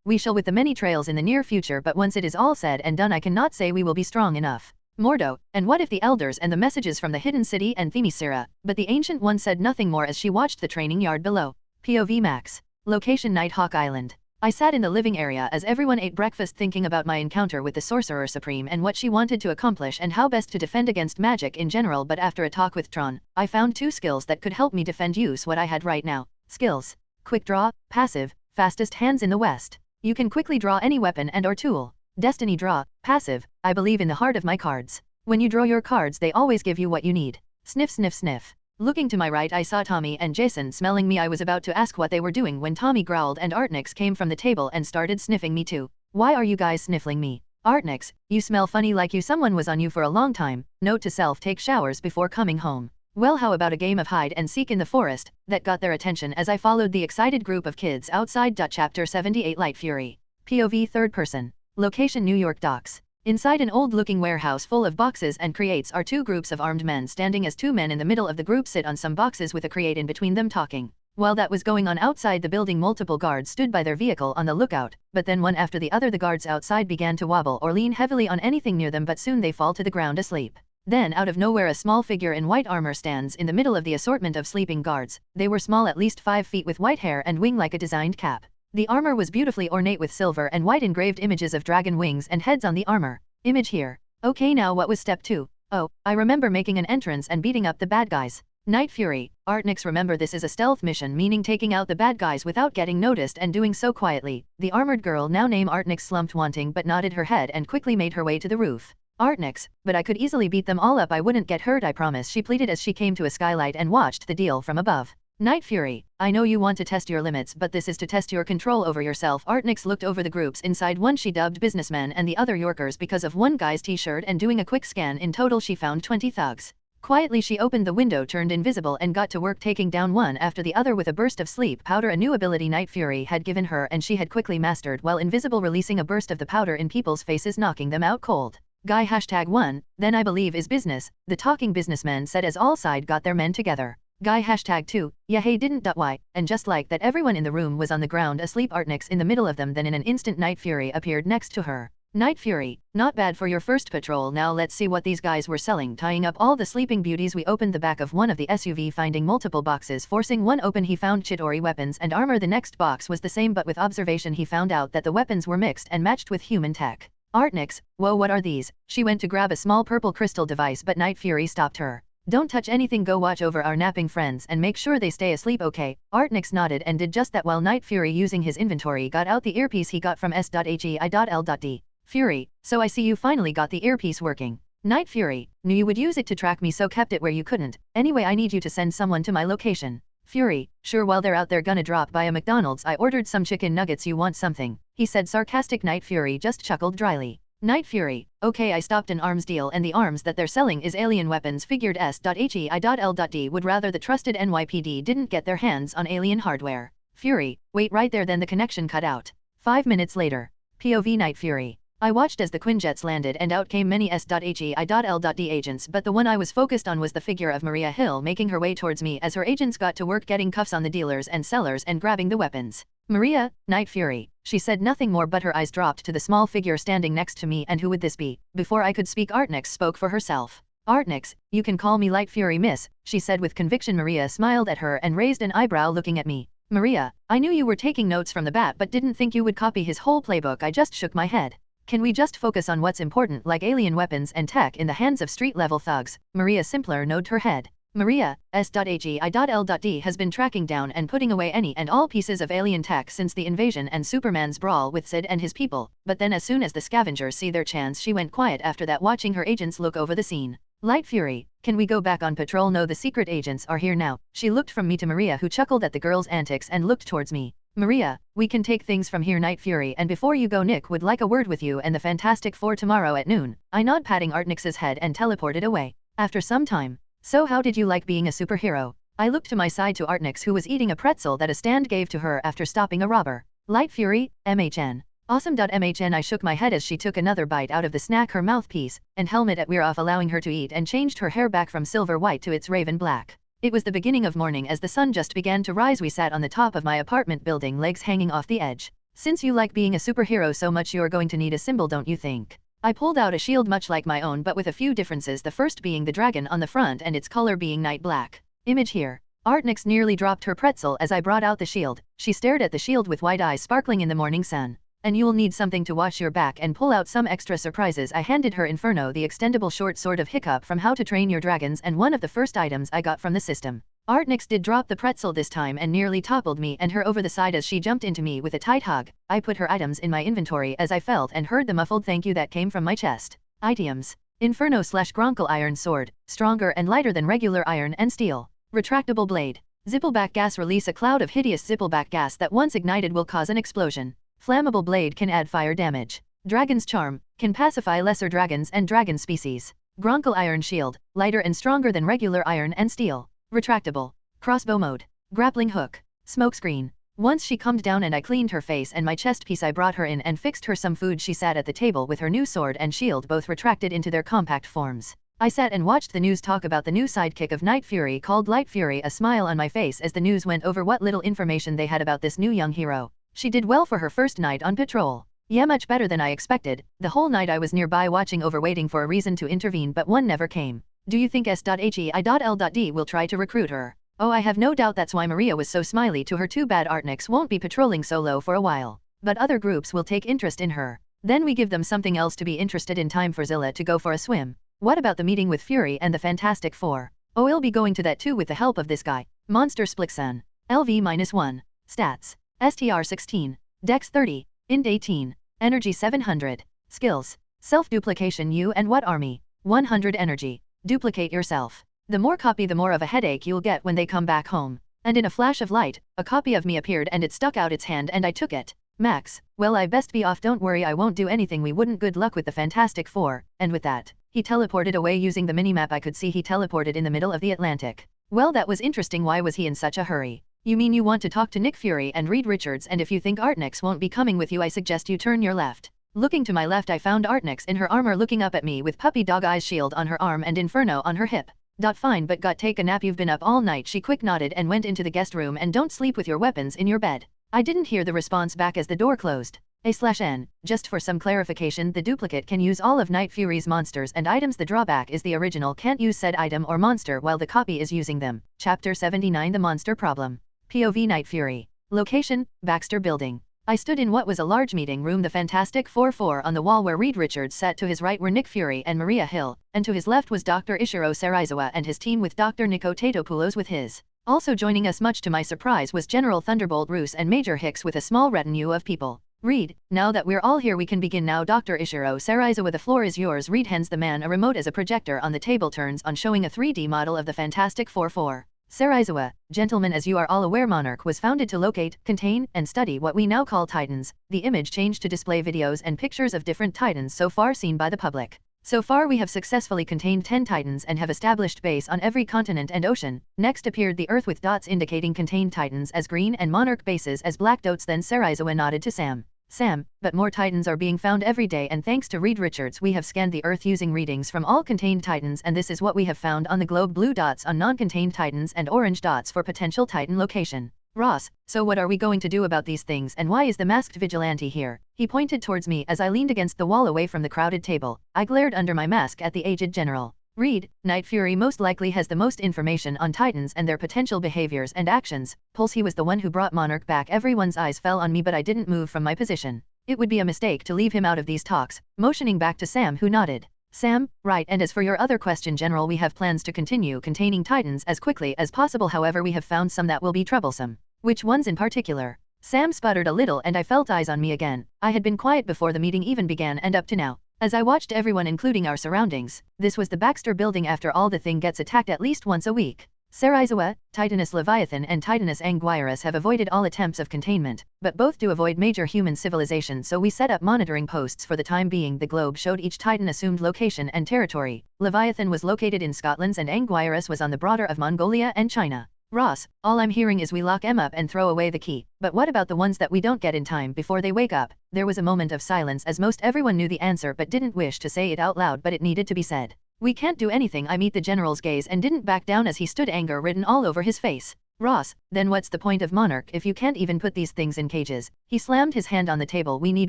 We shall, with the many trails in the near future, but once it is all said and done, I cannot say we will be strong enough. Mordo, and what if the elders and the messages from the hidden city and Themyscira? But the Ancient One said nothing more as she watched the training yard below. POV Max. Location Nighthawk Island. I sat in the living area as everyone ate breakfast, thinking about my encounter with the Sorcerer Supreme and what she wanted to accomplish and how best to defend against magic in general. But after a talk with Tron, I found two skills that could help me defend. Use what I had right now. Skills. Quick Draw, passive, fastest hands in the West. You can quickly draw any weapon and or tool. Destiny Draw, passive, I believe in the heart of my cards. When you draw your cards, they always give you what you need. Sniff, sniff, sniff. Looking to my right, I saw Tommy and Jason smelling me. I was about to ask what they were doing when Tommy growled and Artnix came from the table and started sniffing me too. Why are you guys sniffling me? Artnix, you smell funny, like someone was on you for a long time. Note to self: take showers before coming home. Well, how about a game of hide and seek in the forest? That got their attention as I followed the excited group of kids outside. Chapter 78 Light Fury. POV third person. Location New York Docks. Inside an old-looking warehouse full of boxes and crates are two groups of armed men standing as two men in the middle of the group sit on some boxes with a crate in between them, talking. While that was going on outside the building, multiple guards stood by their vehicle on the lookout, but then one after the other the guards outside began to wobble or lean heavily on anything near them, but soon they fall to the ground asleep. Then out of nowhere a small figure in white armor stands in the middle of the assortment of sleeping guards. They were small, at least 5 feet, with white hair and wing like a designed cap. The armor was beautifully ornate with silver and white engraved images of dragon wings and heads on the armor. Image here. Okay, now what was step 2? Oh, I remember making an entrance and beating up the bad guys. Night Fury, Artnix, remember this is a stealth mission, meaning taking out the bad guys without getting noticed and doing so quietly. The armored girl, now named Artnix, slumped wanting but nodded her head and quickly made her way to the roof. Artnix, but I could easily beat them all up, I wouldn't get hurt, I promise, she pleaded as she came to a skylight and watched the deal from above. Night Fury, I know you want to test your limits, but this is to test your control over yourself. Artnix looked over the groups inside. One she dubbed businessmen and the other Yorkers because of one guy's t-shirt, and doing a quick scan, in total she found 20 thugs. Quietly she opened the window, turned invisible, and got to work taking down one after the other with a burst of sleep powder, a new ability Night Fury had given her and she had quickly mastered, while invisible, releasing a burst of the powder in people's faces, knocking them out cold. Guy #1, then I believe is business, the talking businessmen said as all side got their men together. Guy #2, yeah, hey, didn't why, and just like that everyone in the room was on the ground asleep, Artnix in the middle of them. Then in an instant Night Fury appeared next to her. Night Fury, not bad for your first patrol. Now let's see what these guys were selling. Tying up all the sleeping beauties, we opened the back of one of the SUV, finding multiple boxes. Forcing one open, he found Chidori weapons and armor. The next box was the same, but with observation he found out that the weapons were mixed and matched with human tech. Artnix, whoa, what are these? She went to grab a small purple crystal device, but Night Fury stopped her. Don't touch anything, go watch over our napping friends and make sure they stay asleep, okay? Artnix nodded and did just that, while Night Fury, using his inventory, got out the earpiece he got from S.HEI.L.D. Fury, so I see you finally got the earpiece working. Night Fury, knew you would use it to track me, so kept it where you couldn't. Anyway, I need you to send someone to my location. Fury, sure, while they're out there gonna drop by a McDonald's. I ordered some chicken nuggets, you want something? He said sarcastic. Night Fury just chuckled dryly. Night Fury. Okay, I stopped an arms deal and the arms that they're selling is alien weapons figured S.HEI.L.D would rather the trusted NYPD didn't get their hands on alien hardware. Fury. Wait right there, then the connection cut out. 5 minutes later. POV Night Fury. I watched as the Quinjets landed and out came many S.HEI.L.D agents, but the one I was focused on was the figure of Maria Hill making her way towards me as her agents got to work getting cuffs on the dealers and sellers and grabbing the weapons. Maria, Night Fury. She said nothing more but her eyes dropped to the small figure standing next to me, and who would this be? Before I could speak, Artnix spoke for herself. Artnix, you can call me Light Fury, miss, she said with conviction. Maria smiled at her and raised an eyebrow looking at me. Maria, I knew you were taking notes from the bat but didn't think you would copy his whole playbook. I just shook my head. Can we just focus on what's important, like alien weapons and tech in the hands of street-level thugs? Maria simpler nodded her head. Maria, S.HEI.L.D has been tracking down and putting away any and all pieces of alien tech since the invasion and Superman's brawl with Sid and his people, but then as soon as the scavengers see their chance she went quiet after that, watching her agents look over the scene. Light Fury, can we go back on patrol? No, the secret agents are here now. She looked from me to Maria, who chuckled at the girl's antics and looked towards me. Maria, we can take things from here. Night Fury, and before you go, Nick would like a word with you and the Fantastic Four tomorrow at noon. I nod, patting Artnix's head, and teleported away. After some time. So how did you like being a superhero? I looked to my side to Artnix, who was eating a pretzel that a stand gave to her after stopping a robber. Light Fury, MHN. Awesome. MHN. I shook my head as she took another bite out of the snack, her mouthpiece and helmet at we're off, allowing her to eat, and changed her hair back from silver white to its raven black. It was the beginning of morning as the sun just began to rise. We sat on the top of my apartment building, legs hanging off the edge. Since you like being a superhero so much, you're going to need a symbol, don't you think? I pulled out a shield much like my own but with a few differences, the first being the dragon on the front and its color being night black. Image here. Artnix nearly dropped her pretzel as I brought out the shield. She stared at the shield with wide eyes sparkling in the morning sun. And you'll need something to watch your back and pull out some extra surprises. I handed her Inferno, the extendable short sword of Hiccup from How to Train Your Dragons, and one of the first items I got from the system. Artnix did drop the pretzel this time and nearly toppled me and her over the side as she jumped into me with a tight hug. I put her items in my inventory as I felt and heard the muffled thank you that came from my chest. Items. Inferno/Gronkle iron sword, stronger and lighter than regular iron and steel. Retractable blade. Zippleback gas, release a cloud of hideous zippleback gas that once ignited will cause an explosion. Flammable blade, can add fire damage. Dragon's charm, can pacify lesser dragons and dragon species. Gronkle iron shield, lighter and stronger than regular iron and steel. Retractable. Crossbow mode. Grappling hook. Smokescreen. Once she calmed down and I cleaned her face and my chest piece, I brought her in and fixed her some food. She sat at the table with her new sword and shield both retracted into their compact forms. I sat and watched the news talk about the new sidekick of Night Fury called Light Fury, a smile on my face as the news went over what little information they had about this new young hero. She did well for her first night on patrol. Yeah, much better than I expected. The whole night I was nearby watching over, waiting for a reason to intervene, but one never came. Do you think S.HEI.L.D will try to recruit her? Oh, I have no doubt that's why Maria was so smiley to her. Too bad Artnix won't be patrolling solo for a while. But other groups will take interest in her. Then we give them something else to be interested in. Time for Zilla to go for a swim. What about the meeting with Fury and the Fantastic Four? Oh, I'll be going to that too with the help of this guy. Monster Splixon. LV-1. Stats. STR 16. Dex 30. Int 18. Energy 700. Skills. Self-duplication. You and what army? 100 energy. Duplicate yourself. The more copy, the more of a headache you'll get when they come back home. And in a flash of light, a copy of me appeared and it stuck out its hand and I took it. Max, well, I best be off. Don't worry, I won't do anything we wouldn't. Good luck with the Fantastic Four. And with that, he teleported away. Using the minimap I could see he teleported in the middle of the Atlantic. Well, that was interesting. Why was he in such a hurry? You mean you want to talk to Nick Fury and Reed Richards, and if you think Artnix won't be coming with you, I suggest you turn your left. Looking to my left, I found Artnix in her armor looking up at me with puppy dog eyes, shield on her arm and Inferno on her hip. Fine, but got take a nap. You've been up all night. She quick nodded and went into the guest room. And don't sleep with your weapons in your bed. I didn't hear the response back as the door closed. A/N. Just for some clarification, the duplicate can use all of Night Fury's monsters and items. The drawback is the original can't use said item or monster while the copy is using them. Chapter 79, The Monster Problem. POV Night Fury. Location, Baxter Building. I stood in what was a large meeting room. The Fantastic Four on the wall where Reed Richards sat. To his right were Nick Fury and Maria Hill, and to his left was Dr. Ishiro Serizawa and his team with Dr. Nico Tatopoulos with his. Also joining us, much to my surprise, was General Thunderbolt Roos and Major Hicks with a small retinue of people. Reed, now that we're all here we can begin now. Dr. Ishiro Serizawa, the floor is yours. Reed hands the man a remote as a projector on the table turns on, showing a 3D model of the Fantastic Four. Saraizawa, gentlemen, as you are all aware, Monarch was founded to locate, contain, and study what we now call Titans. The image changed to display videos and pictures of different Titans so far seen by the public. So far we have successfully contained 10 Titans and have established base on every continent and ocean. Next appeared the Earth with dots indicating contained Titans as green and Monarch bases as black dots. Then Saraizawa nodded to Sam. Sam, but more Titans are being found every day, and thanks to Reed Richards we have scanned the Earth using readings from all contained Titans, and this is what we have found on the globe: blue dots on non-contained Titans and orange dots for potential Titan location. Ross, so what are we going to do about these things, and why is the masked vigilante here? He pointed towards me as I leaned against the wall away from the crowded table. I glared under my mask at the aged general. Reed, Night Fury most likely has the most information on Titans and their potential behaviors and actions. Pulse, he was the one who brought Monarch back. Everyone's eyes fell on me, but I didn't move from my position. It would be a mistake to leave him out of these talks, motioning back to Sam, who nodded. Sam, right, and as for your other question, General, we have plans to continue containing Titans as quickly as possible. However, we have found some that will be troublesome. Which ones in particular? Sam sputtered a little and I felt eyes on me again. I had been quiet before the meeting even began and up to now. As I watched everyone, including our surroundings, this was the Baxter building. After all, the thing gets attacked at least once a week. Saraizawa, Titanus Leviathan and Titanus Anguirus have avoided all attempts of containment, but both do avoid major human civilization, so we set up monitoring posts for the time being. The globe showed each Titan assumed location and territory. Leviathan was located in Scotland and Anguirus was on the border of Mongolia and China. Ross, all I'm hearing is we lock them up and throw away the key, but what about the ones that we don't get in time before they wake up? There was a moment of silence as most everyone knew the answer but didn't wish to say it out loud, but it needed to be said. We can't do anything. I meet the general's gaze and didn't back down as he stood, anger written all over his face. Ross, then what's the point of Monarch if you can't even put these things in cages? He slammed his hand on the table. We need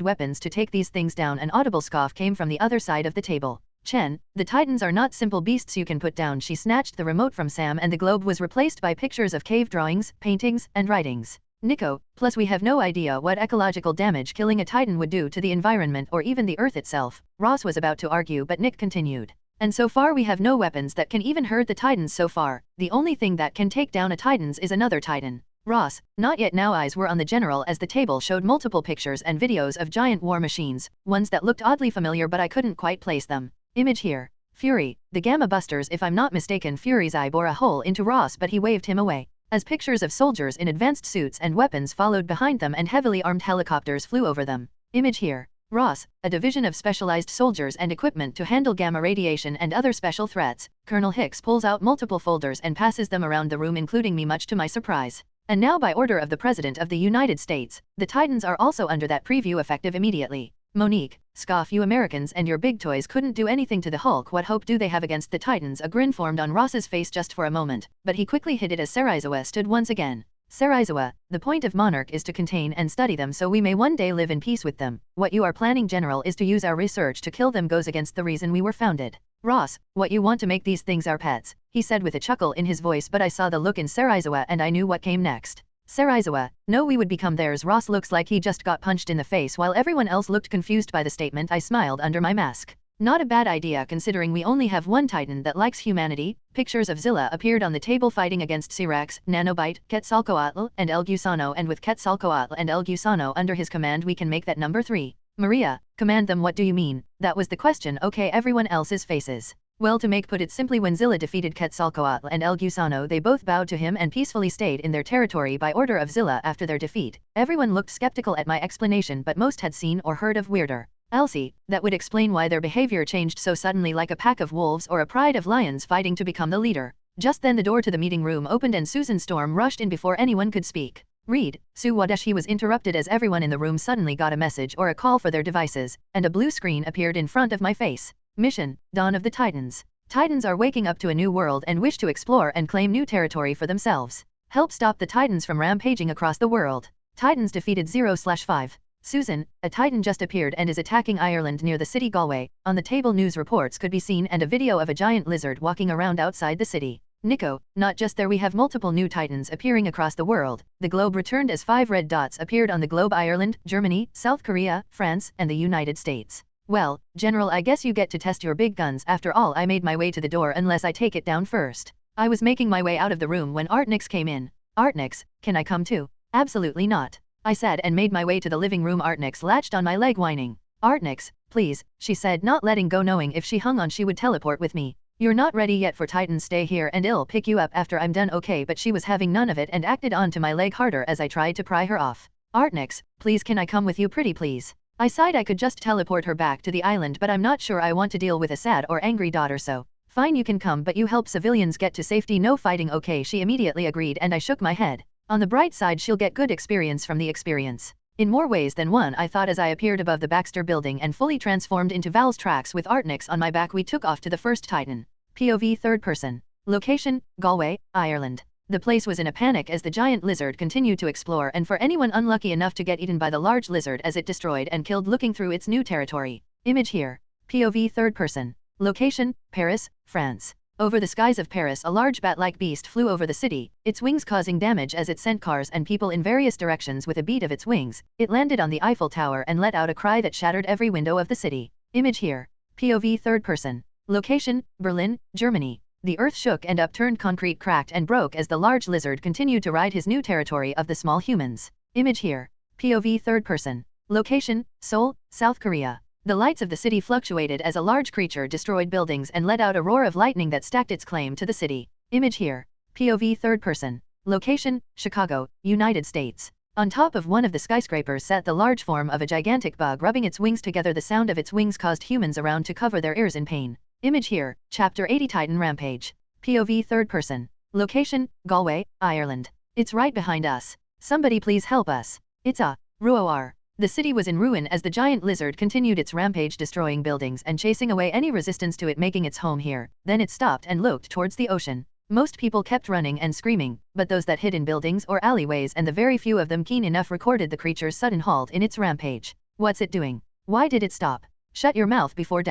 weapons to take these things down. An audible scoff came from the other side of the table. Chen, the Titans are not simple beasts you can put down. She snatched the remote from Sam and the globe was replaced by pictures of cave drawings, paintings, and writings. Nico, plus we have no idea what ecological damage killing a Titan would do to the environment or even the Earth itself. Ross was about to argue, but Nick continued. And so far we have no weapons that can even hurt the Titans so far. The only thing that can take down a Titans is another Titan. Ross, not yet. Now eyes were on the general as the table showed multiple pictures and videos of giant war machines, ones that looked oddly familiar but I couldn't quite place them. Image here. Fury, the Gamma Busters, if I'm not mistaken. Fury's eye bore a hole into Ross, but he waved him away. As pictures of soldiers in advanced suits and weapons followed behind them and heavily armed helicopters flew over them. Image here. Ross, a division of specialized soldiers and equipment to handle gamma radiation and other special threats. Colonel Hicks pulls out multiple folders and passes them around the room, including me, much to my surprise. And now, by order of the President of the United States, the Titans are also under that preview, effective immediately. Monique, scoff, you Americans and your big toys couldn't do anything to the Hulk. What hope do they have against the Titans? A grin formed on Ross's face just for a moment, but he quickly hid it as Saraizawa stood once again. Saraizawa, the point of Monarch is to contain and study them so we may one day live in peace with them. What you are planning, General, is to use our research to kill them. Goes against the reason we were founded. Ross, what you want to make these things our pets, he said with a chuckle in his voice, but I saw the look in Saraizawa and I knew what came next. Saraizawa, no, we would become theirs. Ross looks like he just got punched in the face while everyone else looked confused by the statement. I smiled under my mask. Not a bad idea considering we only have one Titan that likes humanity. Pictures of Zilla appeared on the table fighting against Syrax, Nanobite, Quetzalcoatl, and El Gusano, and with Quetzalcoatl and El Gusano under his command we can make that number 3. Maria, command them. What do you mean? That was the question. Okay, everyone else's faces. Well, to put it simply, when Zilla defeated Quetzalcoatl and El Gusano, they both bowed to him and peacefully stayed in their territory by order of Zilla. After their defeat, everyone looked skeptical at my explanation, but most had seen or heard of weirder. Elsie, that would explain why their behavior changed so suddenly, like a pack of wolves or a pride of lions fighting to become the leader. Just then the door to the meeting room opened and Susan Storm rushed in before anyone could speak. Read, Sue Wadesh. He was interrupted as everyone in the room suddenly got a message or a call for their devices, and a blue screen appeared in front of my face. Mission, Dawn of the Titans. Titans are waking up to a new world and wish to explore and claim new territory for themselves. Help stop the Titans from rampaging across the world. Titans defeated 0/5. Susan, a Titan just appeared and is attacking Ireland near the city Galway. On the table news reports could be seen and a video of a giant lizard walking around outside the city. Nico, not just there, we have multiple new Titans appearing across the world. The globe returned as 5 red dots appeared on the globe: Ireland, Germany, South Korea, France, and the United States. Well, General, I guess you get to test your big guns. After all, I made my way to the door unless I take it down first. I was making my way out of the room when Artnix came in. Artnix, can I come too? Absolutely not, I said and made my way to the living room. Artnix latched on my leg whining. Artnix, please, she said, not letting go, knowing if she hung on she would teleport with me. You're not ready yet for Titans. Stay here and I'll pick you up after I'm done. Okay, but she was having none of it and acted onto my leg harder as I tried to pry her off. Artnix, please can I come with you pretty please? I sighed. I could just teleport her back to the island, but I'm not sure I want to deal with a sad or angry daughter, so fine, you can come, but you help civilians get to safety. No fighting. Okay, she immediately agreed and I shook my head. On the bright side, she'll get good experience from the experience. In more ways than one, I thought as I appeared above the Baxter building and fully transformed into Val's tracks with Artnix on my back. We took off to the first Titan. POV third person. Location, Galway, Ireland. The place was in a panic as the giant lizard continued to explore, and for anyone unlucky enough to get eaten by the large lizard as it destroyed and killed looking through its new territory. Image here. POV third person. Location, Paris, France. Over the skies of Paris, a large bat-like beast flew over the city, its wings causing damage as it sent cars and people in various directions with a beat of its wings. It landed on the Eiffel Tower and let out a cry that shattered every window of the city. Image here. POV third person. Location, Berlin, Germany. The earth shook and upturned, concrete cracked and broke as the large lizard continued to ride his new territory of the small humans. Image here. POV third person. Location, Seoul, South Korea. The lights of the city fluctuated as a large creature destroyed buildings and let out a roar of lightning that stacked its claim to the city. Image here. POV third person. Location, Chicago, United States. On top of one of the skyscrapers sat the large form of a gigantic bug rubbing its wings together. The sound of its wings caused humans around to cover their ears in pain. Image here. Chapter 80 Titan Rampage. POV third person. Location, Galway, Ireland. It's right behind us. Somebody please help us. It's a roar. The city was in ruin as the giant lizard continued its rampage, destroying buildings and chasing away any resistance to it making its home here. Then it stopped and looked towards the ocean. Most people kept running and screaming, but those that hid in buildings or alleyways, and the very few of them keen enough, recorded the creature's sudden halt in its rampage. What's it doing? Why did it stop? Shut your mouth before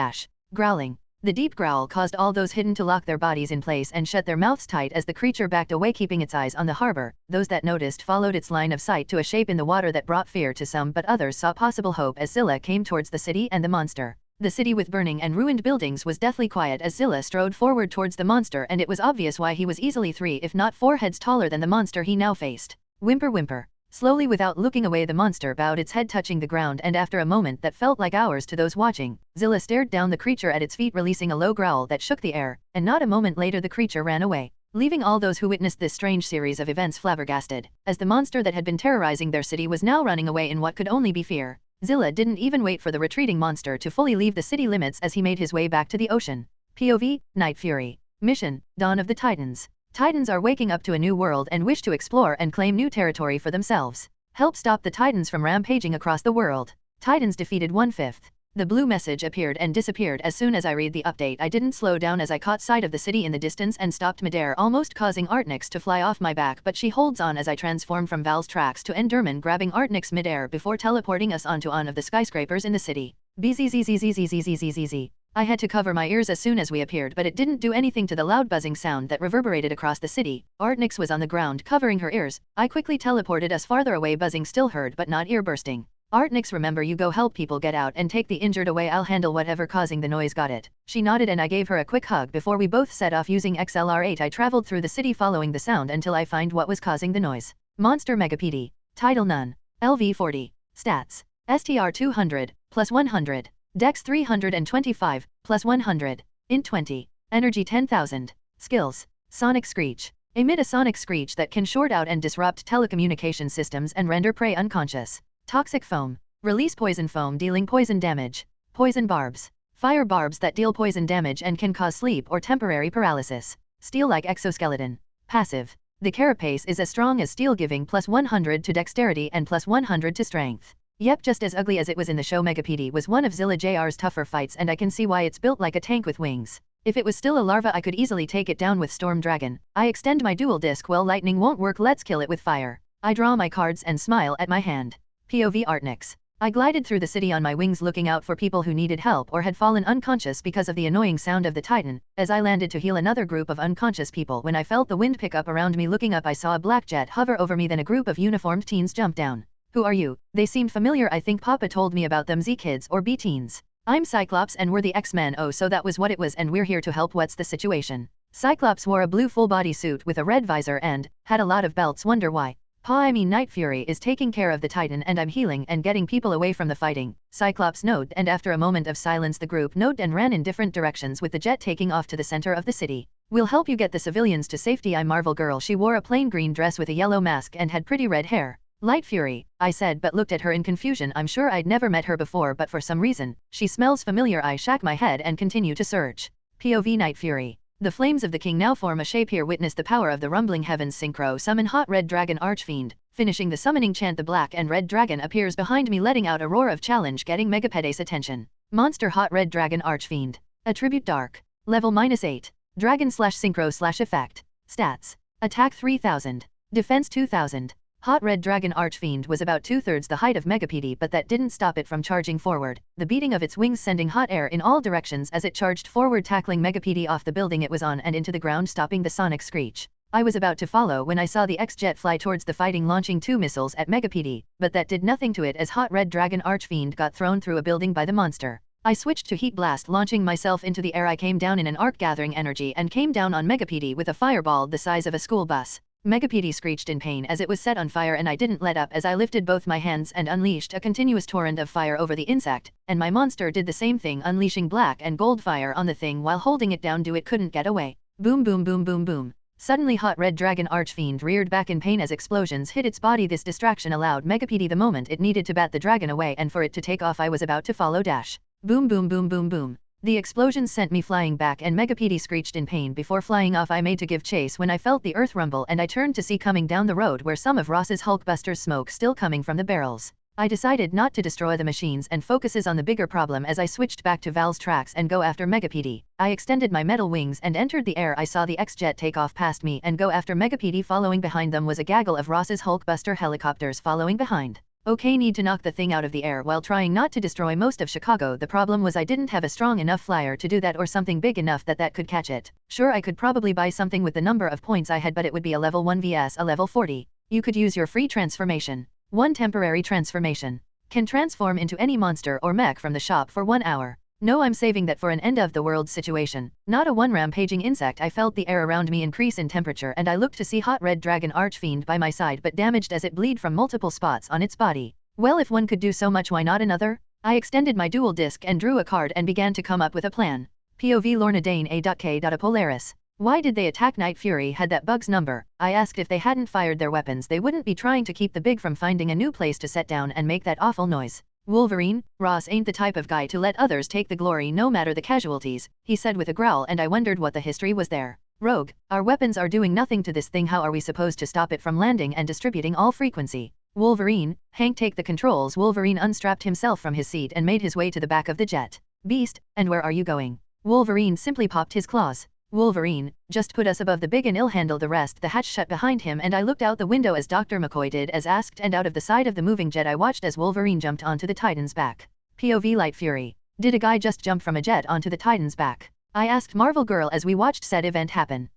growling. The deep growl caused all those hidden to lock their bodies in place and shut their mouths tight as the creature backed away, keeping its eyes on the harbor. Those that noticed followed its line of sight to a shape in the water that brought fear to some, but others saw possible hope as Zilla came towards the city and the monster. The city with burning and ruined buildings was deathly quiet as Zilla strode forward towards the monster, and it was obvious why. He was easily 3 if not 4 heads taller than the monster he now faced. Whimper whimper. Slowly, without looking away, the monster bowed its head, touching the ground, and after a moment that felt like hours to those watching, Zilla stared down the creature at its feet, releasing a low growl that shook the air, and not a moment later the creature ran away, leaving all those who witnessed this strange series of events flabbergasted, as the monster that had been terrorizing their city was now running away in what could only be fear. Zilla didn't even wait for the retreating monster to fully leave the city limits as he made his way back to the ocean. POV, Night Fury. Mission, Dawn of the Titans. Titans are waking up to a new world and wish to explore and claim new territory for themselves. Help stop the Titans from rampaging across the world. Titans defeated 1/5. The blue message appeared and disappeared as soon as I read the update. I didn't slow down as I caught sight of the city in the distance and stopped midair, almost causing Artnix to fly off my back, but she holds on as I transform from Val's tracks to Enderman, grabbing Artnix midair before teleporting us onto one of the skyscrapers in the city. Bzzzzzzzzzzzzzzz. I had to cover my ears as soon as we appeared, but it didn't do anything to the loud buzzing sound that reverberated across the city. Artnix was on the ground covering her ears. I quickly teleported us farther away, buzzing still heard but not ear bursting. Artnix, remember, you go help people get out and take the injured away. I'll handle whatever causing the noise. Got it. She nodded and I gave her a quick hug before we both set off using XLR8. I traveled through the city following the sound until I find what was causing the noise. Monster Megapede. Title none. LV 40. Stats. STR 200, plus 100. Dex 325, plus 100. Int 20. Energy 10,000. Skills. Sonic Screech. Emit a sonic screech that can short out and disrupt telecommunication systems and render prey unconscious. Toxic Foam. Release poison foam dealing poison damage. Poison Barbs. Fire barbs that deal poison damage and can cause sleep or temporary paralysis. Steel-like exoskeleton. Passive. The carapace is as strong as steel, giving plus 100 to dexterity and plus 100 to strength. Yep, just as ugly as it was in the show. Megapede was one of Zilla JR's tougher fights, and I can see why it's built like a tank with wings. If it was still a larva, I could easily take it down with Storm Dragon. I extend my dual disc. Well, lightning won't work. Let's kill it with fire. I draw my cards and smile at my hand. POV Artnix. I glided through the city on my wings, looking out for people who needed help or had fallen unconscious because of the annoying sound of the Titan, as I landed to heal another group of unconscious people. When I felt the wind pick up around me, looking up I saw a black jet hover over me, then a group of uniformed teens jump down. Who are you? They seemed familiar. I think Papa told me about them. Z kids or B teens? I'm Cyclops and we're the X-Men. Oh, so that was what it was, and we're here to help. What's the situation? Cyclops wore a blue full body suit with a red visor and had a lot of belts. Wonder why? I mean Night Fury is taking care of the Titan and I'm healing and getting people away from the fighting, Cyclops nodded, and after a moment of silence the group nodded and ran in different directions with the jet taking off to the center of the city. We'll help you get the civilians to safety. I'm Marvel Girl. She wore a plain green dress with a yellow mask and had pretty red hair. Light Fury, I said, but looked at her in confusion. I'm sure I'd never met her before, but for some reason, she smells familiar. I shake my head and continue to search. POV Night Fury. The flames of the king now form a shape here. Witness the power of the rumbling heavens. Synchro summon hot red dragon archfiend. Finishing the summoning chant, the black and red dragon appears behind me, letting out a roar of challenge, getting Megapede's attention. Monster hot red dragon archfiend. Attribute dark. Level -8. Dragon /synchro effect. Stats. Attack 3000. Defense 2000. Hot red dragon archfiend was about 2/3 the height of Megapede, but that didn't stop it from charging forward, the beating of its wings sending hot air in all directions as it charged forward, tackling Megapede off the building it was on and into the ground, stopping the sonic screech. I was about to follow when I saw the X-Jet fly towards the fighting, launching 2 missiles at Megapede, but that did nothing to it as hot red dragon archfiend got thrown through a building by the monster. I switched to heat blast, launching myself into the air. I came down in an arc, gathering energy, and came down on Megapede with a fireball the size of a school bus. Megapede screeched in pain as it was set on fire, and I didn't let up as I lifted both my hands and unleashed a continuous torrent of fire over the insect, and my monster did the same thing, unleashing black and gold fire on the thing while holding it down. It couldn't get away. Boom boom boom boom boom. Suddenly hot red dragon archfiend reared back in pain as explosions hit its body. This distraction allowed Megapede the moment it needed to bat the dragon away and for it to take off. I was about to follow dash. Boom boom boom boom boom. The explosions sent me flying back and Megapede screeched in pain before flying off. I made to give chase when I felt the earth rumble and I turned to see coming down the road were some of Ross's Hulkbuster's smoke still coming from the barrels. I decided not to destroy the machines and focuses on the bigger problem as I switched back to Val's tracks and go after Megapede. I extended my metal wings and entered the air. I saw the X-Jet take off past me and go after Megapede. Following behind them was a gaggle of Ross's Hulkbuster helicopters following behind. Okay, need to knock the thing out of the air while trying not to destroy most of Chicago. The problem was I didn't have a strong enough flyer to do that, or something big enough that could catch it. Sure, I could probably buy something with the number of points I had, but it would be a level 1 vs a level 40. You could use your free transformation. 1 temporary transformation. Can transform into any monster or mech from the shop for 1 hour. No, I'm saving that for an end of the world situation. Not a one rampaging insect. I felt the air around me increase in temperature and I looked to see hot red dragon archfiend by my side, but damaged as it bleed from multiple spots on its body. Well, if one could do so much, why not another? I extended my dual disc and drew a card and began to come up with a plan. POV Lorna Dane A.K. Polaris. Why did they attack? Night Fury had that bug's number. I asked if they hadn't fired their weapons they wouldn't be trying to keep the big from finding a new place to set down and make that awful noise. Wolverine, Ross ain't the type of guy to let others take the glory no matter the casualties, he said with a growl, and I wondered what the history was there. Rogue, our weapons are doing nothing to this thing. How are we supposed to stop it from landing and distributing all frequency? Wolverine, Hank, take the controls. Wolverine unstrapped himself from his seat and made his way to the back of the jet. Beast, and where are you going? Wolverine simply popped his claws. Wolverine, just put us above the big and I'll handle the rest. The hatch shut behind him and I looked out the window as Dr. McCoy did as asked, and out of the side of the moving jet I watched as Wolverine jumped onto the Titan's back. POV Light Fury. Did a guy just jump from a jet onto the Titan's back? I asked Marvel Girl as we watched said event happen.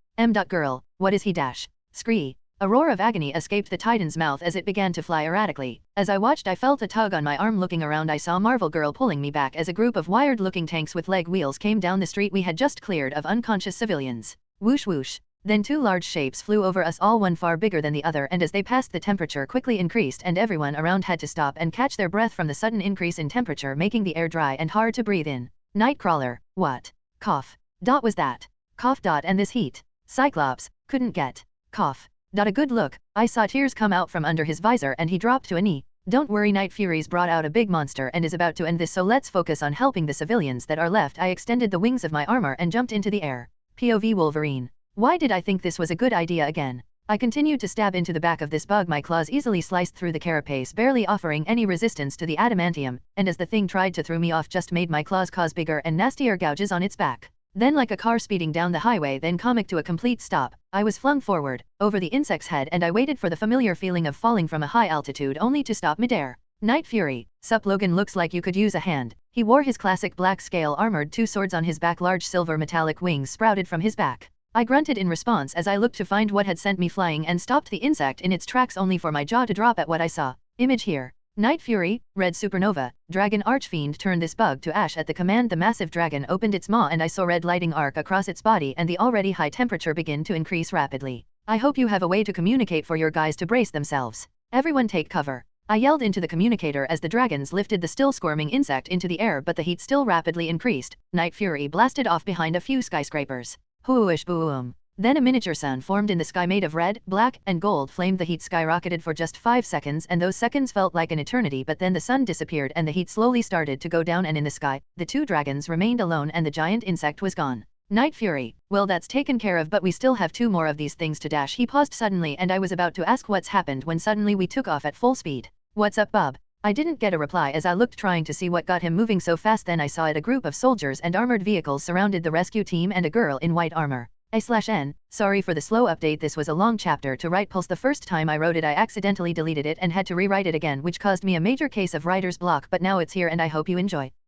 Girl, what is he dash? Scree. A roar of agony escaped the Titan's mouth as it began to fly erratically. As I watched I felt a tug on my arm. Looking around I saw Marvel Girl pulling me back as a group of wired-looking tanks with leg wheels came down the street we had just cleared of unconscious civilians. Whoosh whoosh. Then 2 large shapes flew over us, all one far bigger than the other, and as they passed the temperature quickly increased and everyone around had to stop and catch their breath from the sudden increase in temperature, making the air dry and hard to breathe in. Nightcrawler, what? Cough. Dot was that? Cough. Dot and this heat. Cyclops, couldn't get. Cough. Dot a good look. I saw tears come out from under his visor and he dropped to a knee. Don't worry, Night Fury's brought out a big monster and is about to end this, so let's focus on helping the civilians that are left. I extended the wings of my armor and jumped into the air. POV Wolverine. Why did I think this was a good idea again? I continued to stab into the back of this bug. My claws easily sliced through the carapace, barely offering any resistance to the adamantium, and as the thing tried to throw me off, just made my claws cause bigger and nastier gouges on its back. Then, like a car speeding down the highway, then comic to a complete stop, I was flung forward, over the insect's head, and I waited for the familiar feeling of falling from a high altitude only to stop midair. Night Fury, sup Logan, looks like you could use a hand. He wore his classic black scale armored 2 swords on his back. Large silver metallic wings sprouted from his back. I grunted in response as I looked to find what had sent me flying and stopped the insect in its tracks, only for my jaw to drop at what I saw. Image here. Night Fury, red supernova, dragon archfiend turned this bug to ash at the command. The massive dragon opened its maw and I saw red lighting arc across its body and the already high temperature begin to increase rapidly. I hope you have a way to communicate for your guys to brace themselves. Everyone take cover. I yelled into the communicator as the dragons lifted the still squirming insect into the air, but the heat still rapidly increased. Night fury blasted off behind a few skyscrapers. Whoosh boom. Then a miniature sun formed in the sky made of red, black, and gold flame. The heat skyrocketed for just 5 seconds, and those seconds felt like an eternity, but then the sun disappeared and the heat slowly started to go down, and in the sky, the 2 dragons remained alone and the giant insect was gone. Night fury. Well, that's taken care of, but we still have 2 more of these things to dash. He paused suddenly and I was about to ask what's happened when suddenly we took off at full speed. What's up, Bob? I didn't get a reply as I looked trying to see what got him moving so fast. Then I saw it. A group of soldiers and armored vehicles surrounded the rescue team and a girl in white armor. A/N. Sorry for the slow update. This was a long chapter to write. Pulse. The first time I wrote it I accidentally deleted it and had to rewrite it again, which caused me a major case of writer's block, but now it's here and I hope you enjoy.